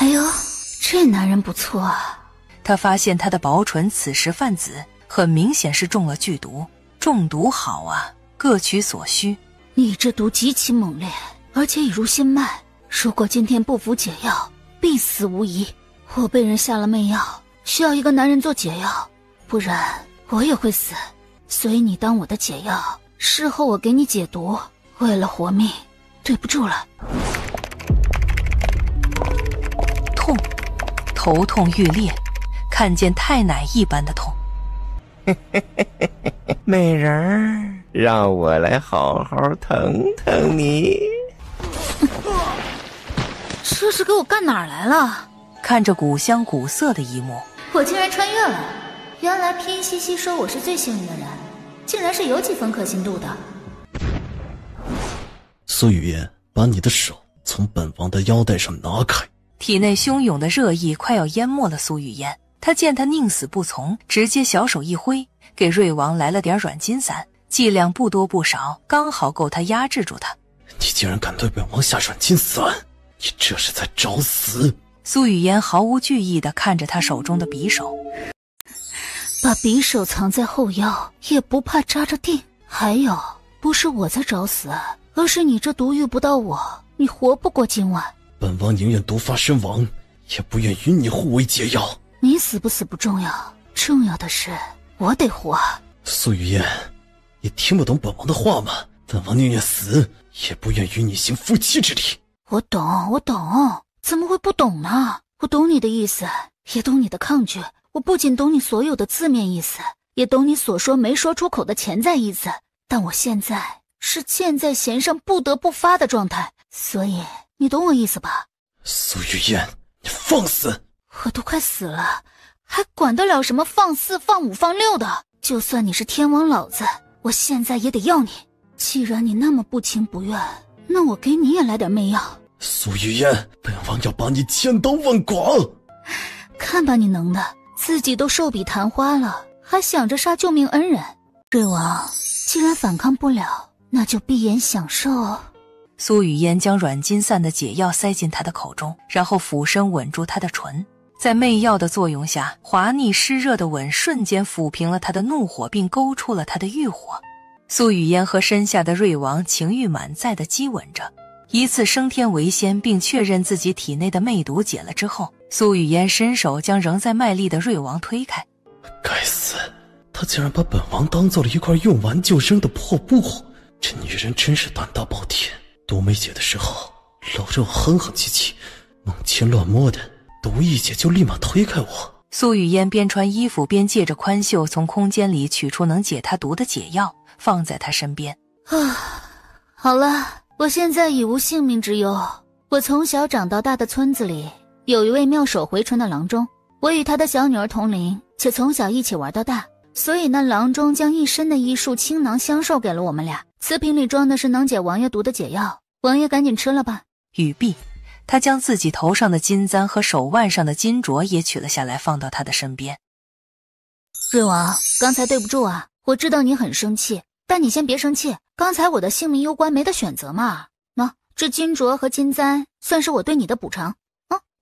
哎呦，这男人不错啊。他发现他的薄唇此时泛紫，很明显是中了剧毒。中毒好啊，各取所需。你这毒极其猛烈，而且已入心脉，如果今天不服解药，必死无疑。我被人下了媚药，需要一个男人做解药，不然我也会死。所以你当我的解药，事后我给你解毒，为了活命，对不住了。痛，头痛欲裂，看见太奶一般的痛。美人儿，让我来好好疼疼你。这是给我干哪儿来了？看着古香古色的一幕，我竟然穿越了。原来偏西西说我是最幸运的人，竟然是有几分可信度的。苏雨嫣，把你的手从本王的腰带上拿开。体内汹涌的热意快要淹没了苏雨嫣，他见他宁死不从，直接小手一挥，给瑞王来了点软筋散，剂量不多不少，刚好够他压制住他。你竟然敢对本王下软筋散，你这是在找死！苏雨嫣毫无惧意地看着他手中的匕首，把匕首藏在后腰，也不怕扎着腚。还有，不是我在找死，而是你这毒遇不到我，你活不过今晚。本王宁愿毒发身亡，也不愿与你互为解药。你死不死不重要，重要的是我得活。苏雨嫣，你听不懂本王的话吗？本王宁愿死，也不愿与你行夫妻之礼。我懂，怎么会不懂呢？我懂你的意思，也懂你的抗拒。我不仅懂你所有的字面意思，也懂你所说没说出口的潜在意思。但我现在是箭在弦上不得不发的状态，所以你懂我意思吧？苏雨嫣，你放肆！我都快死了，还管得了什么放4放5放6的？就算你是天王老子，我现在也得要你。既然你那么不情不愿，那我给你也来点媚药。苏雨嫣，本王要把你千刀万剐！看把你能的，自己都寿比昙花了，还想着杀救命恩人。瑞王，既然反抗不了，那就闭眼享受。苏雨嫣将软筋散的解药塞进他的口中，然后俯身吻住他的唇。在媚药的作用下，滑腻湿热的吻瞬间抚平了他的怒火，并勾出了他的欲火。苏雨嫣和身下的瑞王情欲满载地激吻着，一次升天为仙并确认自己体内的媚毒解了之后，苏雨嫣伸手将仍在卖力的瑞王推开。该死，他竟然把本王当做了一块用完就扔的破布。这女人真是胆大包天，毒没解的时候搂着我哼哼唧唧，猛亲乱摸的，毒一解就立马推开我。苏雨嫣边穿衣服边借着宽袖从空间里取出能解他毒的解药，放在他身边。好了，我现在已无性命之忧。我从小长到大的村子里，有一位妙手回春的郎中，我与他的小女儿同龄，且从小一起玩到大，所以那郎中将一身的医术倾囊相授给了我们俩。瓷瓶里装的是能解王爷毒的解药，王爷赶紧吃了吧。语毕，他将自己头上的金簪和手腕上的金镯也取了下来，放到他的身边。瑞王，刚才对不住啊，我知道你很生气，但你先别生气，刚才我的性命攸关，没得选择嘛。这金镯和金簪算是我对你的补偿。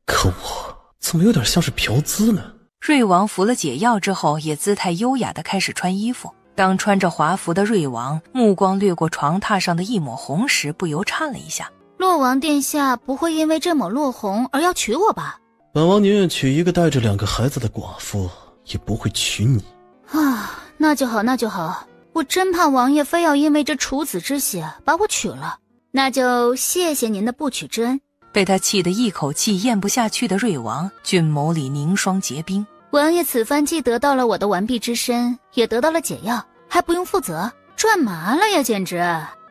可我怎么有点像是嫖资呢？瑞王服了解药之后，也姿态优雅地开始穿衣服。当穿着华服的瑞王目光掠过床榻上的一抹红时，不由颤了一下。洛王殿下不会因为这抹落红而要娶我吧？本王宁愿娶一个带着2个孩子的寡妇，也不会娶你。那就好，那就好。我真怕王爷非要因为这处子之血把我娶了。那就谢谢您的不娶之恩。被他气得一口气咽不下去的瑞王，俊眸里凝霜结冰。王爷此番既得到了我的完璧之身，也得到了解药，还不用负责，赚麻了呀简直。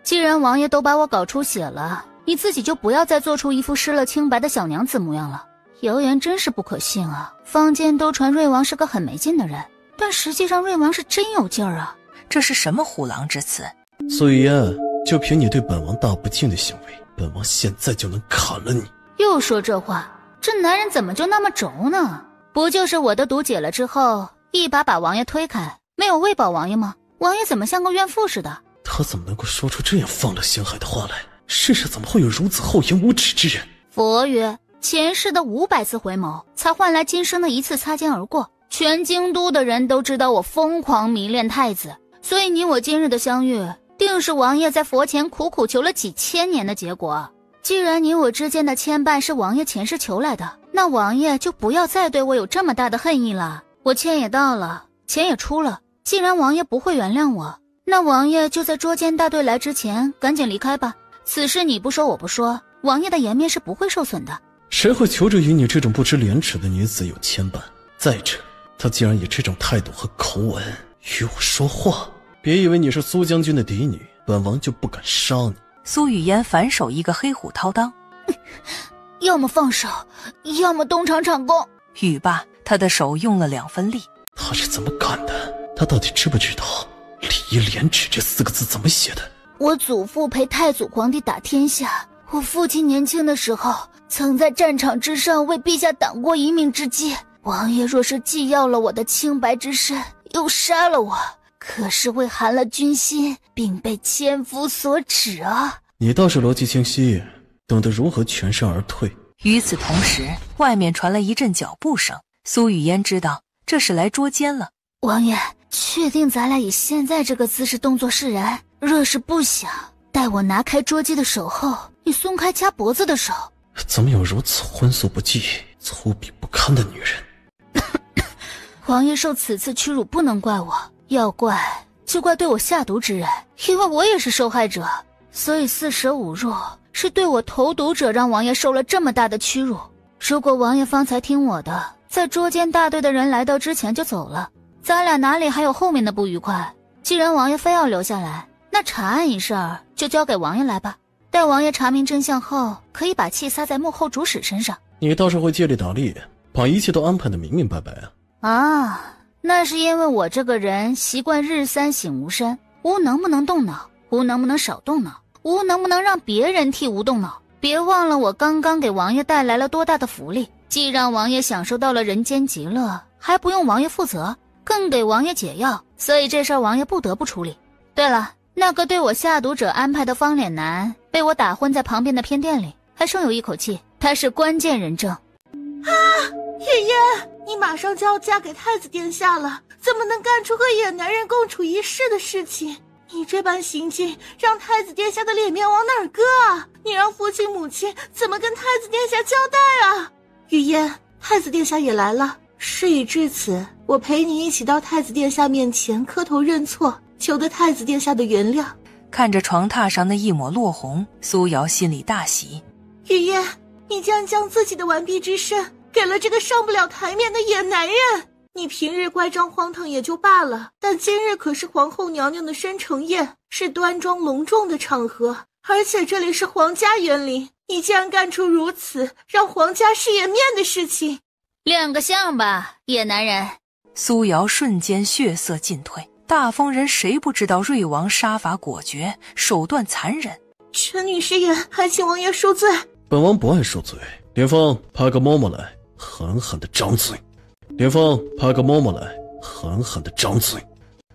既然王爷都把我搞出血了，你自己就不要再做出一副失了清白的小娘子模样了。谣言真是不可信啊，坊间都传瑞王是个很没劲的人，但实际上瑞王是真有劲儿啊。这是什么虎狼之词？苏雨嫣，就凭你对本王大不敬的行为，本王现在就能砍了你。又说这话，这男人怎么就那么轴呢？不就是我的毒解了之后，一把王爷推开，没有喂饱王爷吗？王爷怎么像个怨妇似的？他怎么能够说出这样放了陷害的话来？世上怎么会有如此厚颜无耻之人？佛曰，前世的500次回眸，才换来今生的1次擦肩而过。全京都的人都知道我疯狂迷恋太子，所以你我今日的相遇，定是王爷在佛前苦苦求了几千年的结果。既然你我之间的牵绊是王爷前世求来的，那王爷就不要再对我有这么大的恨意了。我欠也到了，钱也出了，既然王爷不会原谅我，那王爷就在捉奸大队来之前赶紧离开吧。此事你不说我不说，王爷的颜面是不会受损的。谁会求着与你这种不知廉耻的女子有牵绊？再者，她既然以这种态度和口吻与我说话，别以为你是苏将军的嫡女，本王就不敢杀你。苏雨嫣反手一个黑虎掏裆，要么放手，要么东厂厂攻。语罢，他的手用了2分力。他是怎么干的？他到底知不知道礼义廉耻这4个字怎么写的？我祖父陪太祖皇帝打天下，我父亲年轻的时候曾在战场之上为陛下挡过一命之击。王爷若是既要了我的清白之身，又杀了我，可是会寒了军心，并被千夫所指啊！你倒是逻辑清晰，懂得如何全身而退。与此同时，外面传来一阵脚步声。苏雨嫣知道这是来捉奸了。王爷，确定咱俩以现在这个姿势动作示人？若是不想，待我拿开捉鸡的手后，你松开掐脖子的手。怎么有如此荤素不忌、粗鄙不堪的女人？王爷受此次屈辱不能怪我，要怪就怪对我下毒之人，因为我也是受害者。所以四舍五入是对我投毒者让王爷受了这么大的屈辱。如果王爷方才听我的，在捉奸大队的人来到之前就走了，咱俩哪里还有后面的不愉快？既然王爷非要留下来，那查案一事就交给王爷来吧。待王爷查明真相后，可以把气撒在幕后主使身上。你倒是会借力打力，把一切都安排得明明白白啊！那是因为我这个人习惯日3省吾身，吾能不能动脑，吾能不能少动脑，吾能不能让别人替吾动脑。别忘了我刚刚给王爷带来了多大的福利，既让王爷享受到了人间极乐，还不用王爷负责，更给王爷解药，所以这事儿王爷不得不处理。对了，那个对我下毒者安排的方脸男被我打昏在旁边的偏殿里，还剩有一口气，他是关键人证。叶嫣，你马上就要嫁给太子殿下了，怎么能干出和野男人共处一室的事情？你这般行径，让太子殿下的脸面往哪儿搁啊？你让父亲母亲怎么跟太子殿下交代啊？雨嫣，太子殿下也来了，事已至此，我陪你一起到太子殿下面前磕头认错，求得太子殿下的原谅。看着床榻上的一抹落红，苏瑶心里大喜。雨嫣，你竟然将自己的完璧之身给了这个上不了台面的野男人。你平日乖张荒唐也就罢了，但今日可是皇后娘娘的生辰宴，是端庄隆重的场合，而且这里是皇家园林，你竟然干出如此让皇家失颜面的事情。亮个相吧，野男人。苏瑶瞬间血色尽退。大风人谁不知道瑞王杀伐果决，手段残忍？臣女失言，还请王爷恕罪。本王不爱受罪。连峰，派个嬷嬷来，狠狠地张嘴。连峰，派个嬷嬷来，狠狠地张嘴。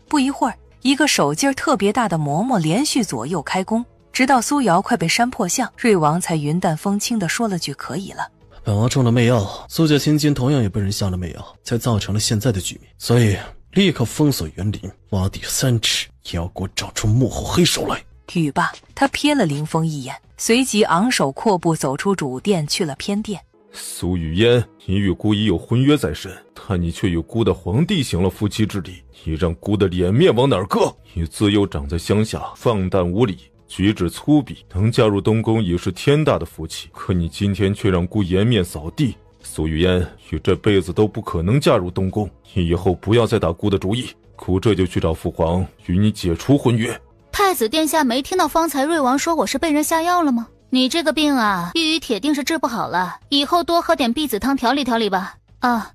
不一会儿，一个手劲儿特别大的嬷嬷连续左右开弓，直到苏瑶快被扇破相，瑞王才云淡风轻地说了句可以了。本王中了媚药，苏家千金同样也被人下了媚药，才造成了现在的局面，所以立刻封锁园林，挖地3尺，也要给我找出幕后黑手来。语罢，他瞥了林峰一眼，随即昂首阔步走出主殿，去了偏殿。苏雨嫣，你与姑已有婚约在身，但你却与姑的皇帝行了夫妻之礼，你让姑的脸面往哪儿搁？你自幼长在乡下，放荡无礼，举止粗鄙，能嫁入东宫已是天大的福气，可你今天却让姑颜面扫地。苏雨嫣，你这辈子都不可能嫁入东宫，你以后不要再打姑的主意，姑这就去找父皇与你解除婚约。太子殿下没听到方才瑞王说我是被人下药了吗？你这个病啊，玉宇铁定是治不好了，以后多喝点碧紫汤调理调理吧。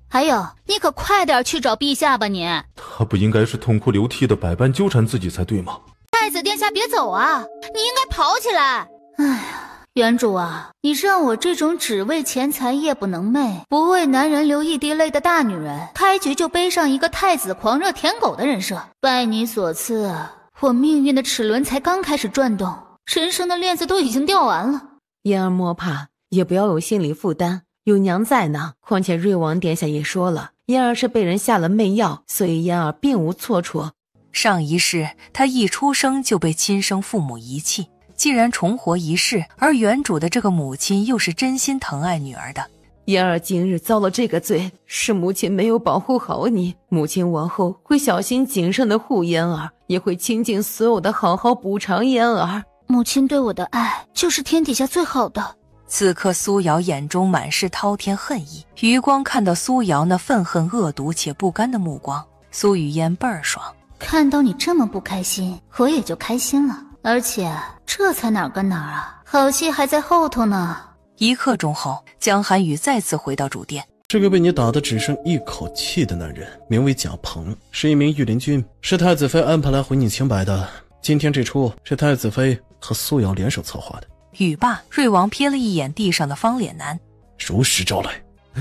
还有，你可快点去找陛下吧你。他不应该是痛哭流涕的百般纠缠自己才对吗？太子殿下别走啊，你应该跑起来。哎呀，原主啊，你让我这种只为钱财夜不能寐，不为男人流一滴泪的大女人，开局就背上一个太子狂热舔狗的人设。拜你所赐，我命运的齿轮才刚开始转动，人生的链子都已经掉完了。嫣儿莫怕，也不要有心理负担，有娘在呢。况且瑞王殿下也说了，嫣儿是被人下了媚药，所以嫣儿并无错处。上一世他一出生就被亲生父母遗弃，既然重活一世，而原主的这个母亲又是真心疼爱女儿的。嫣儿今日遭了这个罪，是母亲没有保护好你，母亲往后会小心谨慎的护嫣儿，也会倾尽所有的好好补偿嫣儿。母亲对我的爱就是天底下最好的。此刻苏瑶眼中满是滔天恨意，余光看到苏瑶那愤恨恶毒且不甘的目光，苏雨嫣倍儿爽。看到你这么不开心，我也就开心了。而且这才哪儿跟哪儿啊，好戏还在后头呢。1刻钟后，江寒雨再次回到主殿。这个被你打得只剩一口气的男人名为贾鹏，是一名御林军，是太子妃安排来毁你清白的。今天这出是太子妃和苏瑶联手策划的。语罢，瑞王瞥了一眼地上的方脸男，如实招来。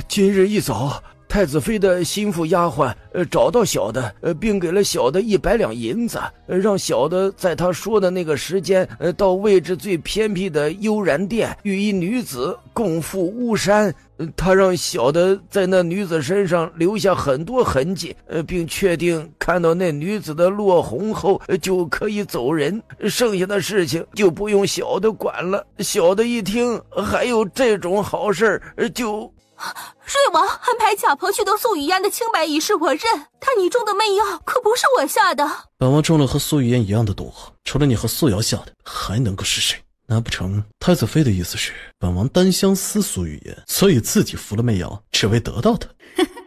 今日一早，太子妃的心腹丫鬟找到小的，并给了小的100两银子，让小的在他说的那个时间到位置最偏僻的悠然殿，与一女子共赴巫山。他让小的在那女子身上留下很多痕迹，并确定看到那女子的落红后就可以走人，剩下的事情就不用小的管了。小的一听还有这种好事就瑞王安排贾鹏去得苏雨嫣的清白一事我认，但你中的媚药可不是我下的。本王中了和苏雨嫣一样的毒，除了你和苏瑶下的，还能够是谁？难不成太子妃的意思是本王单相思苏雨嫣，所以自己服了媚药，只为得到她？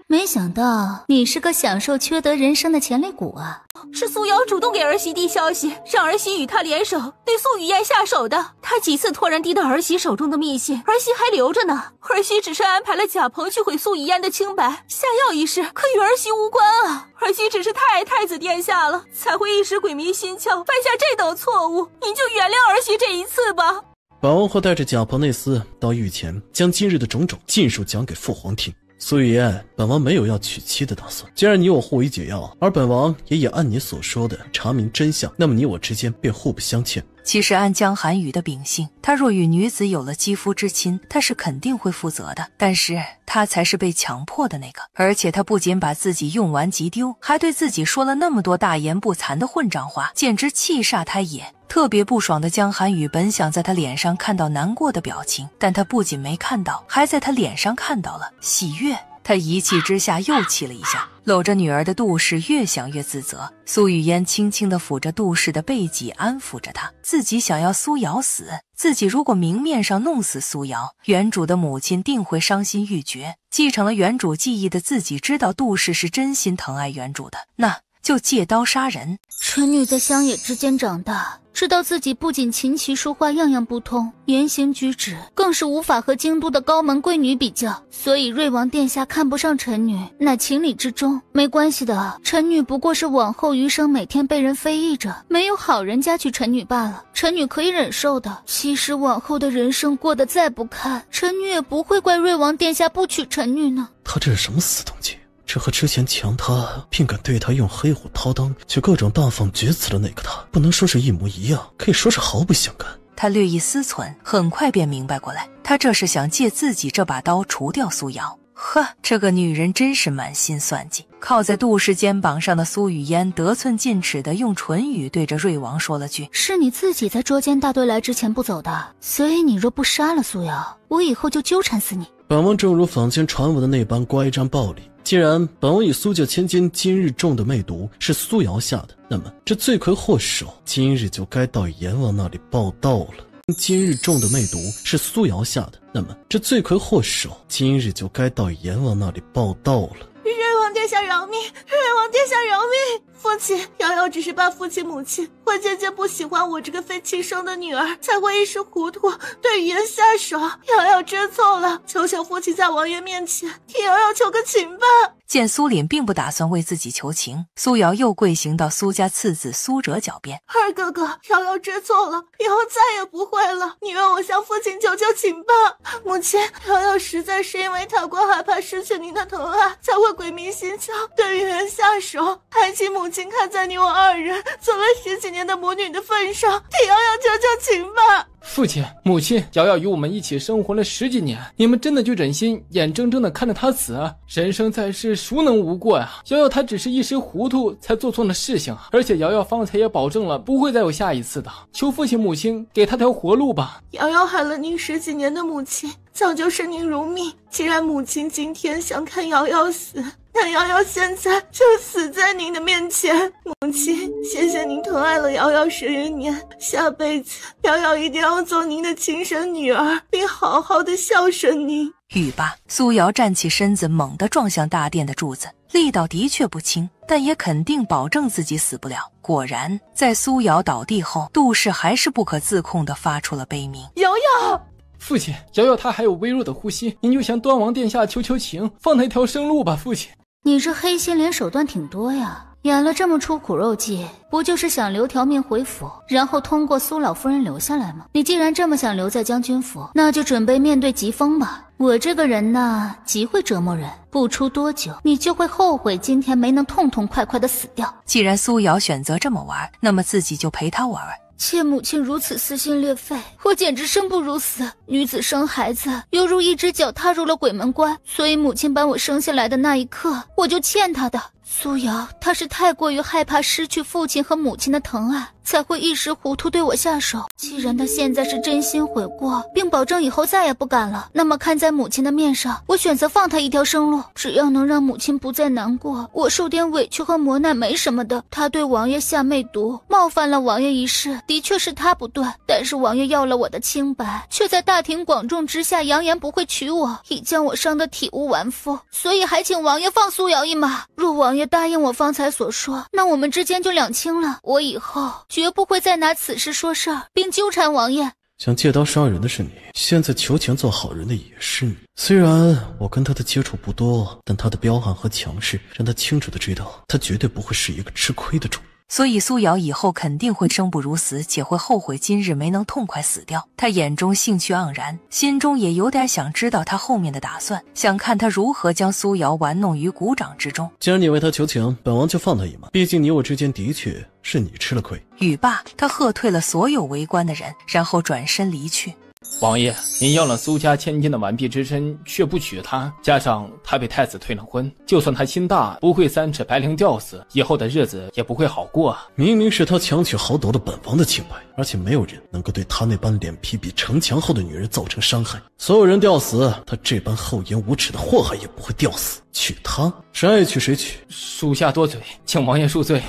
没想到你是个享受缺德人生的潜力股啊！是苏瑶主动给儿媳递消息，让儿媳与他联手对苏雨嫣下手的。他几次托人递到儿媳手中的密信，儿媳还留着呢。儿媳只是安排了贾鹏去毁苏雨嫣的清白，下药一事可与儿媳无关啊。儿媳只是太爱太子殿下了，才会一时鬼迷心窍犯下这等错误。你就原谅儿媳这一次吧。本王会带着贾鹏内司到御前，将今日的种种尽数讲给父皇听。苏雨嫣，本王没有要娶妻的打算。既然你我互为解药，而本王也已按你所说的查明真相，那么你我之间便互不相欠。其实按江寒雨的秉性，他若与女子有了肌肤之亲，他是肯定会负责的。但是他才是被强迫的那个，而且他不仅把自己用完即丢，还对自己说了那么多大言不惭的混账话，简直气煞他也。特别不爽的江寒雨本想在他脸上看到难过的表情，但他不仅没看到，还在他脸上看到了喜悦。他一气之下又气了一下，搂着女儿的杜氏越想越自责。苏雨嫣轻轻地抚着杜氏的背脊，安抚着她。自己想要苏瑶死，自己如果明面上弄死苏瑶，原主的母亲定会伤心欲绝。继承了原主记忆的自己知道杜氏是真心疼爱原主的，那就借刀杀人。臣女在乡野之间长大，知道自己不仅琴棋书画样样不通，言行举止更是无法和京都的高门贵女比较，所以瑞王殿下看不上臣女，乃情理之中。没关系的，臣女不过是往后余生每天被人非议着，没有好人家娶臣女罢了，臣女可以忍受的。其实往后的人生过得再不堪，臣女也不会怪瑞王殿下不娶臣女呢。他这是什么死动机？这和之前强他并敢对他用黑虎掏裆，却各种大放厥词的那个他，不能说是一模一样，可以说是毫不相干。他略一思忖，很快便明白过来，他这是想借自己这把刀除掉苏瑶。呵，这个女人真是满心算计。靠在杜氏肩膀上的苏雨嫣得寸进尺地用唇语对着瑞王说了句：是你自己在捉奸大队来之前不走的，所以你若不杀了苏瑶，我以后就纠缠死你。本王正如坊间传闻的那般乖张暴力，既然本王以苏家千金今日中的媚毒是苏瑶下的，那么这罪魁祸首今日就该到阎王那里报到了。今日中的媚毒是苏瑶下的，那么这罪魁祸首今日就该到阎王那里报到了。瑞王殿下饶命！瑞王殿下饶命！父亲，瑶瑶只是怕父亲母亲会渐渐不喜欢我这个非亲生的女儿，才会一时糊涂对语言下手。瑶瑶知错了，求求父亲在王爷面前替瑶瑶求个情吧。见苏凛并不打算为自己求情，苏瑶又跪行到苏家次子苏哲脚边。二哥哥，瑶瑶知错了，以后再也不会了，你让我向父亲求求情吧。母亲，瑶瑶实在是因为太过害怕失去您的疼爱，才会鬼迷心窍对语言下手，还请母亲看在你我二人做了10几年的母女的份上，替瑶瑶求求情吧。父亲、母亲，瑶瑶与我们一起生活了10几年，你们真的就忍心眼睁睁地看着她死啊？人生在世，孰能无过啊？瑶瑶她只是一时糊涂才做错了事情啊，而且瑶瑶方才也保证了不会再有下一次的，求父亲母亲给她条活路吧。瑶瑶喊了您10几年的母亲，早就视您如命。既然母亲今天想看瑶瑶死，那瑶瑶现在就死在您的面前。母亲，谢谢您疼爱了瑶瑶10余年，下辈子瑶瑶一定要做您的亲生女儿，并好好的孝顺您。语罢，苏瑶站起身子，猛地撞向大殿的柱子，力道的确不轻，但也肯定保证自己死不了。果然，在苏瑶倒地后，杜氏还是不可自控地发出了悲鸣：瑶瑶！父亲，瑶瑶她还有微弱的呼吸，您就向端王殿下求求情，放她一条生路吧。父亲，你这黑心脸手段挺多呀，演了这么出苦肉计，不就是想留条命回府，然后通过苏老夫人留下来吗？你既然这么想留在将军府，那就准备面对疾风吧。我这个人呢，极会折磨人，不出多久，你就会后悔今天没能痛痛快快的死掉。既然苏瑶选择这么玩，那么自己就陪她玩。妾母亲如此撕心裂肺，我简直生不如死。女子生孩子，犹如一只脚踏入了鬼门关，所以母亲把我生下来的那一刻，我就欠她的。苏瑶，她是太过于害怕失去父亲和母亲的疼爱，才会一时糊涂对我下手。既然她现在是真心悔过，并保证以后再也不敢了，那么看在母亲的面上，我选择放她一条生路。只要能让母亲不再难过，我受点委屈和磨难没什么的。她对王爷下媚毒，冒犯了王爷一事，的确是她不对，但是王爷要了我的清白，却在大庭广众之下扬言不会娶我，已将我伤得体无完肤，所以还请王爷放苏瑶一马。若王爷答应我方才所说，那我们之间就两清了。我以后绝不会再拿此事说事儿，并纠缠王爷。想借刀杀人的是你，现在求情做好人的也是你。虽然我跟他的接触不多，但他的彪悍和强势让他清楚地知道，他绝对不会是一个吃亏的主。所以苏瑶以后肯定会生不如死，且会后悔今日没能痛快死掉。他眼中兴趣盎然，心中也有点想知道他后面的打算，想看他如何将苏瑶玩弄于股掌之中。既然你为他求情，本王就放他一马，毕竟你我之间的确是你吃了亏。语罢，他喝退了所有围观的人，然后转身离去。王爷，您要了苏家千金的完璧之身，却不娶她，加上她被太子退了婚，就算她心大，不会3尺白绫吊死，以后的日子也不会好过啊。明明是他强取豪夺了本王的清白，而且没有人能够对他那般脸皮比城墙厚的女人造成伤害。所有人吊死，他这般厚颜无耻的祸害也不会吊死。娶她，谁爱娶谁娶。属下多嘴，请王爷恕罪。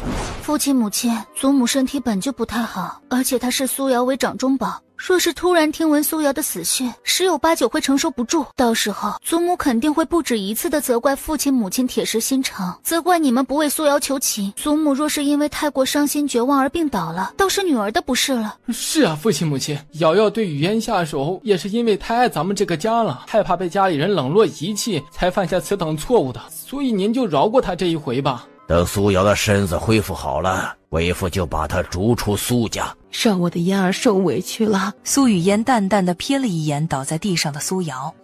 父亲母亲，祖母身体本就不太好，而且她视苏瑶为掌中宝，若是突然听闻苏瑶的死讯，10有8九会承受不住。到时候祖母肯定会不止一次的责怪父亲母亲铁石心肠，责怪你们不为苏瑶求情。祖母若是因为太过伤心绝望而病倒了，倒是女儿的不是了。是啊，父亲母亲，瑶瑶对雨嫣下手也是因为太爱咱们这个家了，害怕被家里人冷落遗弃，才犯下此等错误的，所以您就饶过她这一回吧。等苏瑶的身子恢复好了，为父就把她逐出苏家。让我的嫣儿受委屈了。苏雨嫣淡淡的瞥了一眼倒在地上的苏瑶。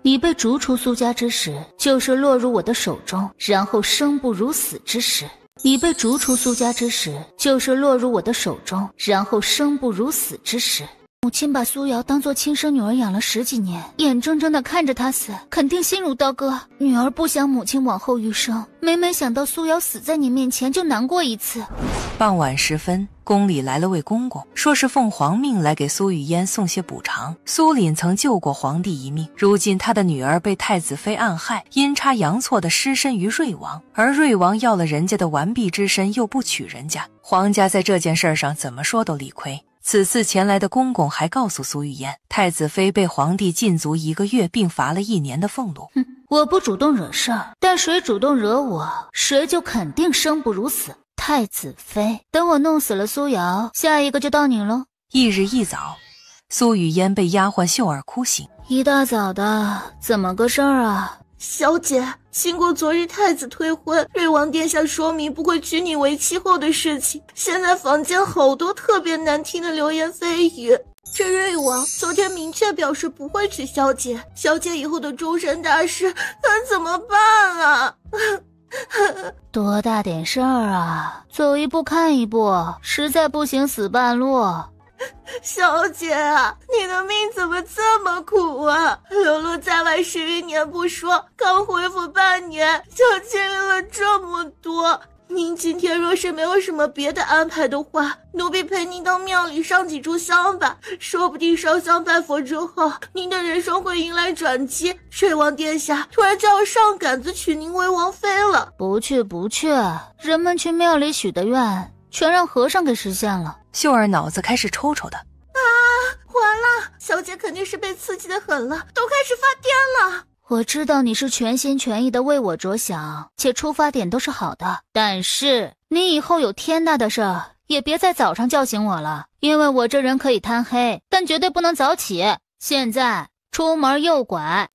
你被逐出苏家之时，就是落入我的手中，然后生不如死之时。你被逐出苏家之时，就是落入我的手中，然后生不如死之时。母亲把苏瑶当作亲生女儿养了10几年，眼睁睁地看着她死，肯定心如刀割。女儿不想母亲往后余生，每每想到苏瑶死在你面前就难过一次。傍晚时分，宫里来了位公公，说是奉皇命来给苏雨嫣送些补偿。苏凛曾救过皇帝一命，如今他的女儿被太子妃暗害，阴差阳错地失身于瑞王，而瑞王要了人家的完璧之身，又不娶人家，皇家在这件事上怎么说都理亏。此次前来的公公还告诉苏雨嫣，太子妃被皇帝禁足1个月，并罚了1年的俸禄。我不主动惹事儿，但谁主动惹我，谁就肯定生不如死。太子妃，等我弄死了苏瑶，下一个就到你喽。翌日一早，苏雨嫣被丫鬟秀儿哭醒。一大早的，怎么个事儿啊？小姐，经过昨日太子退婚，瑞王殿下说明不会娶你为妻后的事情，现在坊间好多特别难听的流言蜚语。这瑞王昨天明确表示不会娶小姐，小姐以后的终身大事那怎么办啊？多大点事儿啊，走一步看一步，实在不行死半路。小姐啊，你的命怎么这么苦啊？流落在外10余年不说，刚恢复半年就经历了这么多。您今天若是没有什么别的安排的话，奴婢陪您到庙里上几炷香吧。说不定烧香拜佛之后，您的人生会迎来转机，水王殿下突然就要上杆子娶您为王妃了。不去，人们去庙里许的愿全让和尚给实现了。秀儿脑子开始抽抽的。完了，小姐肯定是被刺激得很了，都开始发癫了。我知道你是全心全意的为我着想，且出发点都是好的，但是你以后有天大的事儿也别在早上叫醒我了，因为我这人可以贪黑，但绝对不能早起。现在出门右拐，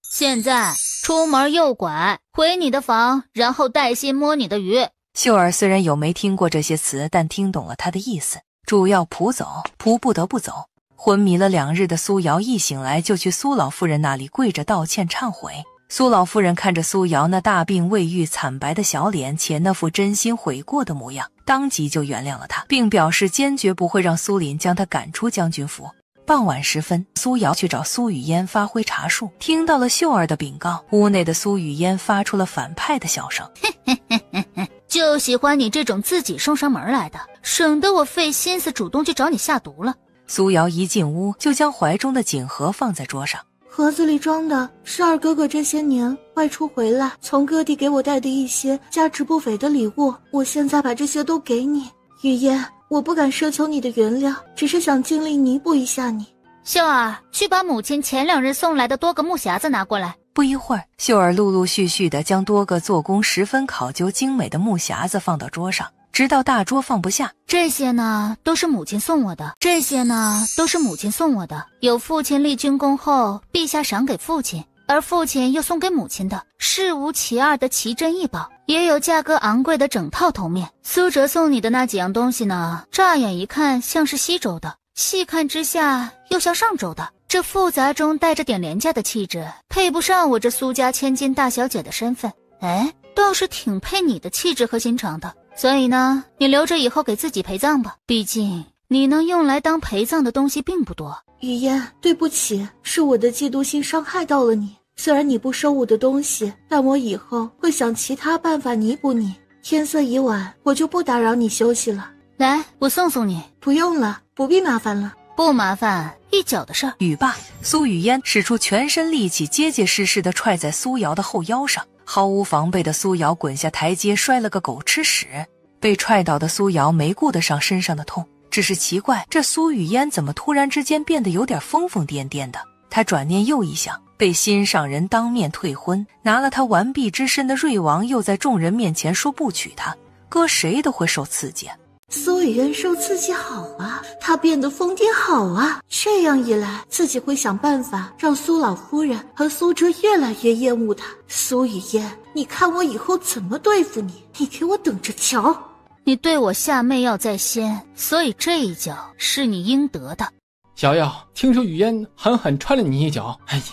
回你的房，然后带薪摸你的鱼。秀儿虽然有没听过这些词，但听懂了他的意思，主要仆走，仆不得不走。昏迷了2日的苏瑶一醒来就去苏老夫人那里跪着道歉忏悔。苏老夫人看着苏瑶那大病未愈惨白的小脸，且那副真心悔过的模样，当即就原谅了他，并表示坚决不会让苏林将他赶出将军府。傍晚时分，苏瑶去找苏雨嫣发挥茶术，听到了秀儿的禀告，屋内的苏雨嫣发出了反派的笑声。就喜欢你这种自己送上门来的，省得我费心思主动去找你下毒了。苏瑶一进屋就将怀中的锦盒放在桌上，盒子里装的是二哥哥这些年外出回来从各地给我带的一些价值不菲的礼物，我现在把这些都给你。雨嫣，我不敢奢求你的原谅，只是想尽力弥补一下你。秀儿，去把母亲前2日送来的多个木匣子拿过来。不一会儿，秀儿陆陆续续地将多个做工十分考究精美的木匣子放到桌上，直到大桌放不下。这些呢都是母亲送我的，有父亲立军功后陛下赏给父亲，而父亲又送给母亲的，事无其二的奇珍异宝，也有价格昂贵的整套头面。苏哲送你的那几样东西呢，乍眼一看像是西周的，细看之下又像上周的，这复杂中带着点廉价的气质，配不上我这苏家千金大小姐的身份。倒是挺配你的气质和心肠的。所以呢，你留着以后给自己陪葬吧，毕竟你能用来当陪葬的东西并不多。雨嫣，对不起，是我的嫉妒心伤害到了你。虽然你不收我的东西，但我以后会想其他办法弥补你。天色已晚，我就不打扰你休息了。来，我送你。不用了，不必麻烦了。不麻烦，一脚的事儿。语罢，苏雨嫣使出全身力气，结结实实地踹在苏瑶的后腰上。毫无防备的苏瑶滚下台阶，摔了个狗吃屎。被踹倒的苏瑶没顾得上身上的痛，只是奇怪，这苏雨嫣怎么突然之间变得有点疯疯癫癫的。他转念又一想，被心上人当面退婚，拿了他完璧之身的瑞王又在众人面前说不娶他，搁谁都会受刺激。苏雨嫣受刺激好啊，她变得疯癫好啊，这样一来自己会想办法让苏老夫人和苏哲越来越厌恶她。苏雨嫣，你看我以后怎么对付你，你给我等着瞧。你对我下媚要在先，所以这一脚是你应得的。瑶瑶，听说雨嫣狠狠踹了你一脚，哎呀，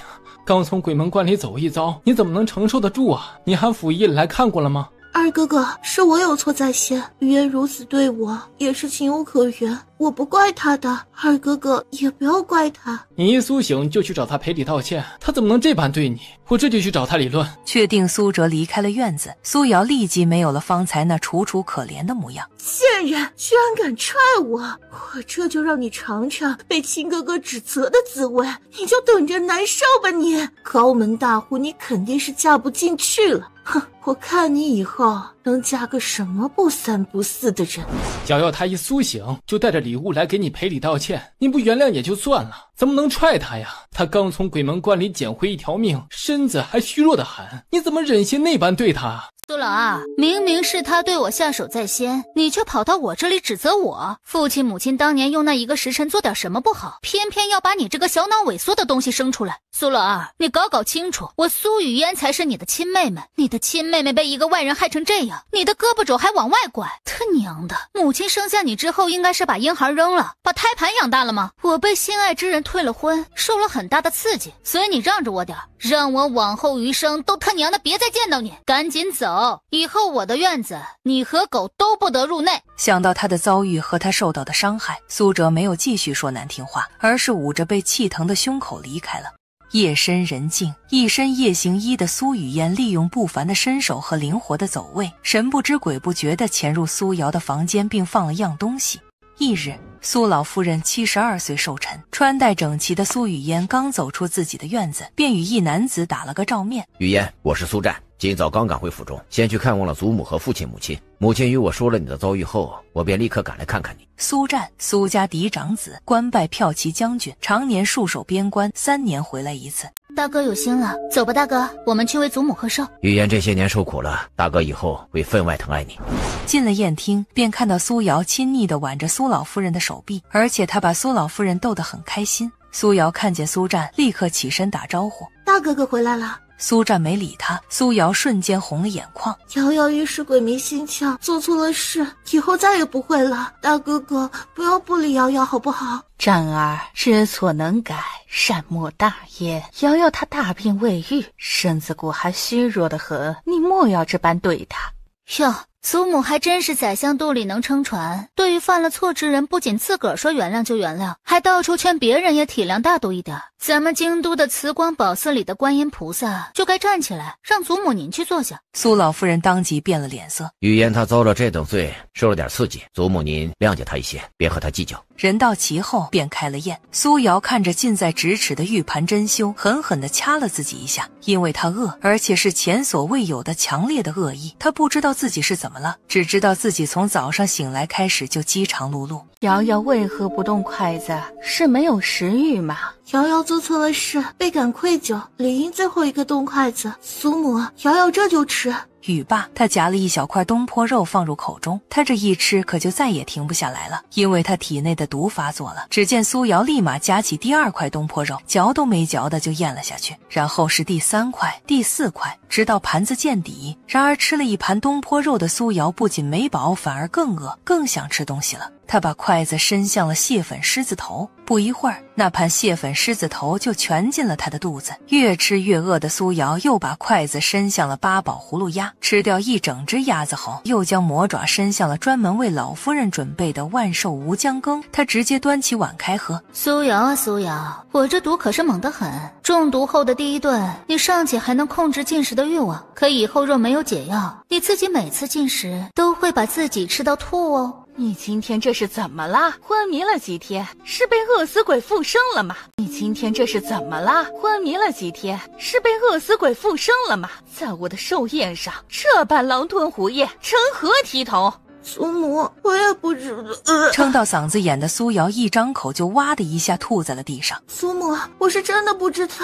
刚从鬼门关里走一遭，你怎么能承受得住啊？你喊府医来看过了吗？二哥哥，是我有错在先，雨嫣如此对我也是情有可原，我不怪她的，二哥哥也不要怪她。你一苏醒就去找他赔礼道歉，他怎么能这般对你？我这就去找他理论。确定苏哲离开了院子，苏瑶立即没有了方才那楚楚可怜的模样。贱人，居然敢踹我，我这就让你尝尝被亲哥哥指责的滋味，你就等着难受吧你。高门大户你肯定是嫁不进去了，哼，我看你以后能嫁个什么不三不四的人。瑶瑶他一苏醒就带着礼物来给你赔礼道歉，你不原谅也就算了，怎么能踹他呀？他刚从鬼门关里捡回一条命，身子还虚弱的很，你怎么忍心那般对他？苏老二，明明是他对我下手在先，你却跑到我这里指责我。父亲母亲当年用那1个时辰做点什么不好，偏偏要把你这个小脑萎缩的东西生出来。苏老二，你搞清楚，我苏雨嫣才是你的亲妹妹，你的亲妹妹被一个外人害成这样，你的胳膊肘还往外拐，他娘的，母亲生下你之后应该是把婴孩扔了，把胎盘养大了吗？我被心爱之人退了婚，受了很大的刺激，所以你让着我点，让我往后余生都他娘的别再见到你，赶紧走。狗，以后我的院子你和狗都不得入内。想到他的遭遇和他受到的伤害，苏哲没有继续说难听话，而是捂着被气疼的胸口离开了。夜深人静，一身夜行衣的苏雨嫣利用不凡的身手和灵活的走位，神不知鬼不觉地潜入苏瑶的房间，并放了样东西。翌日，苏老夫人72岁寿辰，穿戴整齐的苏雨嫣刚走出自己的院子，便与一男子打了个照面。雨嫣，我是苏战，今早刚赶回府中，先去看望了祖母和父亲母亲。母亲与我说了你的遭遇后，我便立刻赶来看看你。苏战，苏家嫡长子，官拜骠骑将军，常年戍守边关，3年回来一次。大哥有心了，走吧，大哥，我们去为祖母贺寿。雨嫣这些年受苦了，大哥以后会分外疼爱你。进了宴厅，便看到苏瑶亲昵地挽着苏老夫人的手臂，而且他把苏老夫人逗得很开心。苏瑶看见苏战，立刻起身打招呼：“大哥哥回来了。”苏战没理他，苏瑶瞬间红了眼眶。瑶瑶一时鬼迷心窍，做错了事，以后再也不会了。大哥哥，不要不理瑶瑶好不好？战儿知错能改，善莫大焉。瑶瑶她大病未愈，身子骨还虚弱得很，你莫要这般对她。哟，祖母还真是宰相肚里能撑船，对于犯了错之人，不仅自个儿说原谅就原谅，还到处劝别人也体谅大度一点。咱们京都的慈光宝寺里的观音菩萨就该站起来，让祖母您去坐下。苏老夫人当即变了脸色。雨嫣她遭了这等罪，受了点刺激，祖母您谅解她一些，别和她计较。人到齐后便开了宴。苏瑶看着近在咫尺的玉盘珍馐，狠狠地掐了自己一下，因为她饿，而且是前所未有的强烈的恶意。她不知道自己是怎么了，只知道自己从早上醒来开始就饥肠辘辘。瑶瑶为何不动筷子？是没有食欲吗？瑶瑶做错了事，倍感愧疚，理应最后一个动筷子。祖母，瑶瑶这就吃。语罢，他夹了一小块东坡肉放入口中，他这一吃可就再也停不下来了，因为他体内的毒发作了。只见苏瑶立马夹起第2块东坡肉，嚼都没嚼的就咽了下去，然后是第3块、第4块，直到盘子见底。然而吃了一盘东坡肉的苏瑶不仅没饱，反而更饿，更想吃东西了。他把筷子伸向了蟹粉狮子头，不一会儿，那盘蟹粉狮子头就全进了他的肚子。越吃越饿的苏瑶又把筷子伸向了八宝葫芦鸭，吃掉一整只鸭子后，又将魔爪伸向了专门为老夫人准备的万寿无姜羹。他直接端起碗开喝。苏瑶啊苏瑶，我这毒可是猛得很，中毒后的第一顿，你尚且还能控制进食的欲望，可以后若没有解药，你自己每次进食都会把自己吃到吐哦。你今天这是怎么了？昏迷了几天？是被饿死鬼附身了吗？你今天这是怎么了？昏迷了几天？是被饿死鬼附身了吗？在我的寿宴上这般狼吞虎咽，成何体统？祖母，我也不知道。撑到嗓子眼的苏瑶一张口就哇的一下吐在了地上。祖母，我是真的不知道。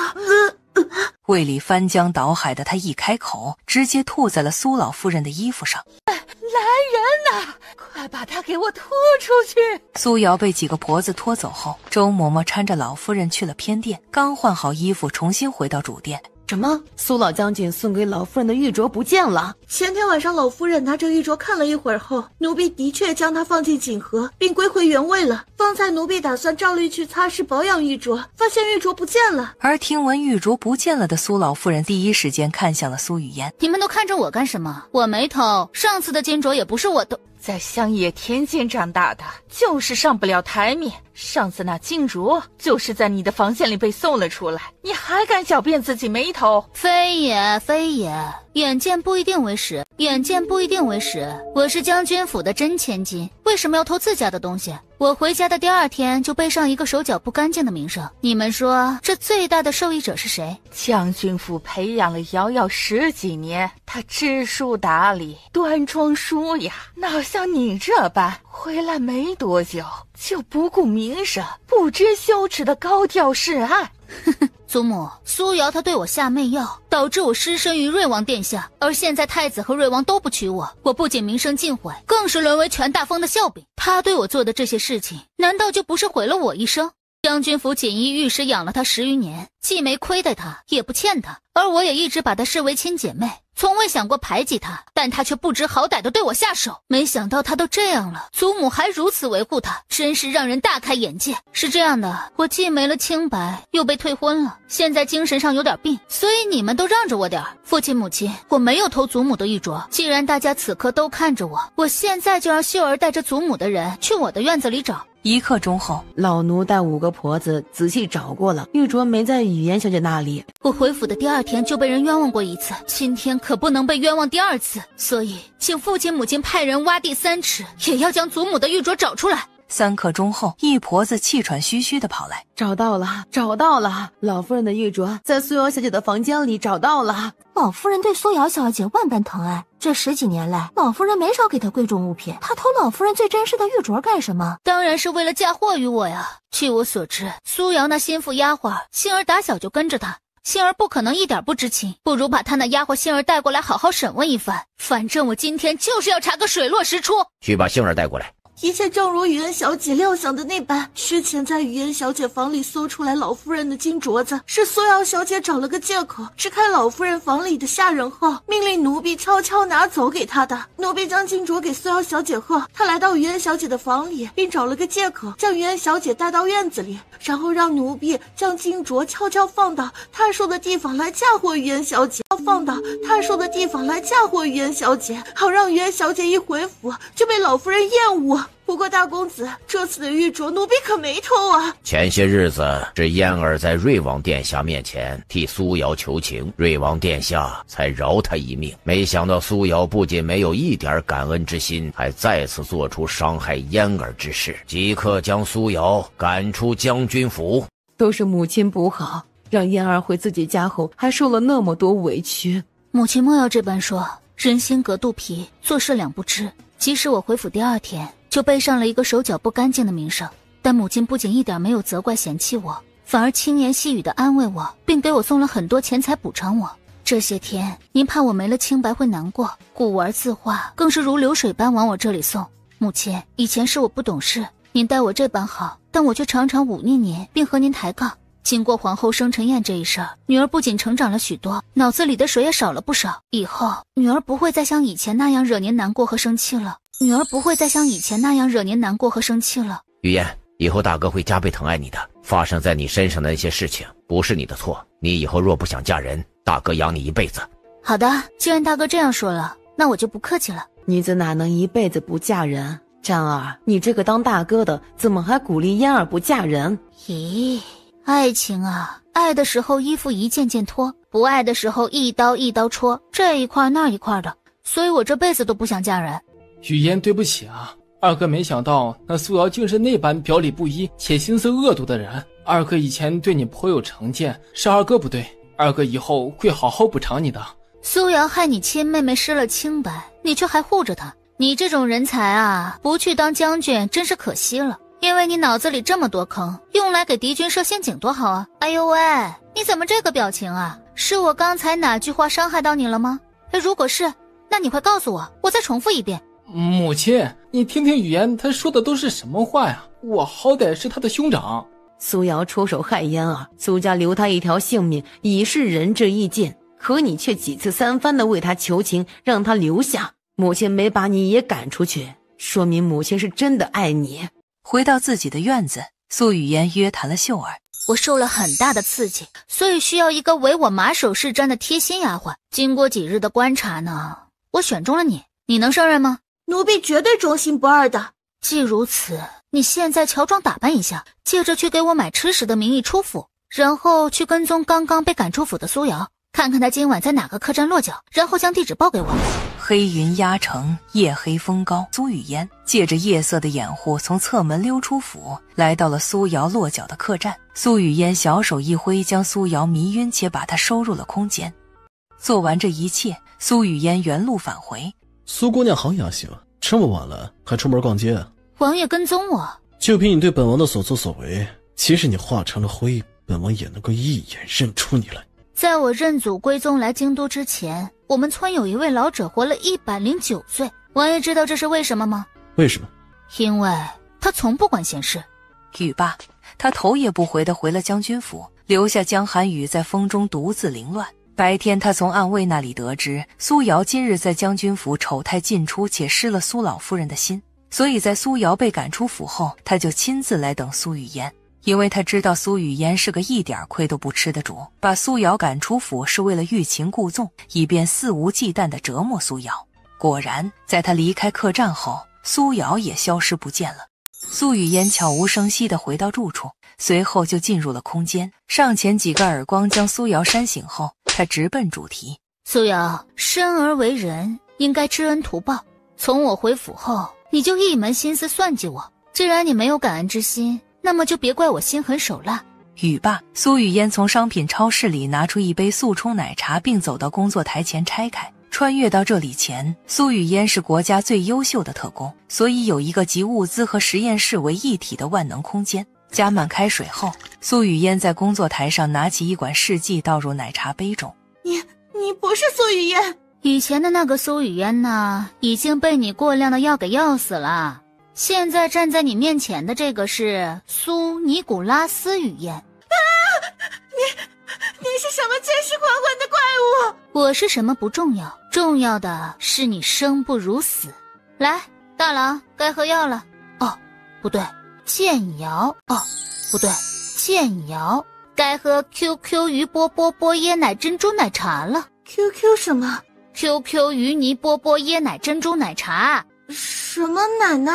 胃里翻江倒海的他一开口，直接吐在了苏老夫人的衣服上。来人呐，快把他给我拖出去！苏瑶被几个婆子拖走后，周嬷嬷搀着老夫人去了偏殿，刚换好衣服重新回到主殿。什么？苏老将军送给老夫人的玉镯不见了？前天晚上老夫人拿着玉镯看了一会儿后，奴婢的确将它放进锦盒，并归回原位了。方才奴婢打算照例去擦拭保养玉镯，发现玉镯不见了。而听闻玉镯不见了的苏老夫人第一时间看向了苏雨嫣。你们都看着我干什么？我没偷，上次的金镯也不是我的。在乡野田间长大的，就是上不了台面。上次那金镯就是在你的房间里被搜了出来，你还敢狡辩自己没偷？非也，非也，眼见不一定为实，眼见不一定为实。我是将军府的真千金，为什么要偷自家的东西？我回家的第2天就背上一个手脚不干净的名声。你们说这最大的受益者是谁？将军府培养了瑶瑶10几年，她知书达理，端庄淑雅，哪像你这般回来没多久就不顾名声，不知羞耻的高调示爱。祖母，苏瑶她对我下媚药，导致我失身于瑞王殿下，而现在太子和瑞王都不娶我，我不仅名声尽毁，更是沦为全大封的笑柄。她对我做的这些事情，难道就不是毁了我一生？将军府锦衣御史养了他10余年，既没亏待他，也不欠他，而我也一直把他视为亲姐妹，从未想过排挤他，但他却不知好歹地对我下手。没想到他都这样了，祖母还如此维护他，真是让人大开眼界。是这样的，我既没了清白，又被退婚了，现在精神上有点病，所以你们都让着我点儿。父亲母亲，我没有偷祖母的玉镯，既然大家此刻都看着我，我现在就让秀儿带着祖母的人去我的院子里找。1刻钟后，老奴带5个婆子仔细找过了，玉镯没在语言小姐那里。我回府的第2天就被人冤枉过1次，今天可不能被冤枉第2次，所以请父亲母亲派人挖地3尺，也要将祖母的玉镯找出来。3刻钟后，一婆子气喘吁吁地跑来，找到了，老夫人的玉镯在苏瑶小姐的房间里找到了。老夫人对苏瑶小姐万般疼爱，这10几年来，老夫人没少给她贵重物品，她偷老夫人最珍视的玉镯干什么？当然是为了嫁祸于我呀。据我所知，苏瑶那心腹丫鬟杏儿打小就跟着她，杏儿不可能一点不知情，不如把她那丫鬟杏儿带过来好好审问一番，反正我今天就是要查个水落石出。去把杏儿带过来。一切正如雨嫣小姐料想的那般，之前在雨嫣小姐房里搜出来老夫人的金镯子，是苏瑶小姐找了个借口支开老夫人房里的下人后，命令奴婢悄悄拿走给她的。奴婢将金镯给苏瑶小姐后，她来到雨嫣小姐的房里，并找了个借口将雨嫣小姐带到院子里，然后让奴婢将金镯悄悄放到她说的地方来嫁祸雨嫣小姐，好让雨嫣小姐一回府就被老夫人厌恶。不过大公子，这次的玉镯奴婢可没偷啊。前些日子是嫣儿在瑞王殿下面前替苏瑶求情，瑞王殿下才饶她一命。没想到苏瑶不仅没有一点感恩之心，还再次做出伤害嫣儿之事，即刻将苏瑶赶出将军府。都是母亲不好，让嫣儿回自己家后还受了那么多委屈。母亲莫要这般说，人心隔肚皮，做事两不知。即使我回府第2天就背上了一个手脚不干净的名声，但母亲不仅一点没有责怪嫌弃我，反而轻言细语地安慰我，并给我送了很多钱财补偿我。这些天您怕我没了清白会难过，古玩字画更是如流水般往我这里送。母亲，以前是我不懂事，您待我这般好，但我却常常忤逆您，并和您抬杠。经过皇后生辰宴这一事儿，女儿不仅成长了许多，脑子里的水也少了不少。以后女儿不会再像以前那样惹您难过和生气了。雨嫣，以后大哥会加倍疼爱你的。发生在你身上的那些事情不是你的错，你以后若不想嫁人，大哥养你一辈子。好的，既然大哥这样说了，那我就不客气了。女子哪能一辈子不嫁人？占儿，你这个当大哥的怎么还鼓励嫣儿不嫁人？咦，爱情啊，爱的时候衣服一件件脱，不爱的时候一刀一刀戳，这一块那一块的，所以我这辈子都不想嫁人。雨嫣，对不起啊，二哥没想到那苏瑶竟是那般表里不一且心思恶毒的人。二哥以前对你颇有成见，是二哥不对，二哥以后会好好补偿你的。苏瑶害你亲妹妹失了清白，你却还护着她，你这种人才啊，不去当将军真是可惜了。因为你脑子里这么多坑，用来给敌军设陷阱多好啊！哎呦喂，你怎么这个表情啊？是我刚才哪句话伤害到你了吗？如果是，那你快告诉我，我再重复一遍。母亲，你听听雨嫣她说的都是什么话呀？我好歹是她的兄长。苏瑶出手害嫣儿，苏家留她一条性命已是仁至义尽，可你却几次三番的为她求情，让她留下。母亲没把你也赶出去，说明母亲是真的爱你。回到自己的院子，苏雨嫣约谈了秀儿。我受了很大的刺激，所以需要一个为我马首是瞻的贴心丫鬟。经过几日的观察呢，我选中了你，你能胜任吗？奴婢绝对忠心不二的。既如此，你现在乔装打扮一下，借着去给我买吃食的名义出府，然后去跟踪刚刚被赶出府的苏瑶，看看他今晚在哪个客栈落脚，然后将地址报给我。黑云压城，夜黑风高，苏雨嫣借着夜色的掩护，从侧门溜出府，来到了苏瑶落脚的客栈。苏雨嫣小手一挥，将苏瑶迷晕，且把她收入了空间。做完这一切，苏雨嫣原路返回。苏姑娘好雅兴，这么晚了还出门逛街啊？王爷跟踪我，就凭你对本王的所作所为，即使你化成了灰，本王也能够一眼认出你来。在我认祖归宗来京都之前，我们村有一位老者活了109岁。王爷知道这是为什么吗？为什么？因为他从不管闲事。语罢，他头也不回地回了将军府，留下江寒雨在风中独自凌乱。白天他从暗卫那里得知苏瑶今日在将军府丑态尽出，且失了苏老夫人的心，所以在苏瑶被赶出府后，他就亲自来等苏雨嫣。因为他知道苏雨嫣是个一点亏都不吃的主，把苏瑶赶出府是为了欲擒故纵，以便肆无忌惮地折磨苏瑶。果然，在他离开客栈后，苏瑶也消失不见了。苏雨嫣悄无声息地回到住处，随后就进入了空间，上前几个耳光将苏瑶扇醒后，他直奔主题。苏瑶，生而为人，应该知恩图报。从我回府后，你就一门心思算计我。既然你没有感恩之心，那么就别怪我心狠手辣。语罢，苏雨嫣从商品超市里拿出一杯速冲奶茶，并走到工作台前拆开。穿越到这里前，苏雨嫣是国家最优秀的特工，所以有一个集物资和实验室为一体的万能空间。加满开水后，苏雨嫣在工作台上拿起一管试剂倒入奶茶杯中。你不是苏雨嫣，以前的那个苏雨嫣呢，已经被你过量的药给药死了。现在站在你面前的这个是苏尼古拉斯雨嫣。你是什么千尸款款的怪物？我是什么不重要，重要的是你生不如死。来，大郎，该喝药了。哦，不对，健瑶。哦，不对，健瑶。该喝 QQ 鱼波波波椰奶珍珠奶茶了。QQ 什么？ QQ 鱼泥波波椰奶珍珠奶茶。什么奶奶？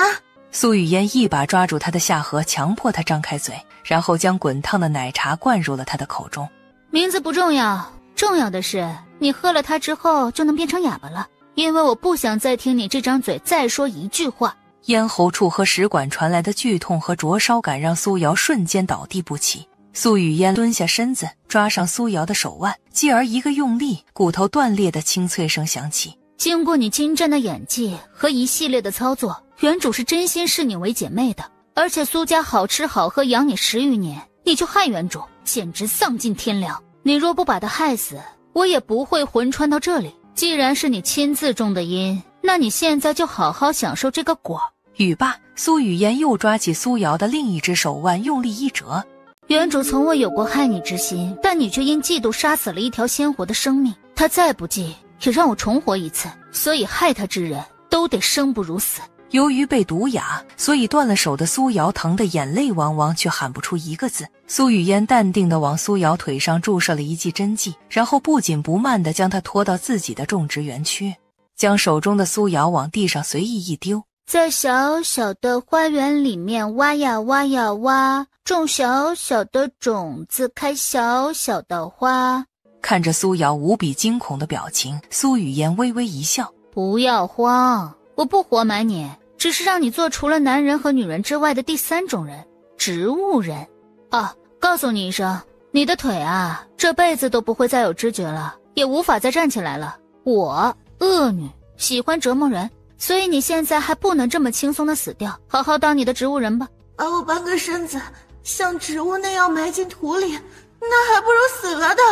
苏雨嫣一把抓住他的下颌，强迫他张开嘴，然后将滚烫的奶茶灌入了他的口中。名字不重要，重要的是你喝了它之后就能变成哑巴了，因为我不想再听你这张嘴再说一句话。咽喉处和食管传来的剧痛和灼烧感让苏瑶瞬间倒地不起。苏雨嫣蹲下身子，抓上苏瑶的手腕，继而一个用力，骨头断裂的清脆声响起。经过你精湛的演技和一系列的操作，原主是真心视你为姐妹的，而且苏家好吃好喝养你10余年，你就害原主，简直丧尽天良。你若不把他害死，我也不会魂穿到这里。既然是你亲自种的因，那你现在就好好享受这个果。语罢，苏雨嫣又抓起苏瑶的另一只手腕，用力一折。原主从未有过害你之心，但你却因嫉妒杀死了一条鲜活的生命。他再不济也让我重活一次，所以害他之人都得生不如死。由于被毒哑，所以断了手的苏瑶疼得眼泪汪汪，却喊不出一个字。苏雨嫣淡定地往苏瑶腿上注射了一剂针剂，然后不紧不慢地将她拖到自己的种植园区，将手中的苏瑶往地上随意一丢。在小小的花园里面挖呀挖呀挖，种小小的种子，开小小的花。看着苏瑶无比惊恐的表情，苏雨嫣微微一笑。不要慌，我不活埋你，只是让你做除了男人和女人之外的第3种人，植物人。啊，告诉你一声，你的腿啊，这辈子都不会再有知觉了，也无法再站起来了。我恶女，喜欢折磨人，所以你现在还不能这么轻松的死掉，好好当你的植物人吧。把我半个身子像植物那样埋进土里，那还不如死了的。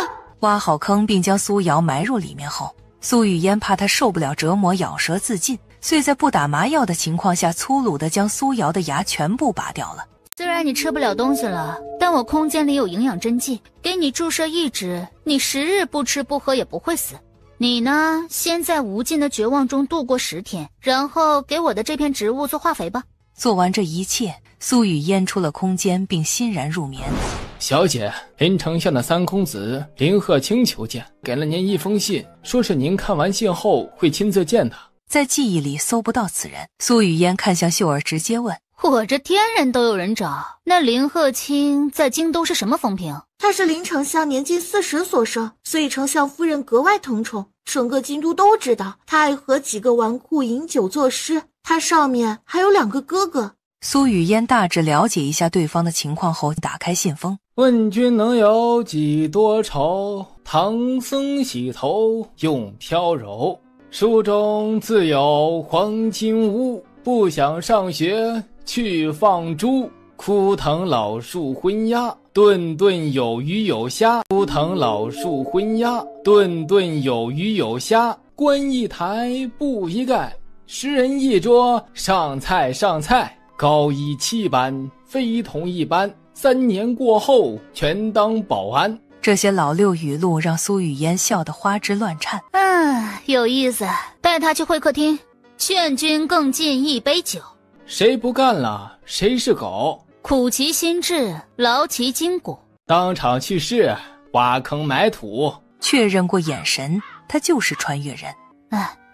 挖好坑并将苏瑶埋入里面后，苏雨嫣怕她受不了折磨，咬舌自尽，遂在不打麻药的情况下粗鲁地将苏瑶的牙全部拔掉了。虽然你吃不了东西了，但我空间里有营养针剂，给你注射1支，你10日不吃不喝也不会死。你呢，先在无尽的绝望中度过10天，然后给我的这片植物做化肥吧。做完这一切，苏雨嫣出了空间并欣然入眠。小姐，林丞相的3公子林鹤清求见，给了您一封信，说是您看完信后会亲自见他。在记忆里搜不到此人，苏雨嫣看向秀儿，直接问：我这天人都有人找，那林鹤清在京都是什么风评？他是林丞相年近40所生，所以丞相夫人格外疼宠，整个京都都知道他爱和几个纨绔饮酒作诗，他上面还有2个哥哥。苏雨嫣大致了解一下对方的情况后，打开信封。问君能有几多愁，唐僧洗头用飘柔。书中自有黄金屋，不想上学去放猪。枯藤老树昏鸦，顿顿有鱼有虾。枯藤老树昏鸦，顿顿有鱼有虾。观一台布一盖，10人一桌上菜上菜。高1、7班，非同一般。3年过后，全当保安。这些老六语录让苏语嫣笑得花枝乱颤。有意思，带他去会客厅，劝君更尽一杯酒。谁不干了，谁是狗。苦其心志，劳其筋骨。当场去世，挖坑埋土。确认过眼神，他就是穿越人。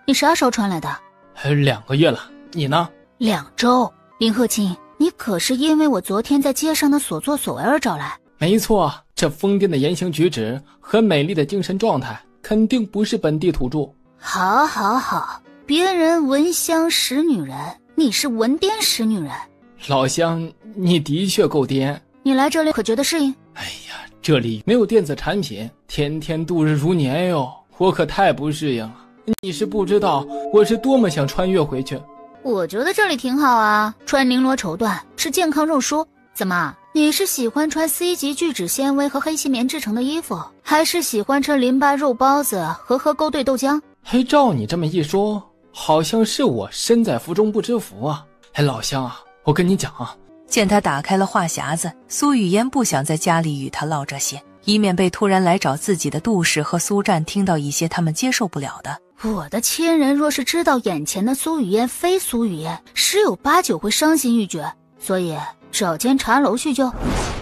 你啥时候穿来的？2个月了，你呢？2周。林鹤清，你可是因为我昨天在街上的所作所为而找来？没错，这疯癫的言行举止和美丽的精神状态，肯定不是本地土著。好，别人闻香识女人，你是闻癫识女人。老乡，你的确够癫。你来这里可觉得适应？哎呀，这里没有电子产品，天天度日如年哟，我可太不适应了。你是不知道我是多么想穿越回去。我觉得这里挺好啊，穿绫罗绸缎，吃健康肉蔬。怎么，你是喜欢穿 C 级聚酯纤维和黑细棉制成的衣服，还是喜欢吃淋巴肉包子和喝勾兑豆浆？照你这么一说，好像是我身在福中不知福啊。老乡啊，我跟你讲啊。见他打开了话匣子，苏语嫣不想在家里与他唠这些，以免被突然来找自己的杜氏和苏战听到一些他们接受不了的。我的亲人若是知道眼前的苏雨嫣非苏雨嫣，10有8九会伤心欲绝，所以找间茶楼叙旧。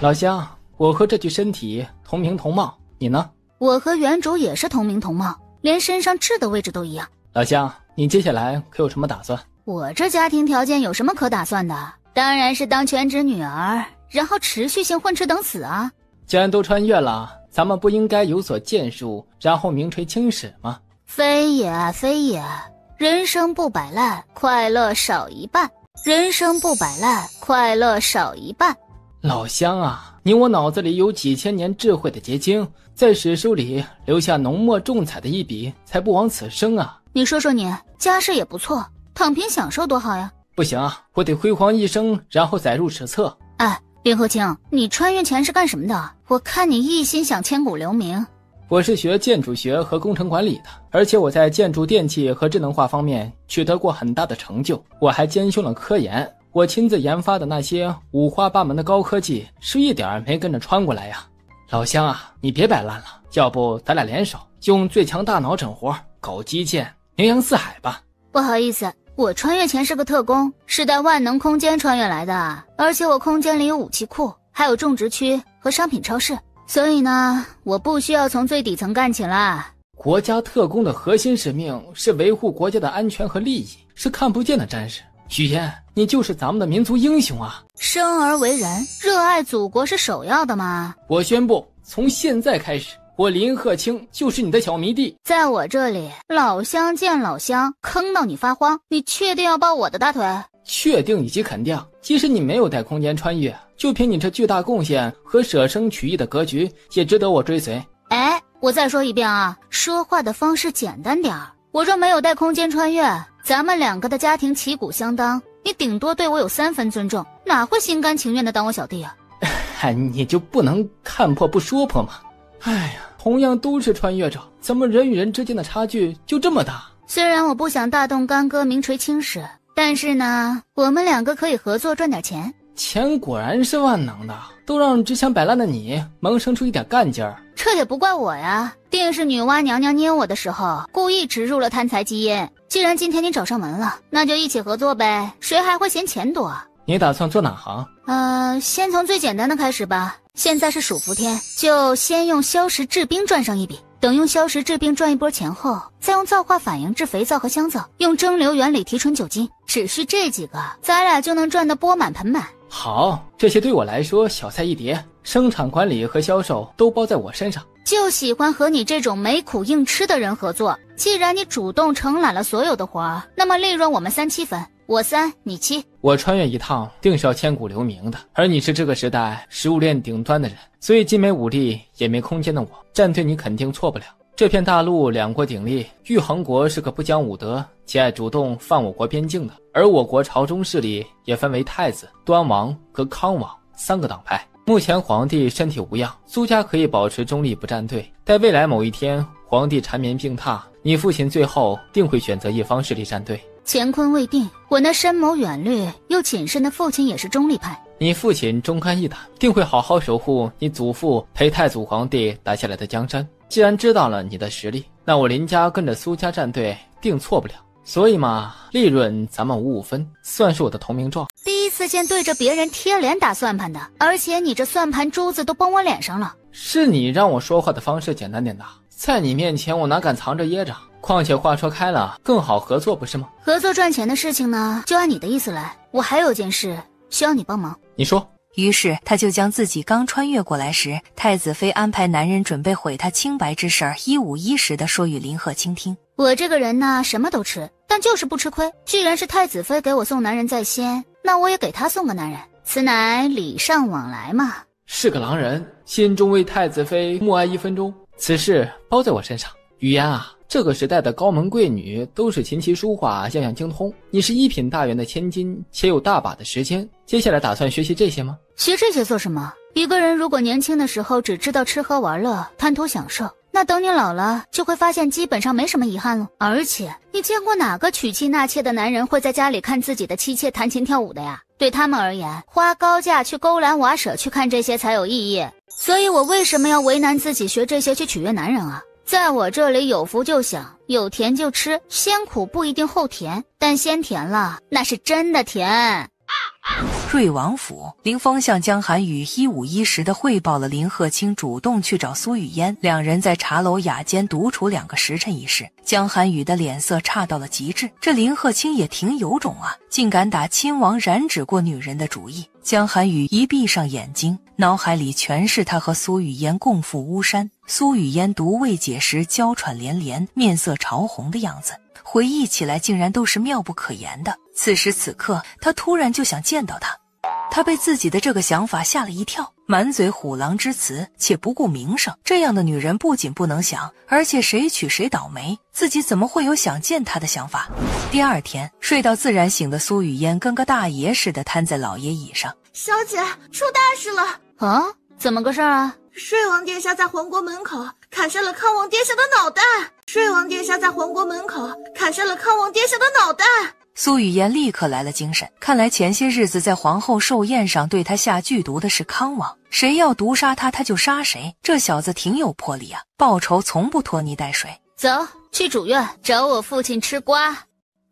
老乡，我和这具身体同名同貌，你呢？我和原主也是同名同貌，连身上痣的位置都一样。老乡，你接下来可有什么打算？我这家庭条件有什么可打算的？当然是当全职女儿，然后持续性混吃等死啊。既然都穿越了，咱们不应该有所建树，然后名垂青史吗？非也非也，人生不摆烂，快乐少一半。人生不摆烂，快乐少一半。老乡啊，你我脑子里有几千年智慧的结晶，在史书里留下浓墨重彩的一笔，才不枉此生啊。你说说你，家世也不错，躺平享受多好呀。不行啊，我得辉煌一生，然后载入史册。林鹤清，你穿越前是干什么的？我看你一心想千古留名。我是学建筑学和工程管理的，而且我在建筑电气和智能化方面取得过很大的成就。我还兼修了科研，我亲自研发的那些五花八门的高科技，是一点没跟着穿过来呀。老乡啊，你别摆烂了，要不咱俩联手，用最强大脑整活，搞基建，名扬四海吧。不好意思，我穿越前是个特工，是带万能空间穿越来的，而且我空间里有武器库，还有种植区和商品超市。所以呢，我不需要从最底层干起了。国家特工的核心使命是维护国家的安全和利益，是看不见的战士。雨嫣，你就是咱们的民族英雄啊！生而为人，热爱祖国是首要的嘛。我宣布，从现在开始，我林鹤清就是你的小迷弟。在我这里，老乡见老乡，坑到你发慌，你确定要抱我的大腿？确定以及肯定，即使你没有带空间穿越，就凭你这巨大贡献和舍生取义的格局，也值得我追随。我再说一遍啊，说话的方式简单点儿。我若没有带空间穿越，咱们2个的家庭旗鼓相当，你顶多对我有3分尊重，哪会心甘情愿的当我小弟啊？你就不能看破不说破吗？同样都是穿越者，怎么人与人之间的差距就这么大？虽然我不想大动干戈名垂青史，但是呢，我们2个可以合作赚点钱。钱果然是万能的，都让只想摆烂的你萌生出一点干劲儿。这也不怪我呀，定是女娲娘娘捏我的时候故意植入了贪财基因。既然今天你找上门了，那就一起合作呗，谁还会嫌钱多啊？你打算做哪行？先从最简单的开始吧。现在是暑伏天，就先用消食治冰赚上一笔，等用消食治冰赚一波钱后，再用皂化反应制肥皂和香皂，用蒸馏原理提纯酒精，只需这几个，咱俩就能赚得钵满盆满。好，这些对我来说小菜一碟，生产管理和销售都包在我身上。就喜欢和你这种没苦硬吃的人合作。既然你主动承揽了所有的活儿，那么利润我们3-7分，我3你7。我穿越一趟定是要千古留名的，而你是这个时代食物链顶端的人，所以既没武力也没空间的我，站队你肯定错不了。这片大陆2国鼎立，玉衡国是个不讲武德且爱主动犯我国边境的，而我国朝中势力也分为太子、端王和康王3个党派。目前皇帝身体无恙，苏家可以保持中立不站队，待未来某一天皇帝缠绵病榻，你父亲最后定会选择一方势力站队。乾坤未定，我那深谋远虑又谨慎的父亲也是中立派，你父亲忠肝义胆，定会好好守护你祖父陪太祖皇帝打下来的江山。既然知道了你的实力，那我林家跟着苏家站队定错不了。所以嘛，利润咱们5-5分，算是我的投名状。第一次见对着别人贴脸打算盘的，而且你这算盘珠子都崩我脸上了。是你让我说话的方式简单点的，在你面前我哪敢藏着掖着？况且话说开了，更好合作不是吗？合作赚钱的事情呢，就按你的意思来。我还有件事需要你帮忙。你说。于是他就将自己刚穿越过来时，太子妃安排男人准备毁他清白之事一五一十地说与林鹤清听。我这个人呢，什么都吃，但就是不吃亏。既然是太子妃给我送男人在先，那我也给她送个男人，此乃礼尚往来嘛。是个狼人，心中为太子妃默哀1分钟，此事包在我身上。语言啊，这个时代的高门贵女都是琴棋书画样样精通，你是一品大员的千金，且有大把的时间，接下来打算学习这些吗？学这些做什么？一个人如果年轻的时候只知道吃喝玩乐，贪图享受，那等你老了就会发现基本上没什么遗憾了。而且你见过哪个娶妻纳妾的男人会在家里看自己的妻妾弹琴跳舞的呀？对他们而言，花高价去勾栏瓦舍去看这些才有意义。所以我为什么要为难自己学这些去取悦男人啊？在我这里有福就享，有甜就吃，先苦不一定后甜，但先甜了那是真的甜。瑞王府，林峰向江寒雨一五一十地汇报了林鹤清主动去找苏雨嫣，两人在茶楼雅间独处2个时辰一事。江寒雨的脸色差到了极致，这林鹤清也挺有种啊，竟敢打亲王染指过女人的主意。江寒雨一闭上眼睛，脑海里全是他和苏雨嫣共赴巫山，苏雨嫣毒未解时娇喘连连，面色潮红的样子，回忆起来竟然都是妙不可言的。此时此刻，他突然就想见到他。他被自己的这个想法吓了一跳，满嘴虎狼之词，且不顾名声。这样的女人不仅不能想，而且谁娶谁倒霉，自己怎么会有想见她的想法？第二天，睡到自然醒的苏雨嫣跟个大爷似的瘫在老爷椅上。小姐，出大事了！啊，怎么个事儿啊？睡王殿下在皇国门口砍下了康王殿下的脑袋！睡王殿下在皇国门口砍下了康王殿下的脑袋！苏雨嫣立刻来了精神，看来前些日子在皇后寿宴上对她下剧毒的是康王，谁要毒杀他就杀谁，这小子挺有魄力啊，报仇从不拖泥带水。走，去主院找我父亲吃瓜。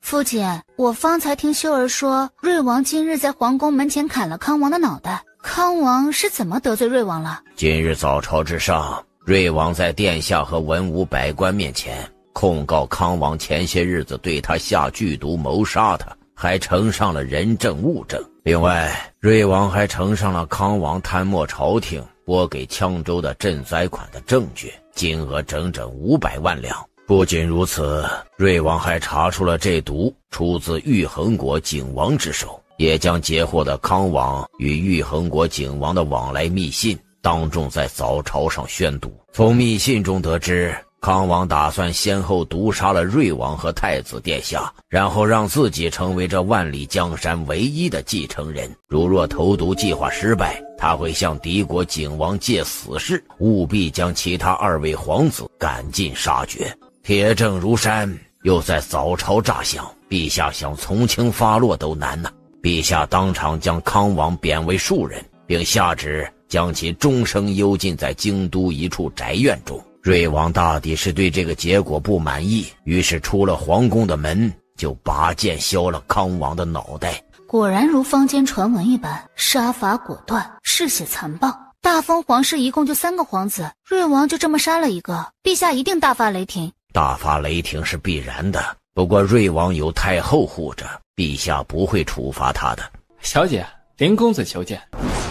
父亲，我方才听秀儿说，瑞王今日在皇宫门前砍了康王的脑袋，康王是怎么得罪瑞王了？今日早朝之上，瑞王在殿下和文武百官面前控告康王前些日子对他下剧毒谋杀他，还呈上了人证物证。另外，瑞王还呈上了康王贪没朝廷拨给羌州的赈灾款的证据，金额整整500万两。不仅如此，瑞王还查出了这毒出自玉衡国景王之手，也将截获的康王与玉衡国景王的往来密信当众在早朝上宣读。从密信中得知，康王打算先后毒杀了瑞王和太子殿下，然后让自己成为这万里江山唯一的继承人。如若投毒计划失败，他会向敌国景王借死誓，务必将其他2位皇子赶尽杀绝。铁证如山，又在早朝炸响，陛下想从轻发落都难呐。陛下当场将康王贬为庶人，并下旨将其终生幽禁在京都一处宅院中。瑞王大抵是对这个结果不满意，于是出了皇宫的门，就拔剑削了康王的脑袋。果然如坊间传闻一般，杀伐果断，嗜血残暴。大封皇室一共就3个皇子，瑞王就这么杀了一个，陛下一定大发雷霆。大发雷霆是必然的，不过瑞王有太后护着，陛下不会处罚他的。小姐，林公子求见。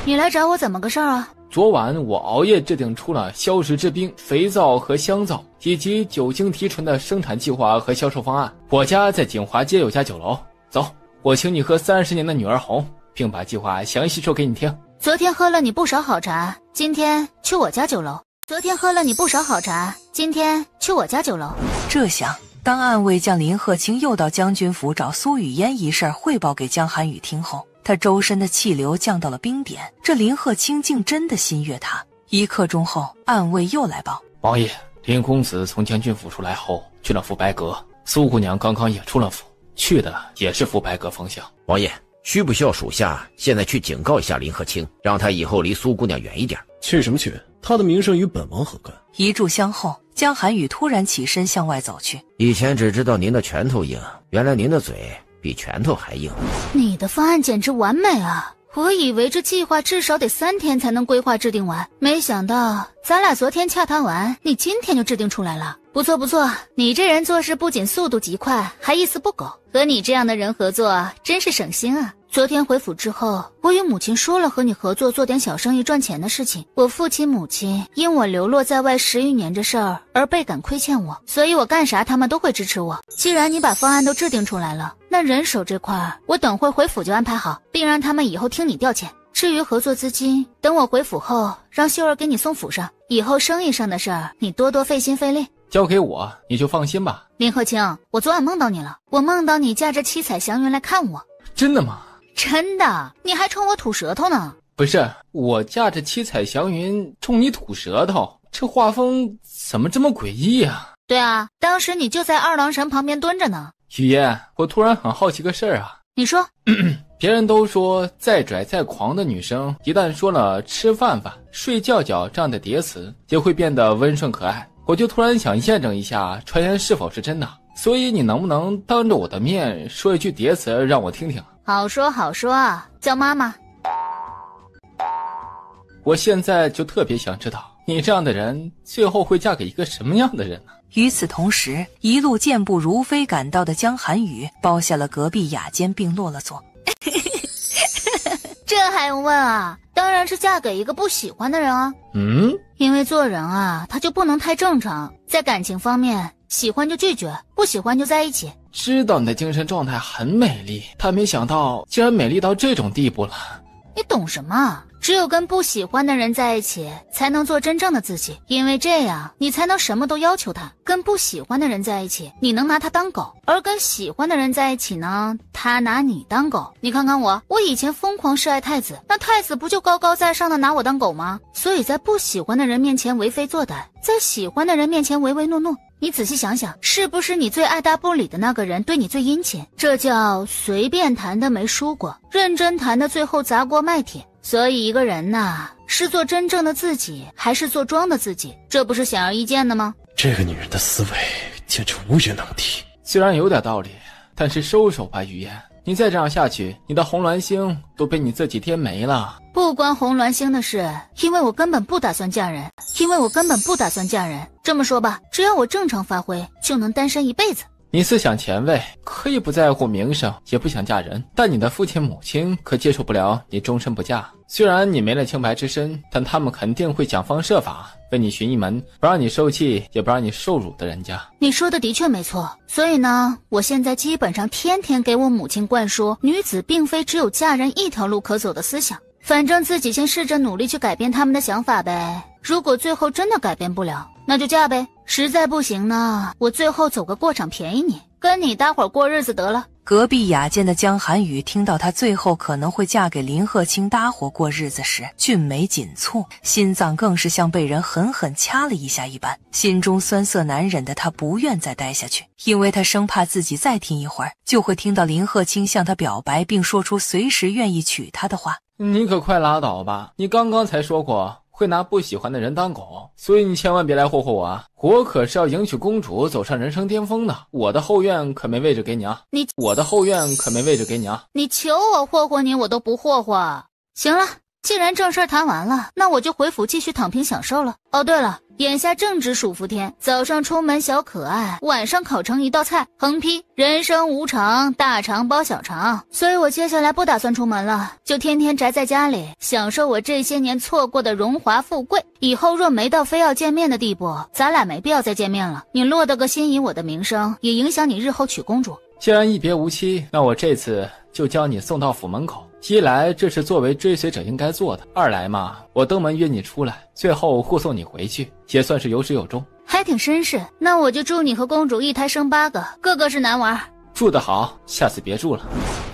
你来找我怎么个事儿啊？昨晚我熬夜制定出了消食治病、肥皂和香皂以及酒精提纯的生产计划和销售方案。我家在锦华街有家酒楼，走，我请你喝30年的女儿红，并把计划详细说给你听。昨天喝了你不少好茶，今天去我家酒楼。昨天喝了你不少好茶，今天去我家酒楼。这下当暗卫将林鹤清又到将军府找苏雨嫣一事汇报给江寒雨听后，他周身的气流降到了冰点。这林鹤清竟真的心悦他。1刻钟后，暗卫又来报：王爷，林公子从将军府出来后去了福白阁，苏姑娘刚刚也出了府，去的也是福白阁方向。王爷，需不需要属下现在去警告一下林鹤清，让他以后离苏姑娘远一点？去什么去？他的名声与本王何干？一炷香后，江寒雨突然起身向外走去。以前只知道您的拳头硬，原来您的嘴比拳头还硬。你的方案简直完美啊！我以为这计划至少得3天才能规划制定完，没想到咱俩昨天洽谈完，你今天就制定出来了。不错不错，你这人做事不仅速度极快，还一丝不苟。和你这样的人合作，真是省心啊。昨天回府之后，我与母亲说了和你合作做点小生意赚钱的事情。我父亲母亲因我流落在外10余年这事儿而倍感亏欠我，所以我干啥他们都会支持我。既然你把方案都制定出来了，那人手这块我等会回府就安排好，并让他们以后听你调遣。至于合作资金，等我回府后让秀儿给你送府上，以后生意上的事儿你多多费心费力。交给我，你就放心吧。林鹤清，我昨晚梦到你了，我梦到你驾着七彩祥云来看我。真的吗？真的，你还冲我吐舌头呢。不是，我驾着七彩祥云冲你吐舌头，这画风怎么这么诡异啊？对啊，当时你就在二郎神旁边蹲着呢。雨嫣，我突然很好奇个事儿啊。你说。别人都说再拽再狂的女生，一旦说了吃饭饭、睡觉觉这样的叠词，就会变得温顺可爱。我就突然想验证一下传言是否是真的，所以你能不能当着我的面说一句叠词让我听听？好说好说，叫妈妈。我现在就特别想知道，你这样的人最后会嫁给一个什么样的人呢？与此同时，一路健步如飞赶到的江寒雨包下了隔壁雅间并落了座。这还用问啊？当然是嫁给一个不喜欢的人啊。因为做人啊，他就不能太正常，在感情方面，喜欢就拒绝，不喜欢就在一起。知道你的精神状态很美丽，但没想到竟然美丽到这种地步了。你懂什么？只有跟不喜欢的人在一起，才能做真正的自己，因为这样你才能什么都要求他。跟不喜欢的人在一起，你能拿他当狗，而跟喜欢的人在一起呢，他拿你当狗。你看看我以前疯狂示爱太子，那太子不就高高在上的拿我当狗吗？所以在不喜欢的人面前为非作歹，在喜欢的人面前唯唯诺诺。你仔细想想，是不是你最爱答不理的那个人对你最殷勤？这叫随便谈的没输过，认真谈的最后砸锅卖铁。所以一个人呐，是做真正的自己，还是做装的自己，这不是显而易见的吗？这个女人的思维简直无与伦比。虽然有点道理，但是收手吧，雨嫣。你再这样下去，你的红鸾星都被你自己添没了。不关红鸾星的事，因为我根本不打算嫁人。这么说吧，只要我正常发挥，就能单身一辈子。你思想前卫，可以不在乎名声，也不想嫁人，但你的父亲母亲可接受不了你终身不嫁。虽然你没了清白之身，但他们肯定会想方设法为你寻一门不让你受气也不让你受辱的人家。你说的的确没错，所以呢，我现在基本上天天给我母亲灌输女子并非只有嫁人一条路可走的思想。反正自己先试着努力去改变他们的想法呗，如果最后真的改变不了，那就嫁呗，实在不行呢，我最后走个过场便宜你，跟你搭伙过日子得了。隔壁雅间的江寒雨听到她最后可能会嫁给林鹤清搭伙过日子时，俊眉紧蹙，心脏更是像被人狠狠掐了一下一般，心中酸涩难忍的她不愿再待下去，因为她生怕自己再听一会儿就会听到林鹤清向她表白，并说出随时愿意娶她的话。你可快拉倒吧，你刚刚才说过会拿不喜欢的人当狗，所以你千万别来霍霍我啊！我可是要迎娶公主走上人生巅峰的，我的后院可没位置给你啊！你求我霍霍你我都不霍霍。行了，既然正事谈完了，那我就回府继续躺平享受了。哦对了，眼下正值暑伏天，早上出门小可爱，晚上烤成一道菜，横批人生无常，大肠包小肠。所以我接下来不打算出门了，就天天宅在家里，享受我这些年错过的荣华富贵。以后若没到非要见面的地步，咱俩没必要再见面了。你落得个心仪我的名声，也影响你日后娶公主。既然一别无期，那我这次就将你送到府门口。一来这是作为追随者应该做的，二来嘛，我登门约你出来，最后护送你回去，也算是有始有终。还挺绅士，那我就祝你和公主一胎生8个，个个是男娃。住得好，下次别住了。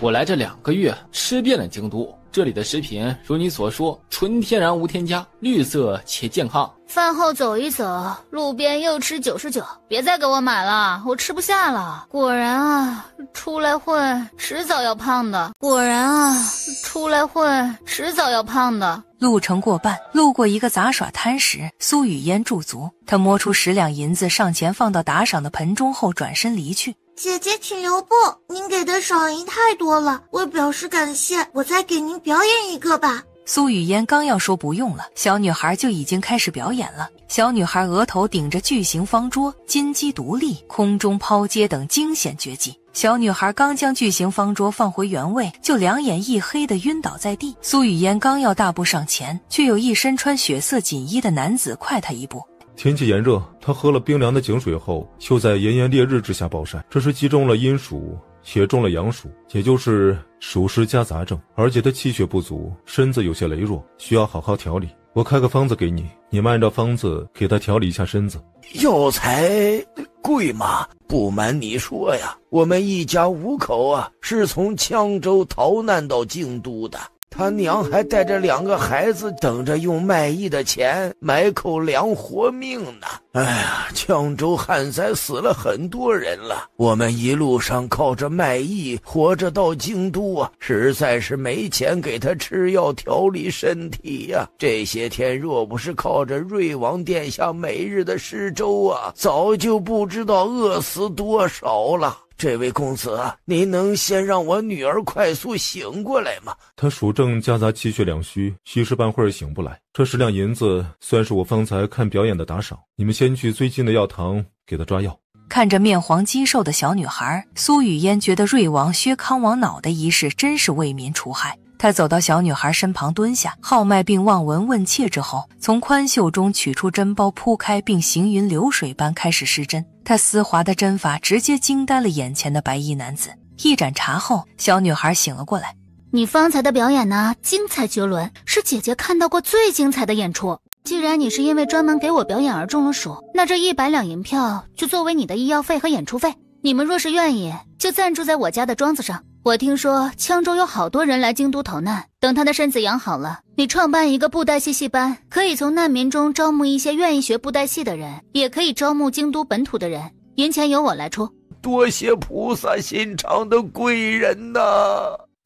我来这2个月吃遍了京都，这里的食品如你所说，纯天然无添加，绿色且健康。饭后走一走，路边又吃99，别再给我买了，我吃不下了。果然啊，出来混迟早要胖的。果然啊，出来混迟早要胖的。路程过半，路过一个杂耍摊时，苏雨嫣驻足，她摸出10两银子上前放到打赏的盆中后转身离去。姐姐请留步，您给的赏银太多了，为表示感谢，我再给您表演一个吧。苏雨嫣刚要说不用了，小女孩就已经开始表演了。小女孩额头顶着巨型方桌、金鸡独立、空中抛接等惊险绝技。小女孩刚将巨型方桌放回原位，就两眼一黑的晕倒在地。苏雨嫣刚要大步上前，却有一身穿血色锦衣的男子快她一步。天气炎热，他喝了冰凉的井水后，就在炎炎烈日之下暴晒。这是既中了阴暑，也中了阳暑，也就是暑湿夹杂症。而且他气血不足，身子有些羸弱，需要好好调理。我开个方子给你，你们按照方子给他调理一下身子。药材贵吗？不瞒你说呀，我们一家5口啊，是从羌州逃难到京都的。他娘还带着2个孩子等着用卖艺的钱买口粮活命呢。哎呀，羌州旱灾死了很多人了，我们一路上靠着卖艺活着到京都啊，实在是没钱给他吃药调理身体呀。这些天若不是靠着瑞王殿下每日的施粥啊，早就不知道饿死多少了。这位公子，您能先让我女儿快速醒过来吗？他属正夹杂气血两虚，一时半会儿醒不来。这10两银子算是我方才看表演的打赏，你们先去最近的药堂给他抓药。看着面黄肌瘦的小女孩，苏雨嫣觉得瑞王削康王脑的仪式真是为民除害。他走到小女孩身旁蹲下，号脉并望闻问切之后，从宽袖中取出针包铺开，并行云流水般开始施针。他丝滑的针法直接惊呆了眼前的白衣男子。一盏茶后，小女孩醒了过来。你方才的表演呢，精彩绝伦，是姐姐看到过最精彩的演出。既然你是因为专门给我表演而中了暑，那这100两银票就作为你的医药费和演出费。你们若是愿意，就暂住在我家的庄子上。我听说羌州有好多人来京都逃难，等他的身子养好了，你创办一个布袋戏戏班，可以从难民中招募一些愿意学布袋戏的人，也可以招募京都本土的人，银钱由我来出。多谢菩萨心肠的贵人呐！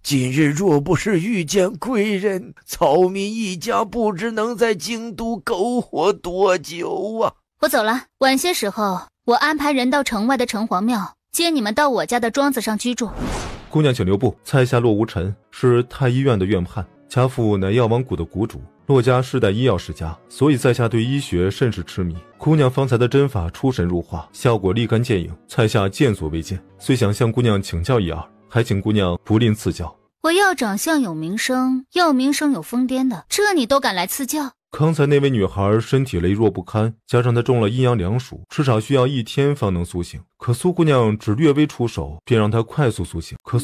今日若不是遇见贵人，草民一家不知能在京都苟活多久啊！我走了，晚些时候我安排人到城外的城隍庙接你们到我家的庄子上居住。姑娘请留步，在下骆无尘，是太医院的院判，家父乃药王谷的谷主，骆家世代医药世家，所以在下对医学甚是痴迷。姑娘方才的针法出神入化，效果立竿见影，在下见所未见，虽想向姑娘请教一二，还请姑娘不吝赐教。我要长相有名声，要名声有疯癫的，这你都敢来赐教？刚才那位女孩身体羸弱不堪，加上她中了阴阳两暑，至少需要1天方能苏醒。可苏姑娘只略微出手，便让她快速苏醒。可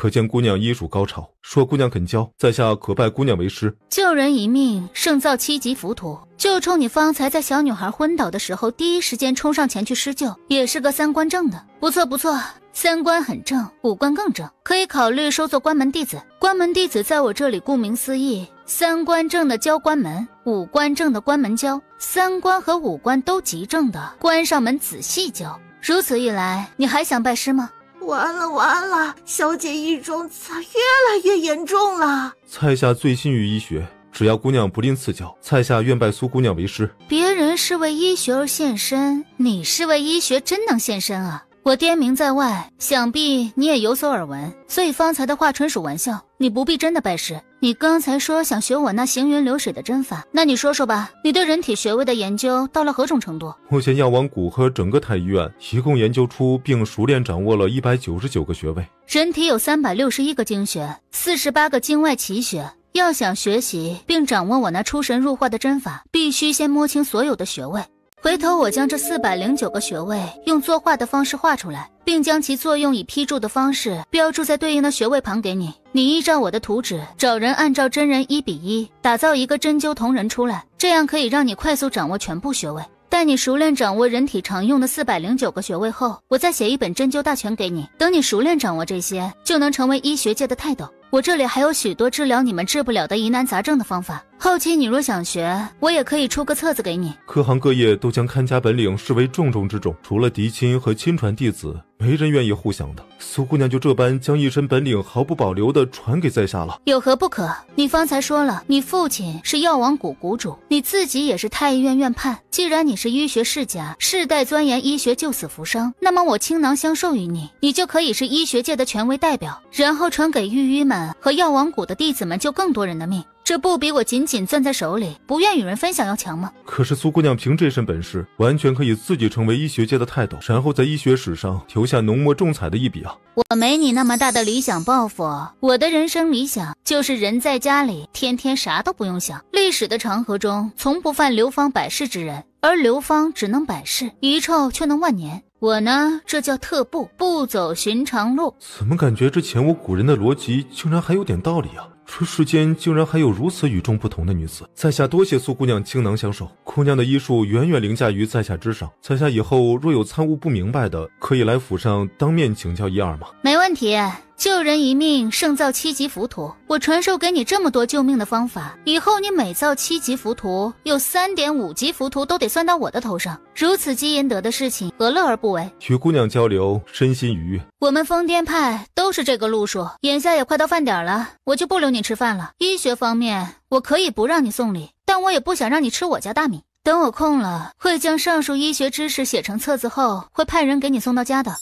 见姑娘医术高超。说姑娘肯教，在下可拜姑娘为师。救人一命，胜造7级浮屠。就冲你方才在小女孩昏倒的时候第一时间冲上前去施救，也是个3观正的。不错不错，3观很正，5观更正，可以考虑收做关门弟子。关门弟子在我这里顾名思义，3观正的教关门，5观正的关门教，3观和5观都极正的关上门仔细教。如此一来，你还想拜师吗？完了，小姐一中咋越来越严重了？在下醉心于医学，只要姑娘不吝赐教，在下愿拜苏姑娘为师。别人是为医学而献身，你是为医学真能献身啊！我爹名在外，想必你也有所耳闻，所以方才的话纯属玩笑，你不必真的拜师。你刚才说想学我那行云流水的针法，那你说说吧，你对人体穴位的研究到了何种程度？目前药王谷和整个太医院一共研究出并熟练掌握了199个穴位。人体有361个经穴，48个经外奇穴。要想学习并掌握我那出神入化的针法，必须先摸清所有的穴位。回头我将这409个穴位用作画的方式画出来，并将其作用以批注的方式标注在对应的穴位旁给你。你依照我的图纸，找人按照真人1:1打造一个针灸同人出来，这样可以让你快速掌握全部穴位。待你熟练掌握人体常用的409个穴位后，我再写一本针灸大全给你。等你熟练掌握这些，就能成为医学界的泰斗。我这里还有许多治疗你们治不了的疑难杂症的方法，后期你若想学，我也可以出个册子给你。各行各业都将看家本领视为重中之重，除了嫡亲和亲传弟子，没人愿意互相的。苏姑娘就这般将一身本领毫不保留地传给在下了，有何不可？你方才说了，你父亲是药王谷谷主，你自己也是太医院院判。既然你是医学世家，世代钻研医学救死扶伤，那么我倾囊相授于你，你就可以是医学界的权威代表，然后传给御医们和药王谷的弟子们救更多人的命。这不比我紧紧攥在手里，不愿与人分享要强吗？可是苏姑娘凭这身本事，完全可以自己成为医学界的泰斗，然后在医学史上留下浓墨重彩的一笔啊！我没你那么大的理想抱负，我的人生理想就是人在家里，天天啥都不用想。历史的长河中，从不犯流芳百世之人，而流芳只能百世，遗臭却能万年。我呢，这叫特步，不走寻常路。怎么感觉这前无古人的逻辑竟然还有点道理啊？这世间竟然还有如此与众不同的女子，在下多谢苏姑娘倾囊相授，姑娘的医术远远凌驾于在下之上，在下以后若有参悟不明白的，可以来府上当面请教一二吗？没问题，救人一命胜造7级浮屠，我传授给你这么多救命的方法，以后你每造7级浮屠，有3.5级浮屠都得算到我的头上，如此积阴德的事情，何乐而不为？与姑娘交流，身心愉悦。我们疯癫派都是这个路数，眼下也快到饭点了，我就不留你吃饭了。医学方面，我可以不让你送礼，但我也不想让你吃我家大米。等我空了，会将上述医学知识写成册子后，会派人给你送到家的。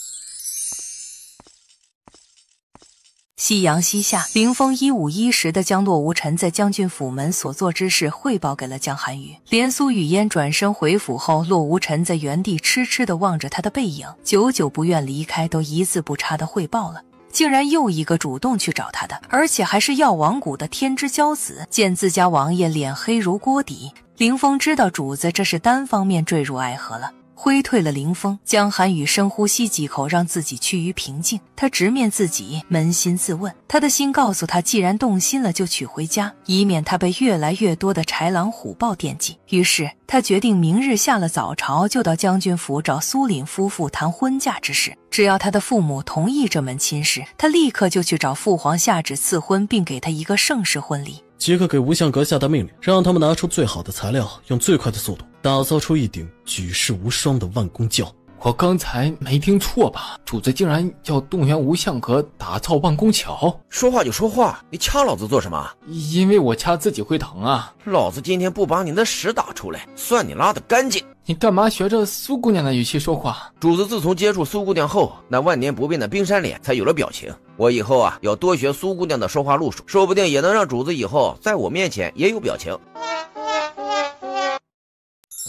夕阳西下，凌风一五一十地将洛无尘在将军府门所做之事汇报给了江寒雨。连苏雨嫣转身回府后，洛无尘在原地痴痴地望着他的背影，久久不愿离开，都一字不差地汇报了。竟然又一个主动去找他的，而且还是药王谷的天之骄子。见自家王爷脸黑如锅底，凌风知道主子这是单方面坠入爱河了，挥退了凌风。江寒雨深呼吸几口，让自己趋于平静。他直面自己，扪心自问，他的心告诉他，既然动心了就娶回家，以免他被越来越多的豺狼虎豹惦记。于是他决定明日下了早朝就到将军府找苏凛夫妇谈婚嫁之事，只要他的父母同意这门亲事，他立刻就去找父皇下旨赐婚，并给他一个盛世婚礼。即刻给吴相阁下达命令，让他们拿出最好的材料，用最快的速度打造出一顶举世无双的万工轿。我刚才没听错吧？主子竟然要动员吴相阁打造万工桥？说话就说话，你掐老子做什么？因为我掐自己会疼啊！老子今天不把你的屎打出来，算你拉得干净。你干嘛学着苏姑娘的语气说话？主子自从接触苏姑娘后，那万年不变的冰山脸才有了表情。我以后啊，要多学苏姑娘的说话路数，说不定也能让主子以后在我面前也有表情。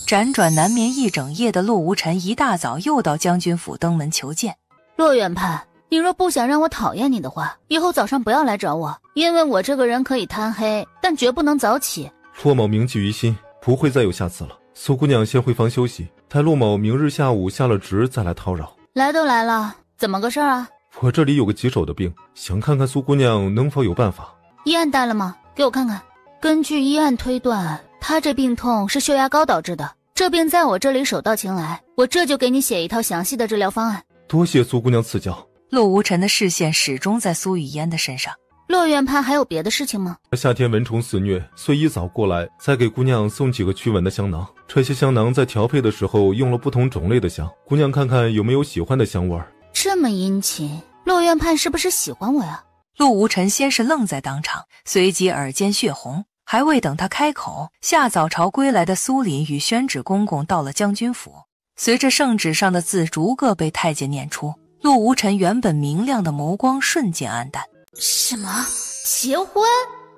辗转难眠一整夜的洛无尘一大早又到将军府登门求见。洛远判，你若不想让我讨厌你的话，以后早上不要来找我，因为我这个人可以贪黑，但绝不能早起。洛某铭记于心，不会再有下次了。苏姑娘先回房休息，待洛某明日下午下了职再来叨扰。来都来了，怎么个事儿啊？我这里有个棘手的病，想看看苏姑娘能否有办法。医案带了吗？给我看看。根据医案推断，他这病痛是血压高导致的，这病在我这里手到擒来，我这就给你写一套详细的治疗方案。多谢苏姑娘赐教。洛无尘的视线始终在苏雨嫣的身上。洛院判还有别的事情吗？夏天蚊虫肆虐，遂一早过来，再给姑娘送几个驱蚊的香囊。这些香囊在调配的时候用了不同种类的香，姑娘看看有没有喜欢的香味儿。这么殷勤，洛院判是不是喜欢我呀？洛无尘先是愣在当场，随即耳尖血红。还未等他开口，下早朝归来的苏凛与宣旨公公到了将军府。随着圣旨上的字逐个被太监念出，洛无尘原本明亮的眸光瞬间黯淡。什么？结婚？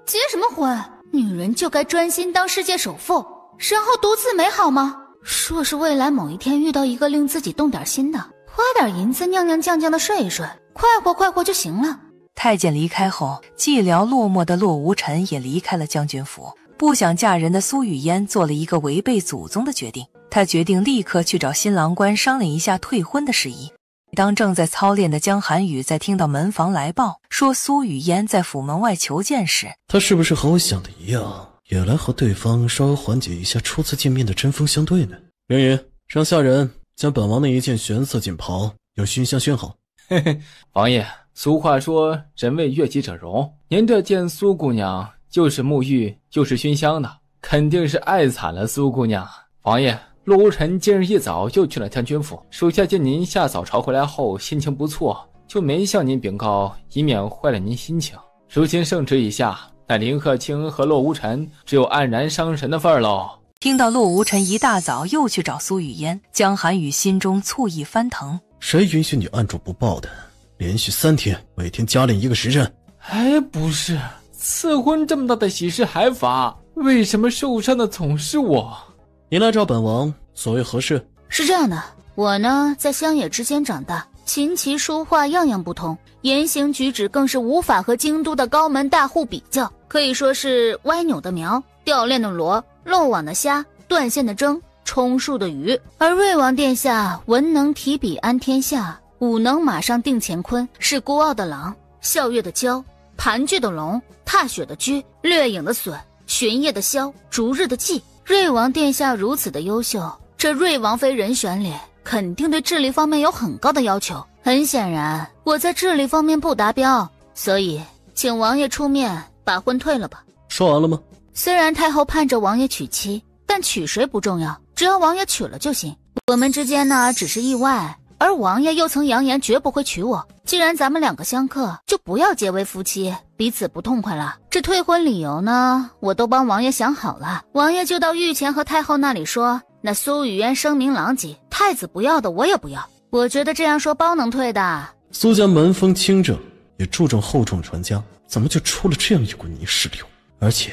结什么婚？女人就该专心当世界首富，然后独自美好吗？若是未来某一天遇到一个令自己动点心的，花点银子酿酿酱酱的睡一睡，快活就行了。太监离开后，寂寥落寞的洛无尘也离开了将军府。不想嫁人的苏雨嫣做了一个违背祖宗的决定，她决定立刻去找新郎官商量一下退婚的事宜。当正在操练的江寒雨在听到门房来报说苏雨嫣在府门外求见时，他是不是和我想的一样，也来和对方稍微缓解一下初次见面的针锋相对呢？凌云，让下人将本王那一件玄色锦袍用熏香熏好。嘿嘿，王爷，俗话说人为悦己者容，您这件苏姑娘就是沐浴又是熏香的，肯定是爱惨了苏姑娘。王爷，洛无尘今日一早又去了将军府，属下见您下早朝回来后心情不错，就没向您禀告，以免坏了您心情。如今圣旨已下，那林鹤清和洛无尘只有黯然伤神的份儿喽。听到洛无尘一大早又去找苏雨嫣，江寒雨心中醋意翻腾。谁允许你按住不报的？连续3天，每天加练1个时辰。哎，不是，赐婚这么大的喜事还罚，为什么受伤的总是我？你来找本王，所谓何事？是这样的，我呢在乡野之间长大，琴棋书画样样不同，言行举止更是无法和京都的高门大户比较，可以说是歪扭的苗，掉链的螺，漏网的虾，断线的针，充数的鱼。而瑞王殿下文能提笔安天下，武能马上定乾坤，是孤傲的狼，笑月的蛟，盘踞的龙，踏雪的驹，掠影的隼，巡夜的枭，逐日的季。瑞王殿下如此的优秀，这瑞王妃人选里肯定对智力方面有很高的要求。很显然我在智力方面不达标，所以请王爷出面把婚退了吧。说完了吗？虽然太后盼着王爷娶妻，但娶谁不重要，只要王爷娶了就行。我们之间呢只是意外，而王爷又曾扬言绝不会娶我。既然咱们2个相克，就不要结为夫妻，彼此不痛快了。这退婚理由呢，我都帮王爷想好了。王爷就到御前和太后那里说，那苏雨嫣声名狼藉，太子不要的我也不要。我觉得这样说包能退的。苏家门风清正，也注重厚重传家，怎么就出了这样一股泥石流？而且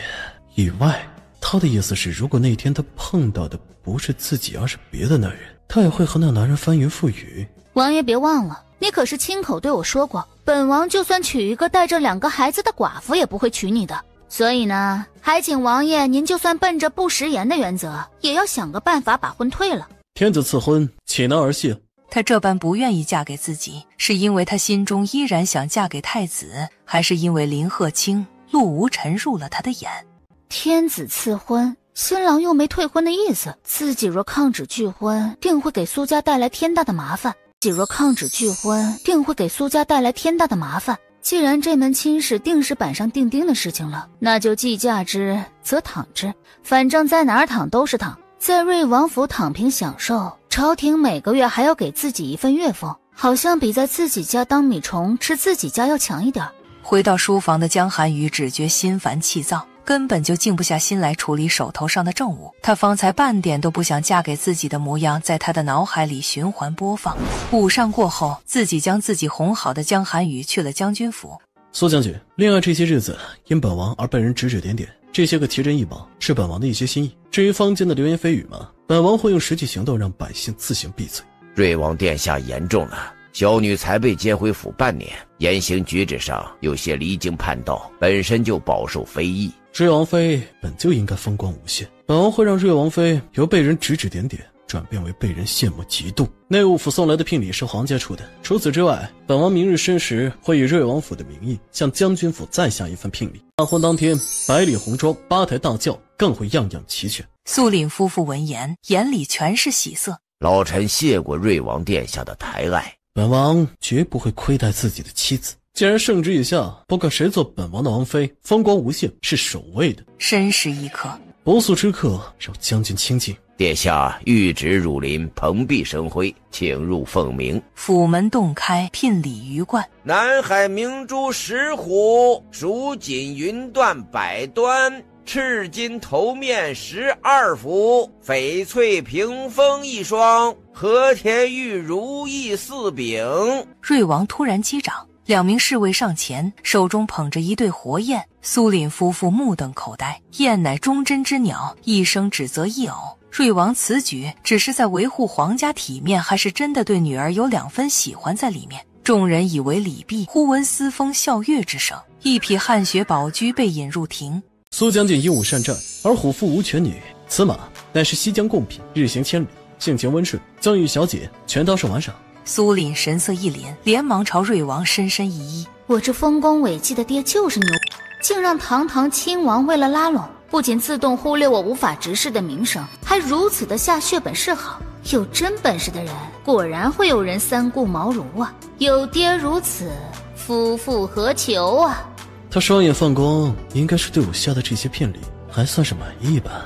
意外，他的意思是，如果那天他碰到的不是自己，而是别的男人，他也会和那男人翻云覆雨。王爷别忘了，你可是亲口对我说过，本王就算娶一个带着2个孩子的寡妇也不会娶你的。所以呢，还请王爷您就算奔着不食言的原则，也要想个办法把婚退了。天子赐婚，岂能儿戏？她这般不愿意嫁给自己，是因为她心中依然想嫁给太子，还是因为林鹤清、陆无尘入了她的眼？天子赐婚，新郎又没退婚的意思，自己若抗旨拒婚，定会给苏家带来天大的麻烦。既然这门亲事定是板上钉钉的事情了，那就既嫁之则躺之，反正在哪儿躺都是躺。在瑞王府躺平享受，朝廷每个月还要给自己一份月俸，好像比在自己家当米虫吃自己家要强一点。回到书房的江寒雨只觉心烦气躁，根本就静不下心来处理手头上的政务。他方才半点都不想嫁给自己的模样在他的脑海里循环播放。午膳过后，自己将自己哄好的江寒雨去了将军府。苏将军，恋爱这些日子因本王而被人指指点点，这些个奇珍异宝是本王的一些心意。至于坊间的流言蜚语嘛，本王会用实际行动让百姓自行闭嘴。瑞王殿下言重了，小女才被接回府半年，言行举止上有些离经叛道，本身就饱受非议。瑞王妃本就应该风光无限，本王会让瑞王妃由被人指指点点转变为被人羡慕嫉妒。内务府送来的聘礼是皇家出的，除此之外，本王明日申时会以瑞王府的名义向将军府再下一份聘礼。大婚当天，百里红妆，8台大轿，更会样样齐全。苏凛夫妇闻言，眼里全是喜色。老臣谢过瑞王殿下的抬爱，本王绝不会亏待自己的妻子。既然圣旨已下，不管谁做本王的王妃，风光无限是首位的。申时一刻，不速之客，让将军清静。殿下谕旨汝临，蓬荜生辉，请入凤鸣。府门洞开，聘礼鱼贯。南海明珠10虎，蜀锦云缎100端，赤金头面12副，翡翠屏风1双，和田玉如意4柄。瑞王突然击掌，2名侍卫上前，手中捧着一对活雁。苏凛夫妇目瞪口呆，雁乃忠贞之鸟，一生只择一偶。瑞王此举只是在维护皇家体面，还是真的对女儿有2分喜欢在里面？众人以为礼毕，忽闻嘶风啸月之声，一匹汗血宝驹被引入庭。苏将军英武善战，而虎父无犬女，此马乃是西江贡品，日行千里，性情温顺，将与小姐全当是玩赏。苏凛神色一凛，连忙朝瑞王深深一揖。我这丰功伟绩的爹就是牛，竟让堂堂亲王为了拉拢不仅自动忽略我无法直视的名声，还如此的下血本示好。有真本事的人，果然会有人三顾茅庐啊！有爹如此，夫复何求啊！他双眼放光，应该是对我下的这些骗礼还算是满意吧。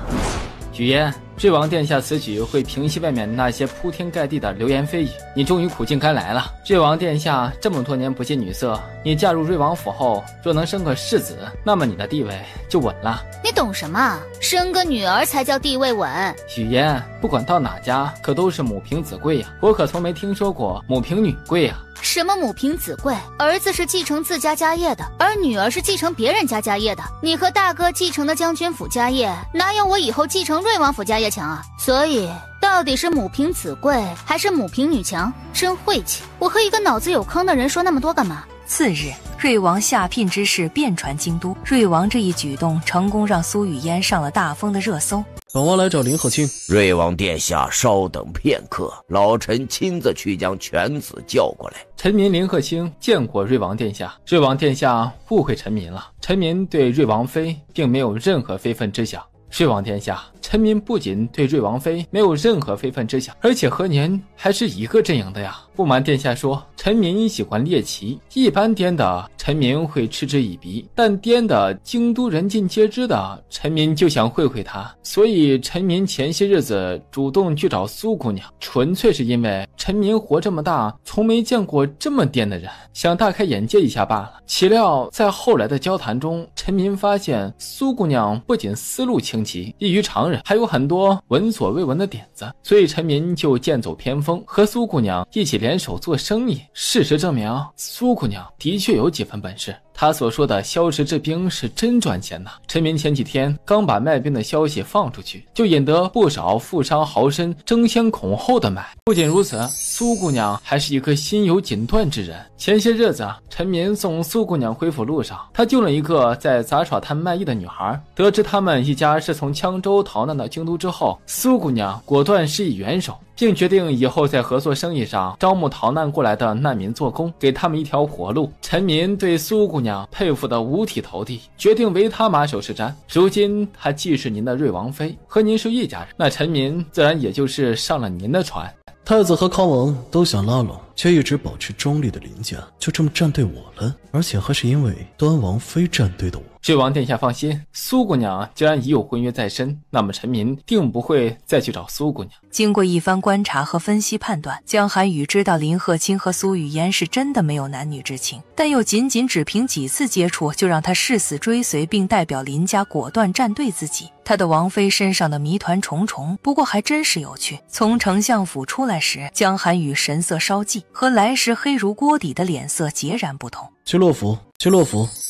许嫣，瑞王殿下此举会平息外面那些铺天盖地的流言蜚语，你终于苦尽甘来了。瑞王殿下这么多年不近女色，你嫁入瑞王府后，若能生个世子，那么你的地位就稳了。你懂什么？生个女儿才叫地位稳。许嫣，不管到哪家，可都是母凭子贵呀，我可从没听说过母凭女贵呀。什么母凭子贵？儿子是继承自家家业的，而女儿是继承别人家家业的。你和大哥继承的将军府家业，哪有我以后继承瑞王府家业强啊？所以到底是母凭子贵还是母凭女强？真晦气！我和一个脑子有坑的人说那么多干嘛？次日，瑞王下聘之事遍传京都。瑞王这一举动成功让苏雨嫣上了大风的热搜。本王来找林鹤卿。瑞王殿下稍等片刻，老臣亲自去将犬子叫过来。臣民林鹤卿见过瑞王殿下。瑞王殿下误会臣民了，臣民对瑞王妃并没有任何非分之想。瑞王殿下，臣民不仅对瑞王妃没有任何非分之想，而且和您还是一个阵营的呀。不瞒殿下说，臣民喜欢猎奇，一般颠的臣民会嗤之以鼻，但颠的京都人尽皆知的，臣民就想会会他。所以臣民前些日子主动去找苏姑娘，纯粹是因为臣民活这么大从没见过这么颠的人，想大开眼界一下罢了。岂料在后来的交谈中，臣民发现苏姑娘不仅思路清奇，异于常人，还有很多闻所未闻的点子，所以臣民就剑走偏锋，和苏姑娘一起联手做生意。事实证明，苏姑娘的确有几分本事，她所说的消食治兵是真赚钱呐。臣民前几天刚把卖兵的消息放出去，就引得不少富商豪绅争先恐后的买。不仅如此，苏姑娘还是一个心有锦缎之人。前些日子，臣民送苏姑娘回府路上，她救了一个在杂耍摊卖艺的女孩。得知他们一家是从羌州逃难到京都之后，苏姑娘果断施以援手，并决定以后在合作生意上招募逃难过来的难民做工，给他们一条活路。臣民对苏姑娘佩服得五体投地，决定为她马首是瞻。如今她既是您的瑞王妃，和您是一家人，那臣民自然也就是上了您的船。太子和康王都想拉拢，却一直保持中立的林家，就这么站队我了，而且还是因为端王妃站队的我。瑞王殿下放心，苏姑娘既然已有婚约在身，那么臣民定不会再去找苏姑娘。经过一番观察和分析判断，江寒雨知道林鹤卿和苏雨嫣是真的没有男女之情，但又仅只凭几次接触就让他誓死追随，并代表林家果断站队自己。他的王妃身上的谜团重重，不过还真是有趣。从丞相府出来时，江寒雨神色稍霁，和来时黑如锅底的脸色截然不同。去洛府。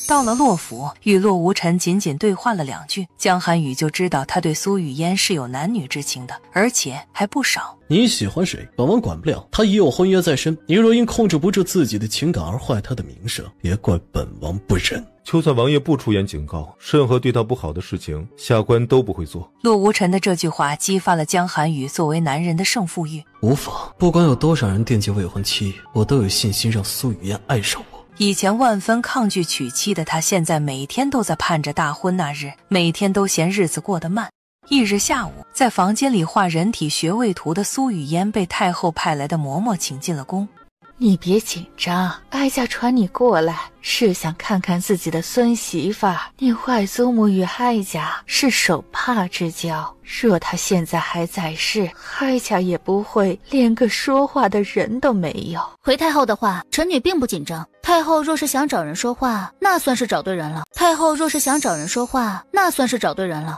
到了洛府，与洛无尘仅对话了2句，江寒雨就知道他对苏雨嫣是有男女之情的，而且还不少。你喜欢谁，本王管不了，他已有婚约在身，你若因控制不住自己的情感而坏他的名声，别怪本王不仁。就算王爷不出言警告，任何对他不好的事情，下官都不会做。洛无尘的这句话激发了江寒雨作为男人的胜负欲。无妨，不管有多少人惦记未婚妻，我都有信心让苏雨嫣爱上我。以前万分抗拒娶妻的他，现在每天都在盼着大婚那日，每天都嫌日子过得慢。一日下午，在房间里画人体穴位图的苏雨嫣被太后派来的嬷嬷请进了宫。你别紧张，哀家传你过来，是想看看自己的孙媳妇。你外祖母与哀家是手帕之交，若她现在还在世，哀家也不会连个说话的人都没有。回太后的话，臣女并不紧张。太后若是想找人说话，那算是找对人了。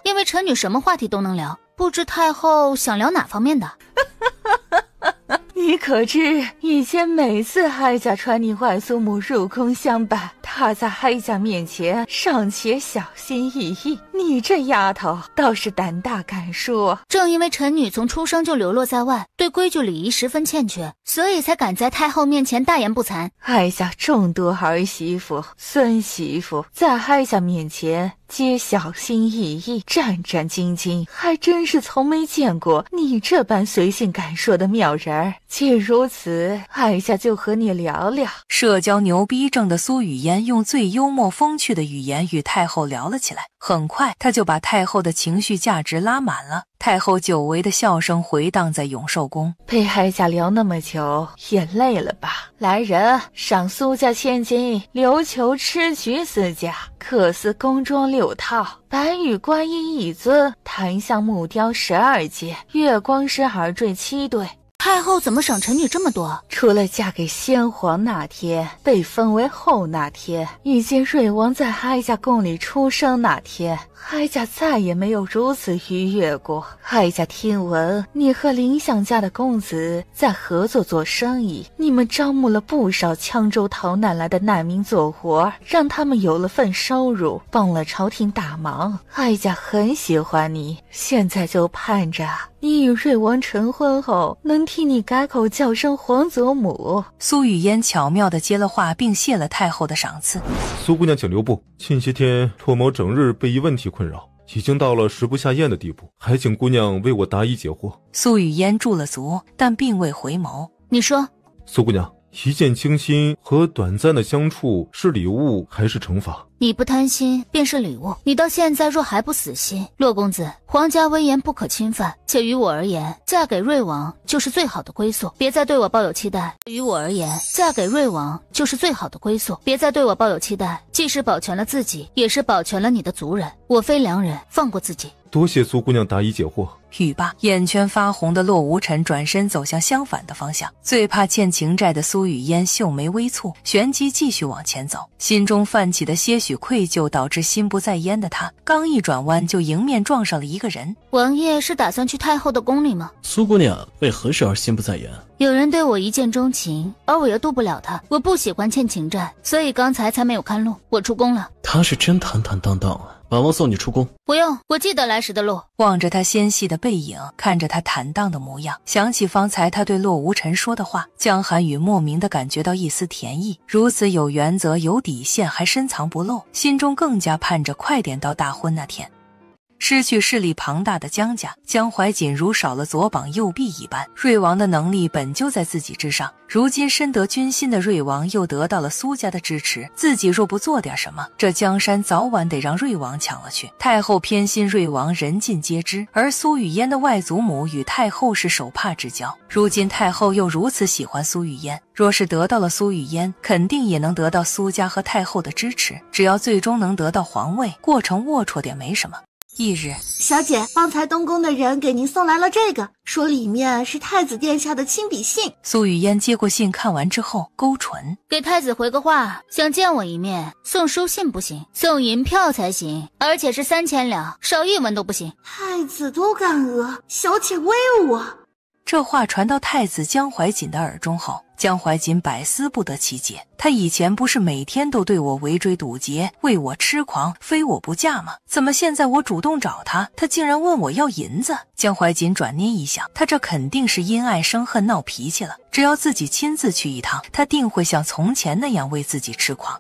因为臣女什么话题都能聊，不知太后想聊哪方面的。你可知以前每次哀家传你外祖母入宫相伴，她在哀家面前尚且小心翼翼，你这丫头倒是胆大敢说。正因为臣女从出生就流落在外，对规矩礼仪十分欠缺，所以才敢在太后面前大言不惭。哀家众多儿媳妇、孙媳妇在哀家面前皆小心翼翼、战战兢兢，还真是从没见过你这般随性敢说的妙人儿。既如此，哀家就和你聊聊。社交牛逼症的苏雨嫣用最幽默风趣的语言与太后聊了起来。很快他就把太后的情绪价值拉满了。太后久违的笑声回荡在永寿宫。陪哀家聊那么久，也累了吧？来人，赏苏家千金琉球吃菊4家，缂丝宫装6套，白玉观音1尊，檀香木雕12件，月光石耳坠7对。太后怎么赏臣女这么多？除了嫁给先皇那天，被封为后那天，以及瑞王在哀家宫里出生那天，哀家再也没有如此愉悦过。哀家听闻你和林相家的公子在合作做生意，你们招募了不少羌州逃难来的难民做活，让他们有了份收入，帮了朝廷大忙。哀家很喜欢你，现在就盼着你与瑞王成婚后，能替你改口叫声皇祖母。苏雨嫣巧妙地接了话，并谢了太后的赏赐。苏姑娘请留步，近些天拓某整日被一问题困扰，已经到了食不下咽的地步，还请姑娘为我答疑解惑。苏雨嫣驻了足，但并未回眸。你说，苏姑娘，一见倾心和短暂的相处是礼物还是惩罚？你不贪心便是礼物，你到现在若还不死心，洛公子，皇家威严不可侵犯，且于我而言，嫁给瑞王就是最好的归宿，别再对我抱有期待。于我而言，嫁给瑞王就是最好的归宿，别再对我抱有期待，既是保全了自己，也是保全了你的族人。我非良人，放过自己。多谢苏姑娘答疑解惑。语罢，眼圈发红的洛无尘转身走向相反的方向。最怕欠情债的苏雨嫣秀眉微蹙，旋即继续往前走，心中泛起的些许愧疚导致心不在焉的他，刚一转弯就迎面撞上了一个人。王爷是打算去太后的宫里吗？苏姑娘为何事而心不在焉？有人对我一见钟情，而我又渡不了他，我不喜欢欠情债，所以刚才才没有看路。我出宫了。他是真坦坦荡荡啊！本王送你出宫。不用，我记得来时的路。望着他纤细的背影，看着他坦荡的模样，想起方才他对洛无尘说的话，江寒雨莫名的感觉到一丝甜意。如此有原则有底线还深藏不露，心中更加盼着快点到大婚那天。失去势力庞大的江家，江怀瑾如少了左膀右臂一般。瑞王的能力本就在自己之上，如今深得军心的瑞王又得到了苏家的支持，自己若不做点什么，这江山早晚得让瑞王抢了去。太后偏心瑞王人尽皆知，而苏雨嫣的外祖母与太后是手帕之交，如今太后又如此喜欢苏雨嫣，若是得到了苏雨嫣，肯定也能得到苏家和太后的支持，只要最终能得到皇位，过程龌龊点没什么。翌日，小姐，方才东宫的人给您送来了这个，说里面是太子殿下的亲笔信。苏雨嫣接过信，看完之后勾唇，给太子回个话，想见我一面，送书信不行，送银票才行，而且是3000两，少一文都不行。太子都敢讹，小姐威我。这话传到太子江怀瑾的耳中后，江怀瑾百思不得其解。他以前不是每天都对我围追堵截，为我痴狂，非我不嫁吗？怎么现在我主动找他，他竟然问我要银子？江怀瑾转念一想，他这肯定是因爱生恨闹脾气了。只要自己亲自去一趟，他定会像从前那样为自己痴狂。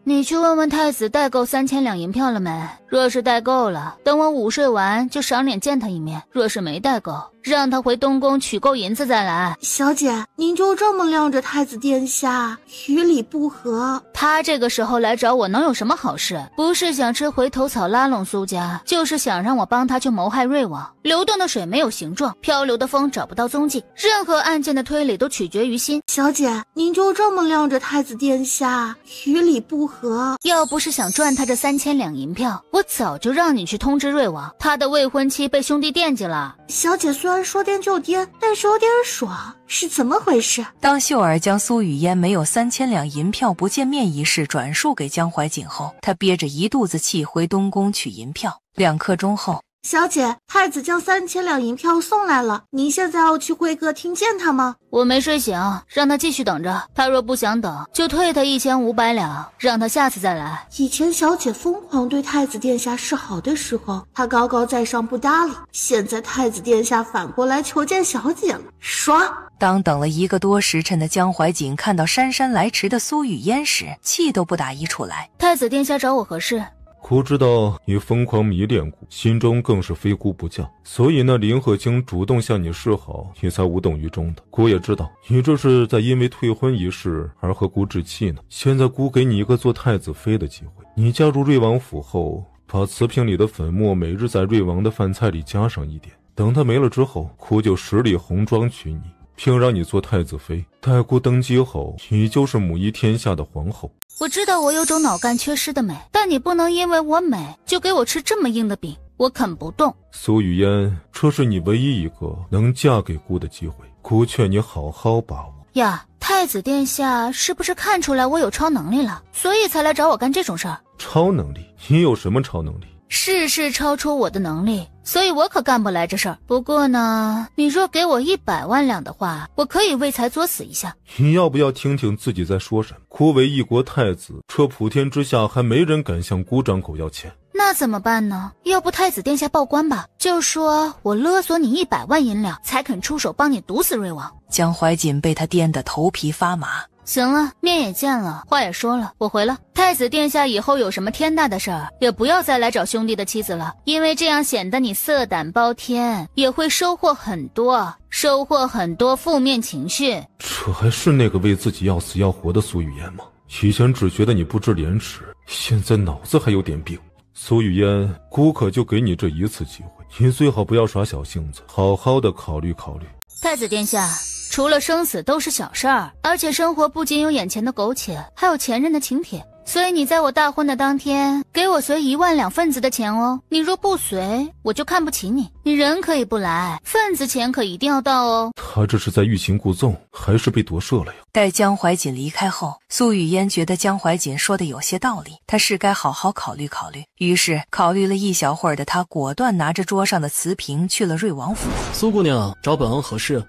你去问问太子带够3000两银票了没？若是带够了，等我午睡完就赏脸见他一面；若是没带够，让他回东宫取够银子再来。小姐，您就这么晾着太子殿下，与理不合。他这个时候来找我能有什么好事？不是想吃回头草拉拢苏家，就是想让我帮他去谋害瑞王。流动的水没有形状，漂流的风找不到踪迹，任何案件的推理都取决于心。小姐，您就这么晾着太子殿下，与理不合。要不是想赚他这3000两银票，我早就让你去通知瑞王，他的未婚妻被兄弟惦记了。小姐虽然说颠就颠，但是有点爽，是怎么回事？当秀儿将苏雨嫣没有3000两银票不见面一事转述给江怀瑾后，他憋着一肚子气回东宫取银票。2刻钟后，小姐，太子将3000两银票送来了，您现在要去会客厅见他吗？我没睡醒，让他继续等着。他若不想等，就退他1500两，让他下次再来。以前小姐疯狂对太子殿下示好的时候，他高高在上不搭理，现在太子殿下反过来求见小姐了，爽！当等了1个多时辰的江怀瑾看到姗姗来迟的苏雨嫣时，气都不打一处来。太子殿下找我何事？孤知道你疯狂迷恋孤，心中更是非孤不嫁，所以那林鹤清主动向你示好，你才无动于衷的。孤也知道你这是在因为退婚一事而和孤置气呢。现在孤给你一个做太子妃的机会，你加入瑞王府后，把瓷瓶里的粉末每日在瑞王的饭菜里加上一点，等他没了之后，姑就10里红妆娶你，并让你做太子妃。待姑登基后，你就是母仪天下的皇后。我知道我有种脑干缺失的美，但你不能因为我美就给我吃这么硬的饼，我啃不动。苏雨嫣，这是你唯一一个能嫁给姑的机会，姑劝你好好把握。呀，太子殿下是不是看出来我有超能力了，所以才来找我干这种事儿？超能力？你有什么超能力？事事超出我的能力，所以我可干不来这事儿。不过呢，你若给我100万两的话，我可以为财作死一下。你要不要听听自己在说什么？姑为一国太子，这普天之下还没人敢向姑张口要钱。那怎么办呢？要不太子殿下报官吧，就说我勒索你100万银两，才肯出手帮你毒死瑞王。江怀瑾被他颠得头皮发麻。行了，面也见了，话也说了，我回了。太子殿下以后有什么天大的事儿，也不要再来找兄弟的妻子了，因为这样显得你色胆包天，也会收获很多负面情绪。这还是那个为自己要死要活的苏雨嫣吗？以前只觉得你不知廉耻，现在脑子还有点病。苏雨嫣，姑可就给你这一次机会，你最好不要耍小性子，好好的考虑考虑。太子殿下，除了生死都是小事儿，而且生活不仅有眼前的苟且，还有前任的请帖。所以你在我大婚的当天给我随1万两份子的钱哦，你若不随，我就看不起你。你人可以不来，份子钱可一定要到哦。他这是在欲擒故纵，还是被夺舍了呀？待江怀瑾离开后，苏雨嫣觉得江怀瑾说的有些道理，她是该好好考虑考虑。于是考虑了一小会儿的她，果断拿着桌上的瓷瓶去了瑞王府。苏姑娘找本王何事？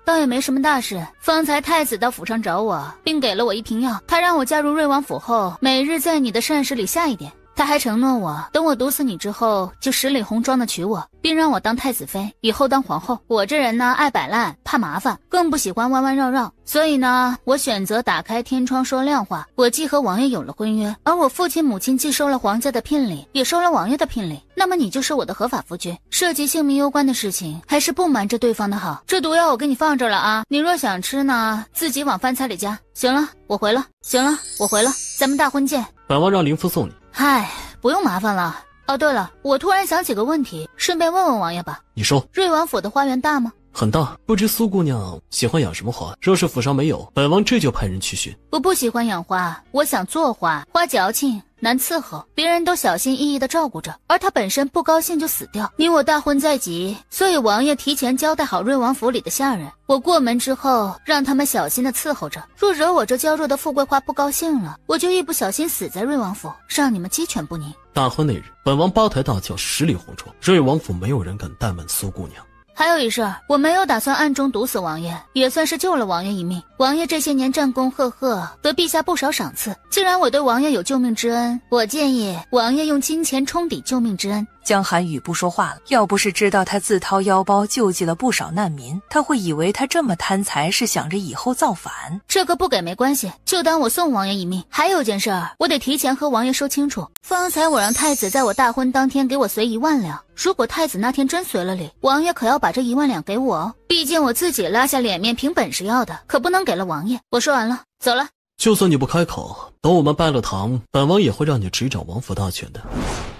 倒也没什么大事。方才太子到府上找我，并给了我一瓶药，他让我加入瑞王府后，每日在你的膳食里下一点。他还承诺我，等我毒死你之后，就10里红妆的娶我，并让我当太子妃，以后当皇后。我这人呢，爱摆烂，怕麻烦，更不喜欢弯弯绕绕，所以呢，我选择打开天窗说亮话。我既和王爷有了婚约，而我父亲母亲既收了皇家的聘礼，也收了王爷的聘礼，那么你就是我的合法夫君。涉及性命攸关的事情，还是不瞒着对方的好。这毒药我给你放这儿了啊，你若想吃呢，自己往饭菜里加。行了，我回了。咱们大婚见。本王让灵夫送你。嗨，不用麻烦了。哦，对了，我突然想起个问题，顺便问问王爷吧。你说。瑞王府的花园大吗？很大，不知苏姑娘喜欢养什么花？若是府上没有，本王这就派人去寻。我不喜欢养花，我想做花，花矫情难伺候，别人都小心翼翼地照顾着，而他本身不高兴就死掉。你我大婚在即，所以王爷提前交代好瑞王府里的下人，我过门之后让他们小心地伺候着。若惹我这娇弱的富贵花不高兴了，我就一不小心死在瑞王府，让你们鸡犬不宁。大婚那日，本王8抬大轿10里红妆，瑞王府没有人敢怠慢苏姑娘。还有一事儿，我没有打算暗中毒死王爷，也算是救了王爷一命。王爷这些年战功赫赫，得陛下不少赏赐。既然我对王爷有救命之恩，我建议王爷用金钱冲抵救命之恩。江寒雨不说话了，要不是知道他自掏腰包救济了不少难民，他会以为他这么贪财是想着以后造反。这个不给没关系，就当我送王爷一命。还有件事儿，我得提前和王爷说清楚。方才我让太子在我大婚当天给我随1万两，如果太子那天真随了礼，王爷可要把这1万两给我哦。毕竟我自己拉下脸面凭本事要的，可不能给了王爷。我说完了，走了。就算你不开口，等我们拜了堂，本王也会让你执掌王府大权的。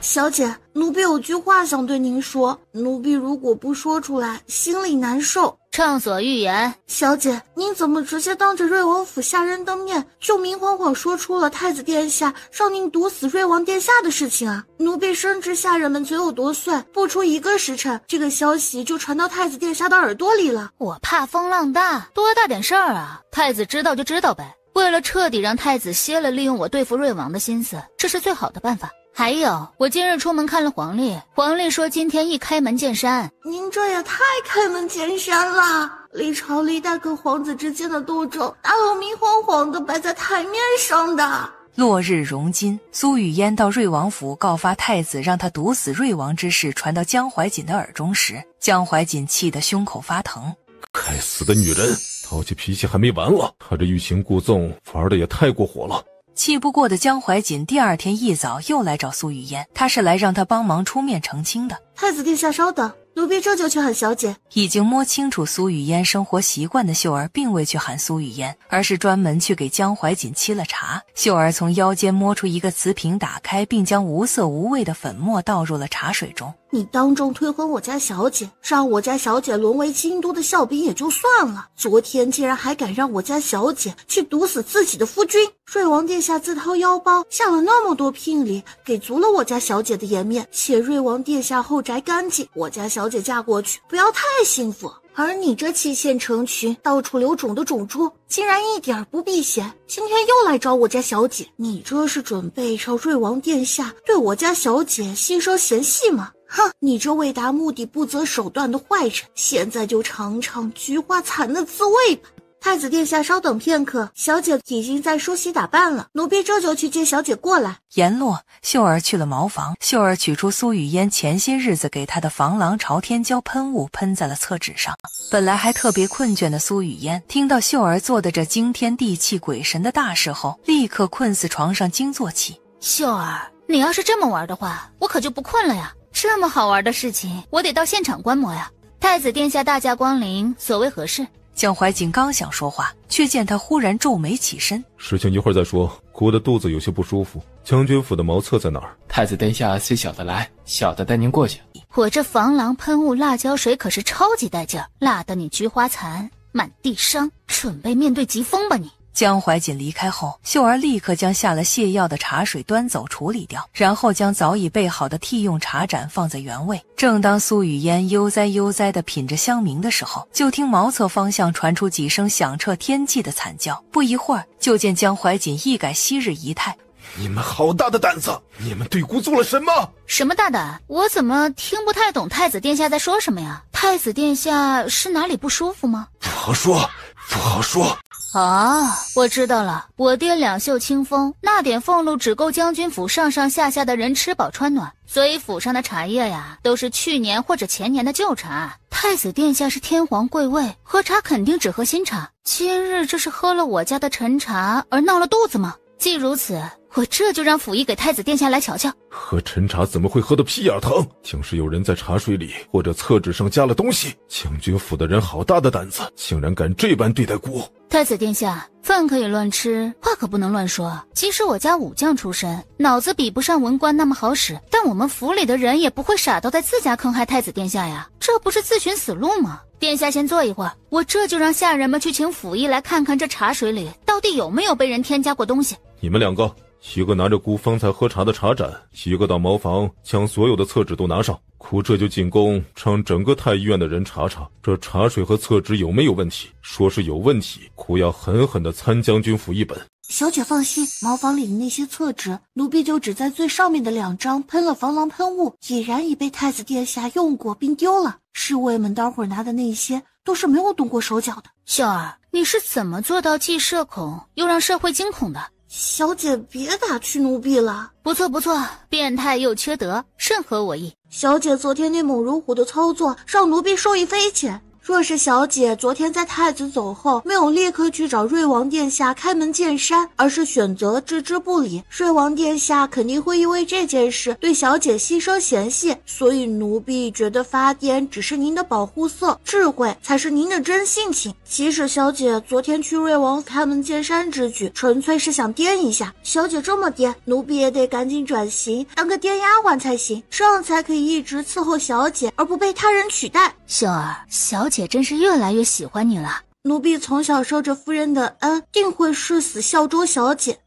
小姐，奴婢有句话想对您说，奴婢如果不说出来，心里难受。畅所欲言。小姐，您怎么直接当着瑞王府下人的面，就明晃晃说出了太子殿下让您毒死瑞王殿下的事情啊？奴婢深知下人们嘴有多碎，不出1个时辰，这个消息就传到太子殿下的耳朵里了。我怕风浪大，多大点事儿啊？太子知道就知道呗。为了彻底让太子歇了利用我对付瑞王的心思，这是最好的办法。还有，我今日出门看了皇历，皇历说今天一开门见山。您这也太开门见山了，历朝历代各皇子之间的斗争，哪有明晃晃的摆在台面上的？落日荣金，苏雨嫣到瑞王府告发太子让他毒死瑞王之事传到江怀瑾的耳中时，江怀瑾气得胸口发疼。该死的女人，淘气脾气还没完了，她这欲擒故纵玩的也太过火了。气不过的江怀瑾第2天一早又来找苏雨嫣，他是来让她帮忙出面澄清的。太子殿下稍等，奴奴婢这就去喊小姐。已经摸清楚苏雨嫣生活习惯的秀儿并未去喊苏雨嫣，而是专门去给江怀瑾沏了茶。秀儿从腰间摸出一个瓷瓶，打开并将无色无味的粉末倒入了茶水中。你当众推婚我家小姐，让我家小姐沦为京都的笑柄也就算了，昨天竟然还敢让我家小姐去毒死自己的夫君。瑞王殿下自掏腰包下了那么多聘礼，给足了我家小姐的颜面，且瑞王殿下后宅干净，我家小姐嫁过去不要太幸福。而你这弃妾成群到处留种的种猪，竟然一点不避嫌，今天又来找我家小姐，你这是准备让瑞王殿下对我家小姐心生嫌隙吗？哼，你这为达目的不择手段的坏人，现在就尝尝菊花残的滋味吧。太子殿下稍等片刻，小姐已经在梳洗打扮了，奴婢这就去接小姐过来。言落，秀儿去了茅房，秀儿取出苏雨嫣前些日子给她的防狼朝天椒喷雾，喷在了厕纸上。本来还特别困倦的苏雨嫣，听到秀儿做的这惊天地泣鬼神的大事后，立刻困死床上惊坐起。秀儿，你要是这么玩的话，我可就不困了呀。这么好玩的事情，我得到现场观摩呀。太子殿下大驾光临，所谓何事？江怀瑾刚想说话，却见他忽然皱眉起身。事情一会儿再说，姑的肚子有些不舒服。将军府的茅厕在哪儿？太子殿下虽小的来，小的带您过去。我这防狼喷雾辣椒水可是超级带劲儿，辣得你菊花残，满地伤，准备面对疾风吧你。江怀瑾离开后，秀儿立刻将下了泻药的茶水端走处理掉，然后将早已备好的替用茶盏放在原位。正当苏雨嫣悠哉悠哉地品着香茗的时候，就听茅厕方向传出几声响彻天际的惨叫。不一会儿，就见江怀瑾一改昔日仪态。你们好大的胆子！你们对姑做了什么？什么大胆？我怎么听不太懂太子殿下在说什么呀？太子殿下是哪里不舒服吗？不好说，不好说。啊，我知道了，我爹两袖清风，那点俸禄只够将军府上上下下的人吃饱穿暖，所以府上的茶叶呀，都是去年或者前年的旧茶。太子殿下是天皇贵位，喝茶肯定只喝新茶。今日这是喝了我家的陈茶而闹了肚子吗？既如此，我这就让府医给太子殿下来瞧瞧。喝陈茶怎么会喝得屁眼疼？竟是有人在茶水里或者厕纸上加了东西。将军府的人好大的胆子，竟然敢这般对待姑。太子殿下，饭可以乱吃，话可不能乱说。即使我家武将出身，脑子比不上文官那么好使，但我们府里的人也不会傻到在自家坑害太子殿下呀，这不是自寻死路吗？殿下先坐一会儿，我这就让下人们去请府医来看看这茶水里到底有没有被人添加过东西。你们两个，一个拿着姑方才喝茶的茶盏，一个到茅房将所有的厕纸都拿上。姑这就进宫，让整个太医院的人查查这茶水和厕纸有没有问题。说是有问题，姑要狠狠地参将军府一本。小姐放心，茅房里的那些厕纸，奴婢就只在最上面的2张喷了防狼喷雾，已然已被太子殿下用过并丢了。侍卫们待会儿拿的那些都是没有动过手脚的。秀儿，你是怎么做到既社恐又让社会惊恐的？小姐别打趣奴婢了。不错不错，变态又缺德，甚合我意。小姐昨天那猛如虎的操作让奴婢受益匪浅，若是小姐昨天在太子走后没有立刻去找瑞王殿下开门见山，而是选择置之不理，瑞王殿下肯定会因为这件事对小姐心生嫌隙，所以奴婢觉得发癫只是您的保护色，智慧才是您的真性情。即使小姐昨天去瑞王开门见山之举纯粹是想颠一下，小姐这么颠，奴婢也得赶紧转型当个颠丫鬟才行，这样才可以一直伺候小姐而不被他人取代。秀儿，小姐真是越来越喜欢你了。奴婢从小受着夫人的恩，定会誓死效忠小姐。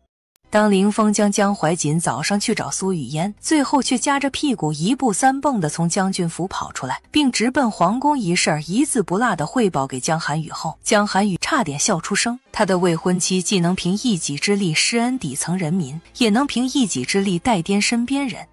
当凌风将江怀瑾早上去找苏雨嫣，最后却夹着屁股1步3蹦地从将军府跑出来，并直奔皇宫一事一字不落地汇报给江涵予后，江涵予差点笑出声。他的未婚妻既能凭一己之力施恩底层人民，也能凭一己之力带颠身边人。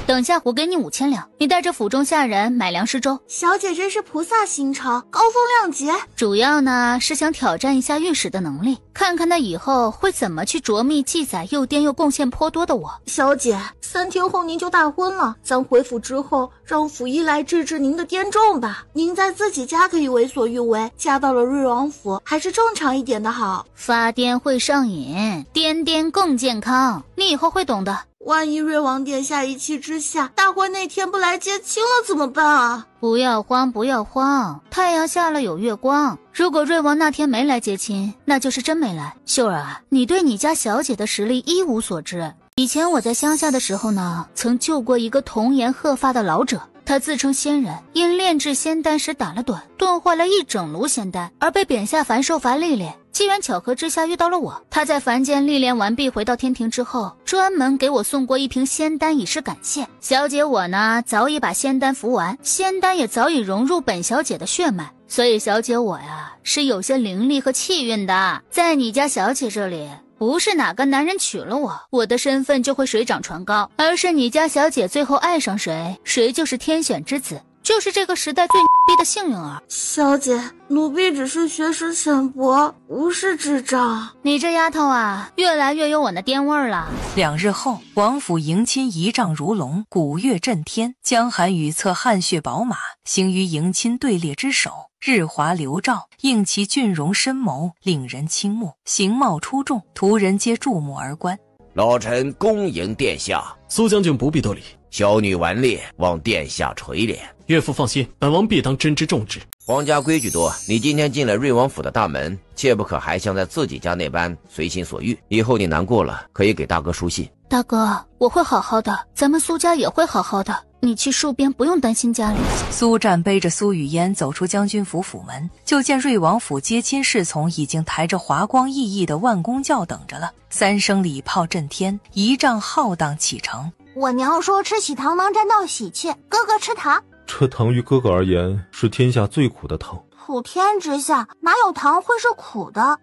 等下我给你5000两，你带着府中下人买粮食粥。小姐真是菩萨心肠，高风亮节。主要呢是想挑战一下御史的能力，看看他以后会怎么去着密记载又颠又贡献颇多的我。小姐，3天后您就大婚了，咱回府之后让府医来治治您的颠重吧。您在自己家可以为所欲为，嫁到了瑞王府还是正常一点的好。发癫会上瘾，颠颠更健康，你以后会懂的。万一瑞王殿下一气之下，大婚那天不来接亲了怎么办啊？不要慌，不要慌，太阳下了有月光。如果瑞王那天没来接亲，那就是真没来。秀儿啊，你对你家小姐的实力一无所知。以前我在乡下的时候呢，曾救过一个童颜鹤发的老者，他自称仙人，因炼制仙丹时打了盹，炖坏了一整炉仙丹，而被贬下凡受罚历练。机缘巧合之下遇到了我，他在凡间历练完毕回到天庭之后，专门给我送过一瓶仙丹以示感谢。小姐我呢，早已把仙丹服完，仙丹也早已融入本小姐的血脉，所以小姐我呀，是有些灵力和气运的。在你家小姐这里，不是哪个男人娶了我的身份就会水涨船高，而是你家小姐最后爱上谁，谁就是天选之子，就是这个时代最逼的幸运儿。小姐，奴婢只是学识浅薄，无事智障。你这丫头啊，越来越有我那颠味儿了。2日后，王府迎亲仪仗如龙，鼓乐震天，江寒雨策汗血宝马，行于迎亲队列之首，日华流照，应其俊容深谋，令人倾慕，形貌出众，途人皆注目而观。老臣恭迎殿下。苏将军不必多礼，小女顽劣，望殿下垂怜。岳父放心，本王必当真知重之。皇家规矩多，你今天进了瑞王府的大门，切不可还像在自己家那般随心所欲。以后你难过了，可以给大哥书信。大哥，我会好好的，咱们苏家也会好好的，你去戍边不用担心家里。苏战背着苏雨嫣走出将军府府门，就见瑞王府接亲侍从已经抬着华光熠熠的万公轿等着了。3声礼炮震天，仪仗浩荡启程。我娘说吃喜糖能沾到喜气，哥哥吃糖。这糖于哥哥而言是天下最苦的糖。普天之下哪有糖会是苦的？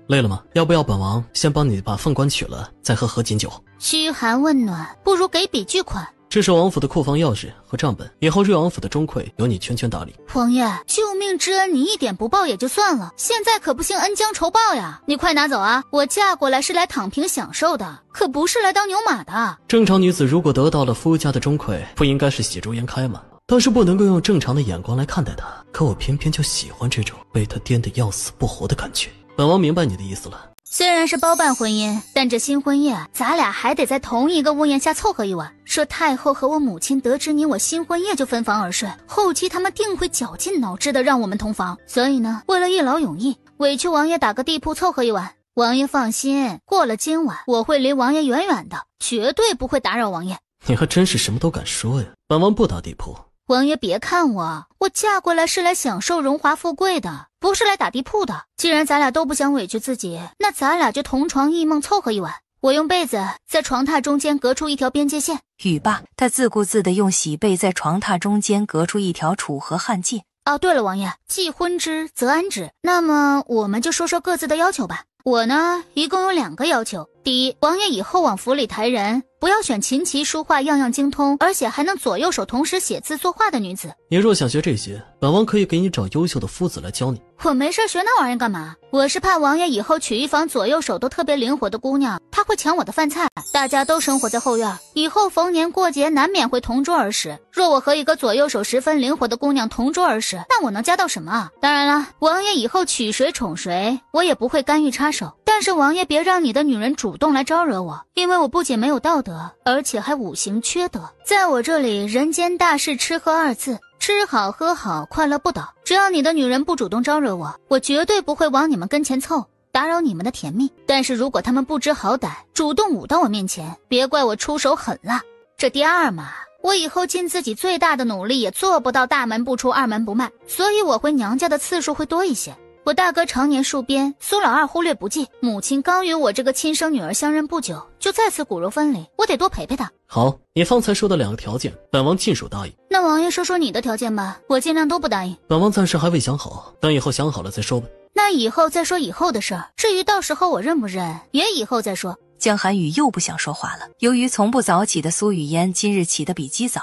累了吗？要不要本王先帮你把凤冠取了，再喝金酒？嘘寒问暖，不如给笔巨款。这是王府的库房钥匙和账本，以后瑞王府的钟馗由你全权打理。王爷，救命之恩你一点不报也就算了，现在可不兴恩将仇报呀！你快拿走啊！我嫁过来是来躺平享受的，可不是来当牛马的。正常女子如果得到了夫家的钟馗，不应该是喜逐颜开吗？但是不能够用正常的眼光来看待他，可我偏偏就喜欢这种被他颠得要死不活的感觉。本王明白你的意思了。虽然是包办婚姻，但这新婚夜咱俩还得在同一个屋檐下凑合一晚。说太后和我母亲得知你我新婚夜就分房而睡，后期他们定会绞尽脑汁的让我们同房。所以呢，为了一劳永逸，委屈王爷打个地铺凑合一晚。王爷放心，过了今晚我会离王爷远远的，绝对不会打扰王爷。你还真是什么都敢说呀！本王不打地铺。王爷别看我嫁过来是来享受荣华富贵的，不是来打地铺的。既然咱俩都不想委屈自己，那咱俩就同床异梦凑合一晚。我用被子在床榻中间隔出一条边界线。语罢，他自顾自地用喜被在床榻中间隔出一条楚河汉界。哦，对了，王爷，既婚之则安之。那么我们就说说各自的要求吧。我呢，一共有2个要求。第一，王爷以后往府里抬人，不要选琴棋书画样样精通，而且还能左右手同时写字作画的女子。你若想学这些，本王可以给你找优秀的夫子来教你。我没事学那玩意儿干嘛？我是怕王爷以后娶一房左右手都特别灵活的姑娘，她会抢我的饭菜。大家都生活在后院，以后逢年过节难免会同桌而食。若我和一个左右手十分灵活的姑娘同桌而食，那我能加到什么啊？当然了，王爷以后娶谁宠谁，我也不会干预插手。但是王爷别让你的女人主动来招惹我，因为我不仅没有道德，而且还五行缺德。在我这里，人间大事吃喝2字，吃好喝好，快乐不倒。只要你的女人不主动招惹我，我绝对不会往你们跟前凑，打扰你们的甜蜜。但是如果他们不知好歹，主动舞到我面前，别怪我出手狠辣。这第二嘛，我以后尽自己最大的努力也做不到大门不出二门不迈，所以我回娘家的次数会多一些。我大哥常年戍边，苏老二忽略不计，母亲刚与我这个亲生女儿相认不久，就再次骨肉分离，我得多陪陪她。好，你方才说的2个条件，本王尽数答应。那王爷说说你的条件吧，我尽量都不答应。本王暂时还未想好，等以后想好了再说吧。那以后再说以后的事儿，至于到时候我认不认，也以后再说。江寒雨又不想说话了。由于从不早起的苏雨嫣今日起得比鸡早，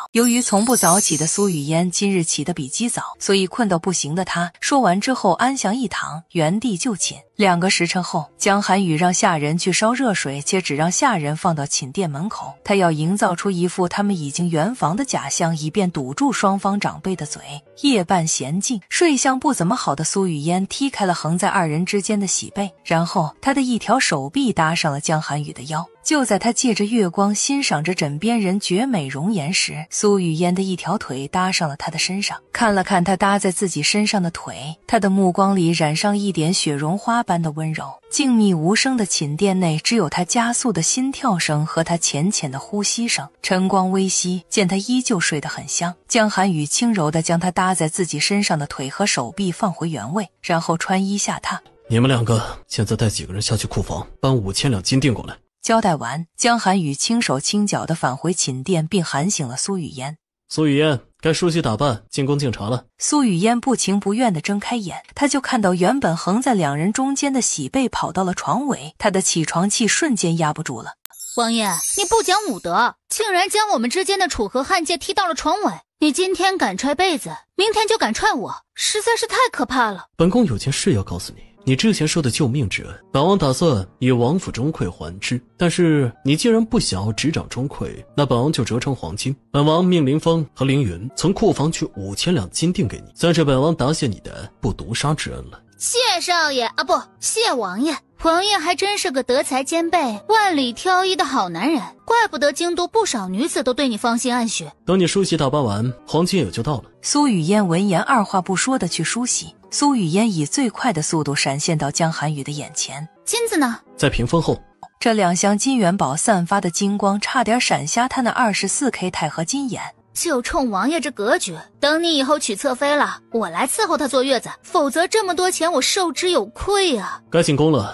所以困到不行的她说完之后安详一躺，原地就寝。2个时辰后，江寒雨让下人去烧热水，且只让下人放到寝殿门口。他要营造出一副他们已经圆房的假象，以便堵住双方长辈的嘴。夜半闲静，睡相不怎么好的苏雨嫣踢开了横在2人之间的喜被，然后他的一条手臂搭上了江寒雨的腰。就在他借着月光欣赏着枕边人绝美容颜时，苏雨嫣的一条腿搭上了他的身上，看了看他搭在自己身上的腿，他的目光里染上一点雪绒花般的温柔。静谧无声的寝殿内，只有他加速的心跳声和他浅浅的呼吸声。晨光微熹，见他依旧睡得很香。江寒雨轻柔地将他搭在自己身上的腿和手臂放回原位，然后穿衣下榻。你们两个现在带几个人下去库房，搬5000两金锭过来。交代完，江寒雨轻手轻脚地返回寝殿，并喊醒了苏雨嫣。苏雨嫣，该梳洗打扮，进宫敬茶了。苏雨嫣不情不愿地睁开眼，她就看到原本横在两人中间的喜被跑到了床尾，她的起床气瞬间压不住了。王爷，你不讲武德，竟然将我们之间的楚河汉界踢到了床尾。你今天敢踹被子，明天就敢踹我，实在是太可怕了。本宫有件事要告诉你，你之前说的救命之恩，本王打算以王府钟馗还之。但是你既然不想要执掌钟馗，那本王就折成黄金。本王命林峰和凌云从库房取5000两金锭给你，算是本王答谢你的不毒杀之恩了。谢少爷啊，不，谢王爷。王爷还真是个德才兼备、万里挑一的好男人，怪不得京都不少女子都对你芳心暗许。等你梳洗打扮完，黄金也就到了。苏雨嫣闻言二话不说地去梳洗。苏雨嫣以最快的速度闪现到江寒雨的眼前。金子呢？在屏风后。这2箱金元宝散发的金光差点闪瞎他那24K 钛合金眼。就冲王爷这格局，等你以后娶侧妃了，我来伺候她坐月子，否则这么多钱我受之有愧啊。该进宫了。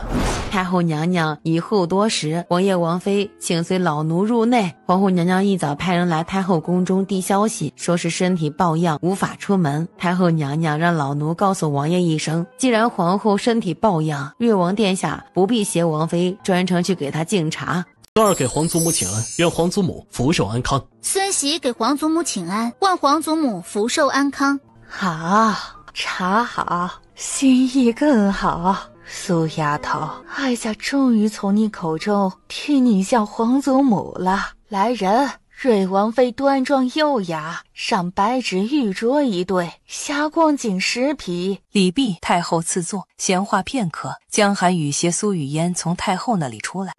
太后娘娘以后多时，王爷王妃请随老奴入内。皇后娘娘一早派人来太后宫中递消息，说是身体抱恙无法出门。太后娘娘让老奴告诉王爷一声，既然皇后身体抱恙，越王殿下不必携王妃专程去给她敬茶。孙儿给皇祖母请安，愿皇祖母福寿安康。孙媳给皇祖母请安，望皇祖母福寿安康。好，茶好，心意更好。苏丫头，哀家终于从你口中听你叫皇祖母了。来人，瑞王妃端庄优雅，上白纸玉镯一对，霞光锦10匹。礼毕，太后赐座。闲话片刻，江寒雨携苏雨嫣从太后那里出来。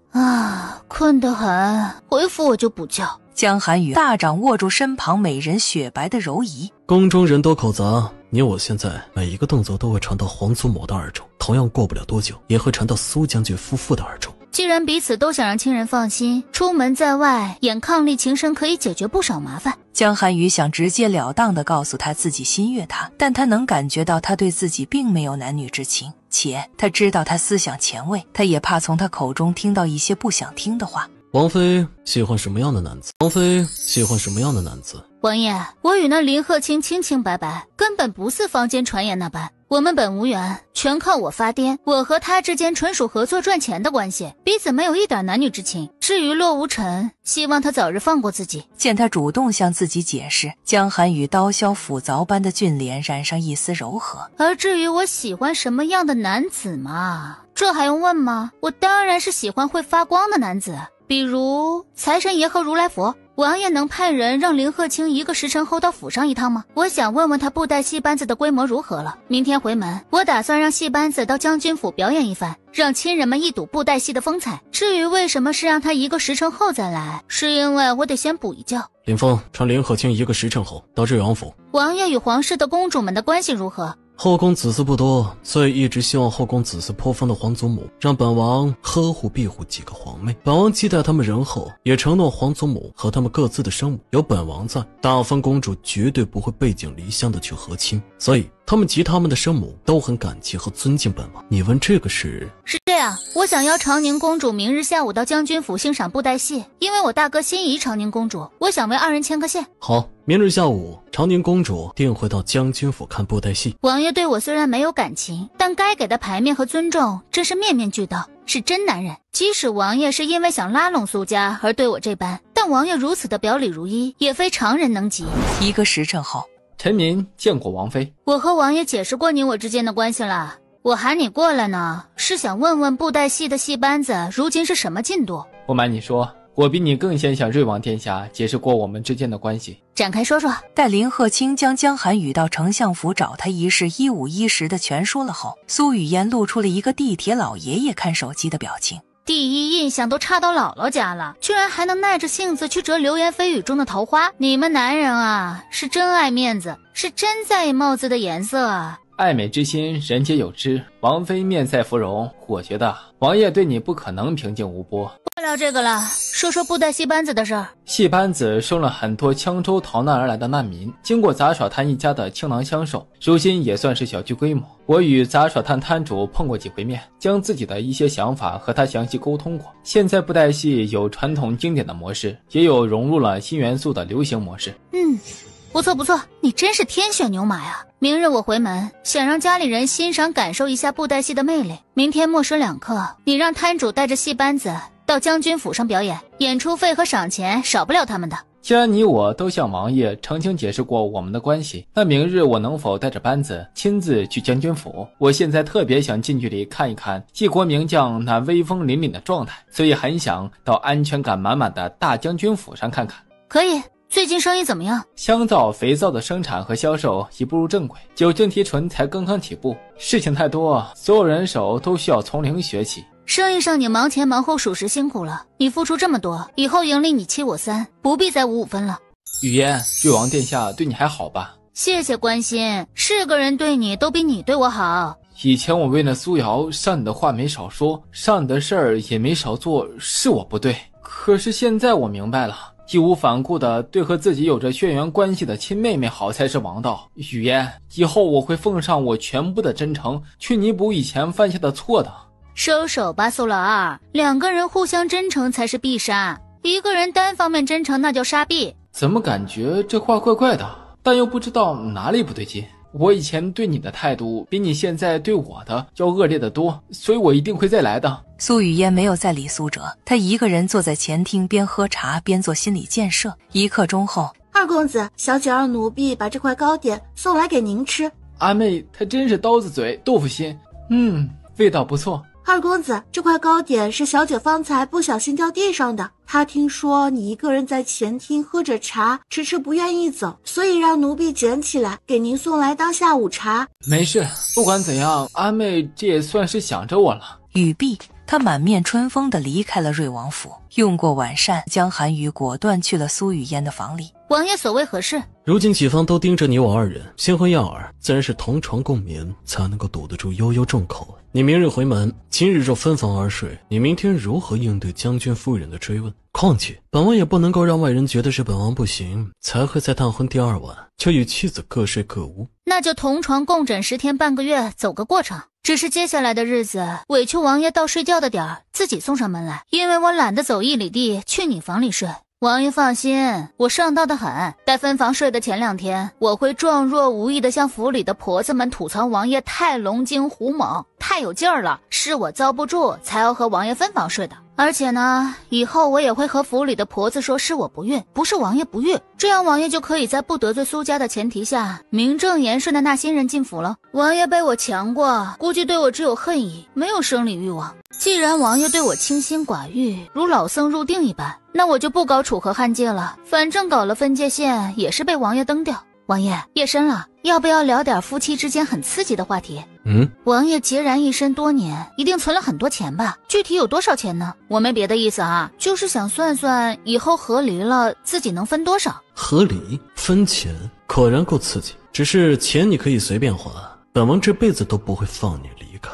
困得很，回府我就补觉。江寒雨大掌握住身旁美人雪白的柔仪。宫中人多口杂，你我现在每一个动作都会传到皇祖母的耳中，同样过不了多久也会传到苏将军夫妇的耳中。既然彼此都想让亲人放心，出门在外演伉俪情深可以解决不少麻烦。江寒雨想直截了当地告诉他自己心悦他，但他能感觉到他对自己并没有男女之情，且他知道他思想前卫，他也怕从他口中听到一些不想听的话。王妃喜欢什么样的男子？王妃喜欢什么样的男子？王爷，我与那林鹤清清清白白，根本不似坊间传言那般。我们本无缘，全靠我发癫。我和他之间纯属合作赚钱的关系，彼此没有一点男女之情。至于洛无尘，希望他早日放过自己。见他主动向自己解释，江寒雨刀削斧凿般的俊脸染上一丝柔和。而至于我喜欢什么样的男子嘛，这还用问吗？我当然是喜欢会发光的男子，比如财神爷和如来佛。王爷能派人让林鹤清1个时辰后到府上一趟吗？我想问问他布袋戏班子的规模如何了。明天回门，我打算让戏班子到将军府表演一番，让亲人们一睹布袋戏的风采。至于为什么是让他1个时辰后再来，是因为我得先补一觉。林峰，传林鹤清1个时辰后到瑞王府。王爷与皇室的公主们的关系如何？后宫子嗣不多，所以一直希望后宫子嗣颇丰的皇祖母让本王呵护庇护几个皇妹。本王期待他们仁厚，也承诺皇祖母和他们各自的生母有本王在，大芬公主绝对不会背井离乡的去和亲，所以他们及他们的生母都很感激和尊敬本王。你问这个事？是这样，我想邀长宁公主明日下午到将军府欣赏布袋戏，因为我大哥心仪长宁公主，我想为2人牵个线。好，明日下午长宁公主定会到将军府看布袋戏。王爷对我虽然没有感情，但该给的排面和尊重真是面面俱到，是真男人。即使王爷是因为想拉拢苏家而对我这般，但王爷如此的表里如一，也非常人能及。1个时辰后，臣民见过王妃。我和王爷解释过你我之间的关系了，我喊你过来呢，是想问问布袋戏的戏班子如今是什么进度。不瞒你说，我比你更先向瑞王殿下解释过我们之间的关系。展开说说。待林鹤清将江寒雨到丞相府找他一事一五一十的全说了后，苏雨嫣露出了一个地铁老爷爷看手机的表情。第一印象都差到姥姥家了，居然还能耐着性子去折流言蜚语中的桃花。你们男人啊，是真爱面子，是真在意帽子的颜色啊。爱美之心，人皆有之。王妃面赛芙蓉，我觉得王爷对你不可能平静无波。不聊这个了，说说布袋戏班子的事儿。戏班子收了很多羌州逃难而来的难民，经过杂耍摊一家的倾囊相授，如今也算是小具规模。我与杂耍摊摊主碰过几回面，将自己的一些想法和他详细沟通过。现在布袋戏有传统经典的模式，也有融入了新元素的流行模式。不错不错，你真是天选牛马呀！明日我回门，想让家里人欣赏感受一下布袋戏的魅力。明天末时2刻，你让摊主带着戏班子到将军府上表演，演出费和赏钱少不了他们的。既然你我都向王爷澄清解释过我们的关系，那明日我能否带着班子亲自去将军府？我现在特别想近距离看一看一国名将那威风凛凛的状态，所以很想到安全感满满的大将军府上看看。可以。最近生意怎么样？香皂、肥皂的生产和销售已步入正轨，酒精提纯才刚刚起步，事情太多，所有人手都需要从零学起。生意上你忙前忙后，属实辛苦了。你付出这么多，以后盈利你7我3，不必再5分了。语嫣，瑞王殿下对你还好吧？谢谢关心，是个人对你都比你对我好。以前我为了苏瑶，上你的话没少说，上你的事儿也没少做，是我不对。可是现在我明白了，义无反顾的对和自己有着血缘关系的亲妹妹好才是王道。语嫣，以后我会奉上我全部的真诚，去弥补以前犯下的错的。收手吧，苏老二，2个人互相真诚才是必杀，一个人单方面真诚那叫杀必。怎么感觉这话怪怪的，但又不知道哪里不对劲。我以前对你的态度比你现在对我的要恶劣得多，所以我一定会再来的。苏雨嫣没有再理苏哲，她一个人坐在前厅，边喝茶边做心理建设。1刻钟后，二公子，小姐让奴婢把这块糕点送来给您吃。阿妹她真是刀子嘴豆腐心，味道不错。二公子，这块糕点是小姐方才不小心掉地上的。她听说你一个人在前厅喝着茶，迟迟不愿意走，所以让奴婢捡起来给您送来当下午茶。没事，不管怎样，阿妹这也算是想着我了。语毕，他满面春风地离开了瑞王府。用过晚膳，江寒雨果断去了苏雨嫣的房里。王爷所谓何事？如今几方都盯着你我2人，新婚燕尔，自然是同床共眠，才能够堵得住悠悠众口。你明日回门，今日若分房而睡，你明天如何应对将军夫人的追问？况且本王也不能够让外人觉得是本王不行，才会在大婚第2晚就与妻子各睡各屋。那就同床共枕10天半个月，走个过程。只是接下来的日子，委屈王爷到睡觉的点儿自己送上门来，因为我懒得走1里地去你房里睡。王爷放心，我上道的很。待分房睡的前2天，我会状若无意的向府里的婆子们吐槽王爷太龙精虎猛，太有劲儿了，是我遭不住才要和王爷分房睡的。而且呢，以后我也会和府里的婆子说是我不孕，不是王爷不育，这样王爷就可以在不得罪苏家的前提下，名正言顺的纳新人进府了。王爷被我强过，估计对我只有恨意，没有生理欲望。既然王爷对我清心寡欲，如老僧入定一般，那我就不搞楚河汉界了，反正搞了分界线也是被王爷蹬掉。王爷，夜深了，要不要聊点夫妻之间很刺激的话题？王爷孑然一身多年，一定存了很多钱吧？具体有多少钱呢？我没别的意思啊，就是想算算以后和离了自己能分多少。和离分钱果然够刺激，只是钱你可以随便花，本王这辈子都不会放你离开。